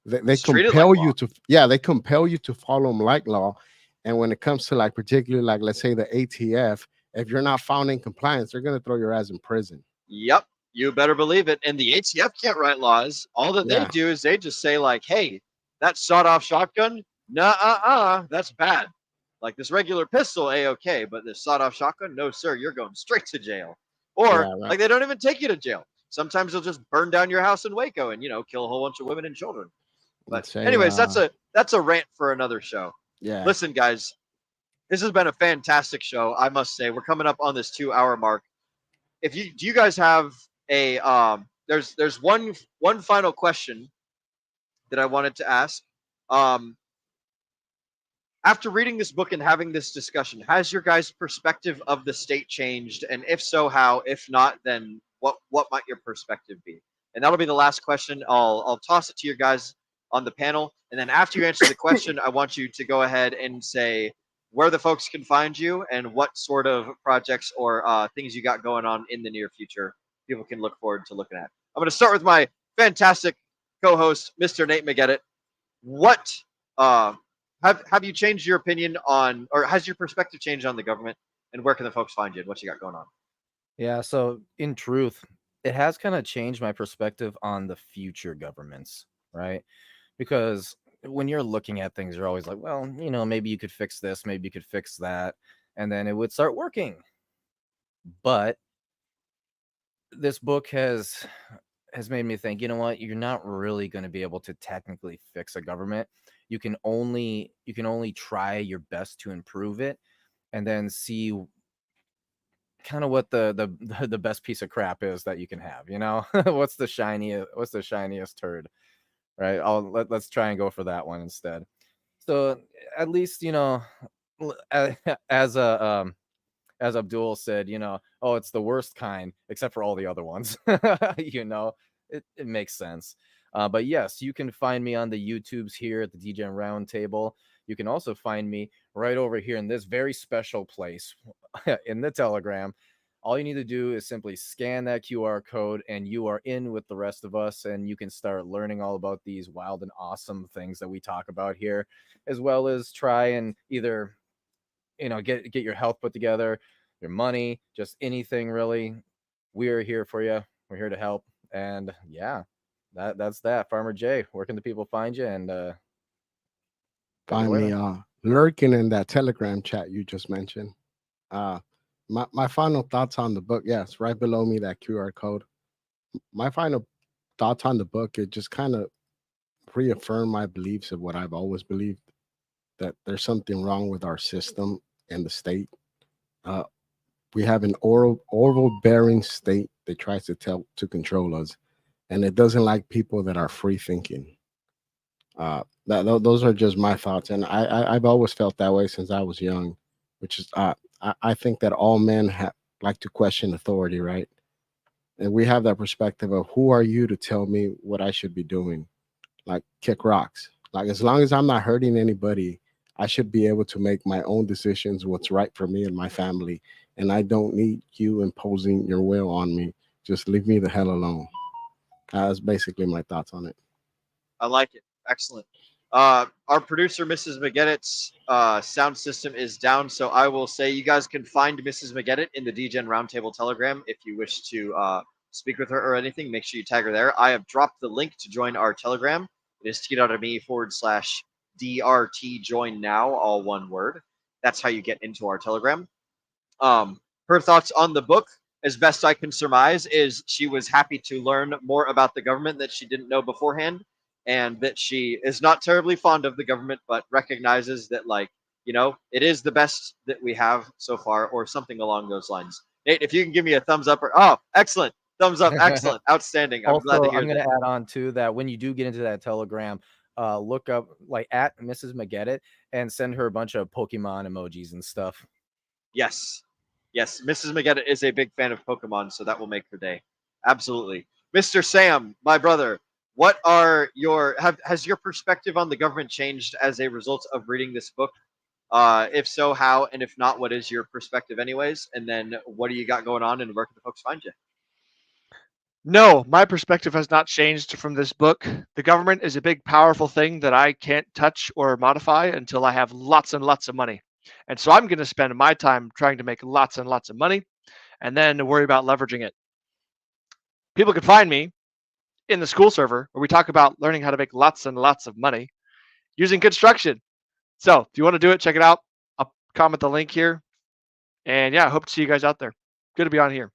they compel you to. Yeah, they compel you to follow them like law. And when it comes to like particularly like let's say the ATF, if you're not found in compliance, they're going to throw your ass in prison.
Yep, you better believe it. And the ATF can't write laws. All that they do is they just say like, hey, that sawed-off shotgun, that's bad. Like this regular pistol, A-okay, but this sawed-off shotgun, no, sir, you're going straight to jail. Or like they don't even take you to jail. Sometimes they'll just burn down your house in Waco and kill a whole bunch of women and children. But anyways, that's a rant for another show.
Yeah.
Listen, guys, this has been a fantastic show. I must say, we're coming up on this 2-hour mark. Do you guys have a there's one final question that I wanted to ask. After reading this book and having this discussion, has your guys' perspective of the state changed? And if so, how? If not, then what might your perspective be? And that'll be the last question. I'll toss it to you guys on the panel. And then after you answer the question, I want you to go ahead and say where the folks can find you and what sort of projects or things you got going on in the near future people can look forward to looking at. I'm going to start with my fantastic co-host, Mr. Nate McGettit. What have you changed your opinion on, or has your perspective changed on the government? And where can the folks find you? And what you got going on?
Yeah, so in truth, it has kind of changed my perspective on the future governments, right? Because when you're looking at things, you're always like, well, maybe you could fix this, maybe you could fix that, and then it would start working. But this book has made me think, you know what, you're not really going to be able to technically fix a government. You can only try your best to improve it and then see kind of what the best piece of crap is that you can have, what's the shiniest turd, right? Let's try and go for that one instead. So at least, as as Abdul said, oh, it's the worst kind except for all the other ones. It makes sense. But yes, you can find me on the YouTubes here at the DGen Roundtable. You can also find me right over here in this very special place in the Telegram. All you need to do is simply scan that QR code and you are in with the rest of us, and you can start learning all about these wild and awesome things that we talk about here, as well as try and either get your health put together, your money, just anything really. We're here for you. We're here to help. And yeah, that's that. Farmer Jay, where can the people find you? And take it
Find
away,
me
man.
lurking in that Telegram chat you just mentioned. Uh, my final thoughts on the book. Yes, right below me that QR code. My final thoughts on the book. It just kind of reaffirmed my beliefs of what I've always believed, that there's something wrong with our system and the state. Uh, we have an overbearing state that tries to control us, and it doesn't like people that are free thinking. Those are just my thoughts, and I've always felt that way since I was young, which is I think that all men like to question authority, right? And we have that perspective of who are you to tell me what I should be doing? Like kick rocks. Like as long as I'm not hurting anybody, I should be able to make my own decisions, what's right for me and my family, and I don't need you imposing your will on me. Just leave me the hell alone. That's basically my thoughts on it.
I like it. Excellent. Our producer, Mrs. McGettitt's sound system is down, so I will say you guys can find Mrs. McGettitt in the DGen Roundtable Telegram if you wish to speak with her or anything. Make sure you tag her there. I have dropped the link to join our Telegram. It is t.me/DRT join now, all one word. That's how you get into our Telegram. Her thoughts on the book, as best I can surmise, is she was happy to learn more about the government that she didn't know beforehand, and that she is not terribly fond of the government, but recognizes that, it is the best that we have so far, or something along those lines. Nate, if you can give me a thumbs up, excellent. Thumbs up, excellent, outstanding. I'm glad to
Also,
hear
I'm going
that.
to add on too that when you do get into that Telegram, look up like at Mrs. McGettit and send her a bunch of Pokemon emojis and stuff.
Yes. Yes, Mrs. McGettitt is a big fan of Pokemon, so that will make her day. Absolutely. Mr. Sam, my brother, what are has your perspective on the government changed as a result of reading this book? If so, how? And if not, what is your perspective anyways? And then what do you got going on, and where can the folks find you?
No, my perspective has not changed from this book. The government is a big, powerful thing that I can't touch or modify until I have lots and lots of money. And so I'm going to spend my time trying to make lots and lots of money and then worry about leveraging it. People can find me in the school server where we talk about learning how to make lots and lots of money using construction. So if you want to do it, check it out. I'll comment the link here. And yeah, I hope to see you guys out there. Good to be on here.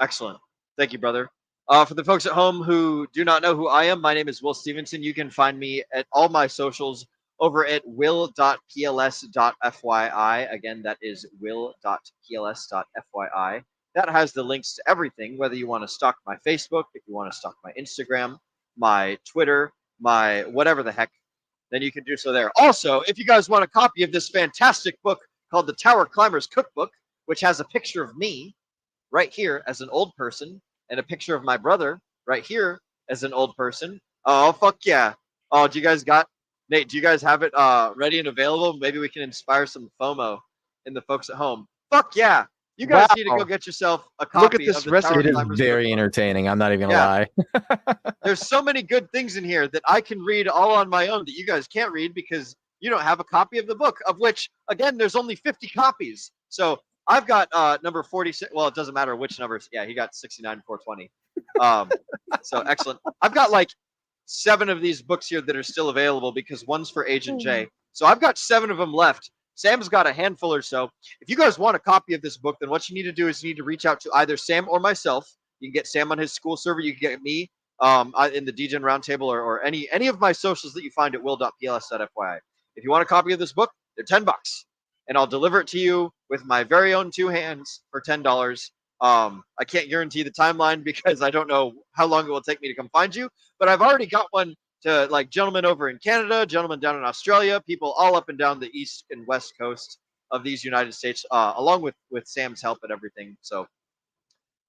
Excellent. Thank you, brother. For the folks at home who do not know who I am, my name is Will Stevenson. You can find me at all my socials over at will.pls.fyi. Again, that is will.pls.fyi. That has the links to everything, whether you want to stalk my Facebook, if you want to stalk my Instagram, my Twitter, my whatever the heck, then you can do so there. Also, if you guys want a copy of this fantastic book called The Tower Climbers Cookbook, which has a picture of me right here as an old person and a picture of my brother right here as an old person. Oh, fuck yeah. Oh, Nate, do you guys have it ready and available? Maybe we can inspire some FOMO in the folks at home. Fuck yeah. You guys need to go get yourself a copy.
Look at this
of the
recipe.
Tower
It is
Climbers
very
Cookbook.
entertaining. I'm not even going to lie.
There's so many good things in here that I can read all on my own that you guys can't read because you don't have a copy of the book, of which, again, there's only 50 copies. So I've got number 46. Well, it doesn't matter which numbers. Yeah, he got 69 420. So excellent. I've got like 7 of these books here that are still available because one's for Agent J. So I've got 7 of them left. Sam's got a handful or so. If you guys want a copy of this book, then what you need to do is you need to reach out to either Sam or myself. You can get Sam on his school server. You can get me in the Degen Roundtable or any of my socials that you find at will.pls.fyi. If you want a copy of this book, they're $10, and I'll deliver it to you with my very own 2 hands for $10. I can't guarantee the timeline because I don't know how long it will take me to come find you, but I've already got one to like gentlemen over in Canada, gentlemen down in Australia, people all up and down the east and west coast of these United States, along with Sam's help and everything. So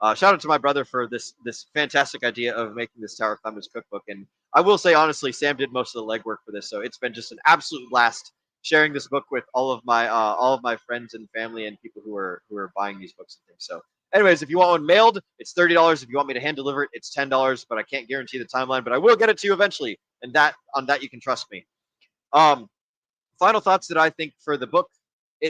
shout out to my brother for this fantastic idea of making this Tower Climbers cookbook. And I will say honestly, Sam did most of the legwork for this, so it's been just an absolute blast sharing this book with all of my friends and family and people who are buying these books and things. So anyways, if you want one mailed, it's $30. If you want me to hand deliver it, it's $10, but I can't guarantee the timeline, but I will get it to you eventually. And on that you can trust me. Final thoughts that I think for the book.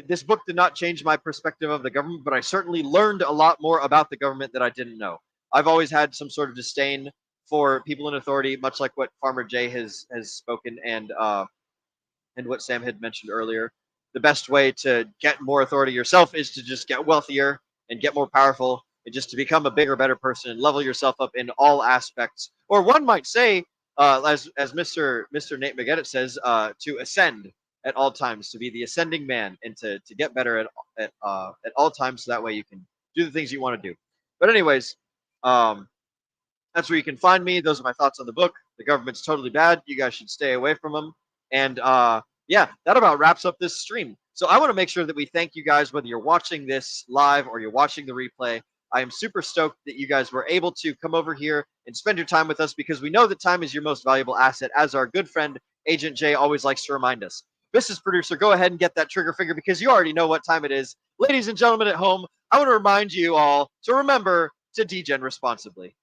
This book did not change my perspective of the government, but I certainly learned a lot more about the government that I didn't know. I've always had some sort of disdain for people in authority, much like what Farmer Jay has spoken and what Sam had mentioned earlier. The best way to get more authority yourself is to just get wealthier and get more powerful and just to become a bigger, better person and level yourself up in all aspects. Or one might say, as Mr. Nate McGettit says, to ascend at all times, to be the ascending man and to get better at all times, so that way you can do the things you want to do. But anyways, that's where you can find me. Those are my thoughts on the book. The government's totally bad. You guys should stay away from them. And yeah, that about wraps up this stream. So I want to make sure that we thank you guys, whether you're watching this live or you're watching the replay. I am super stoked that you guys were able to come over here and spend your time with us, because we know that time is your most valuable asset, as our good friend Agent J always likes to remind us. Mrs. Producer, go ahead and get that trigger finger, because you already know what time it is. Ladies and gentlemen at home, I want to remind you all to remember to degen responsibly.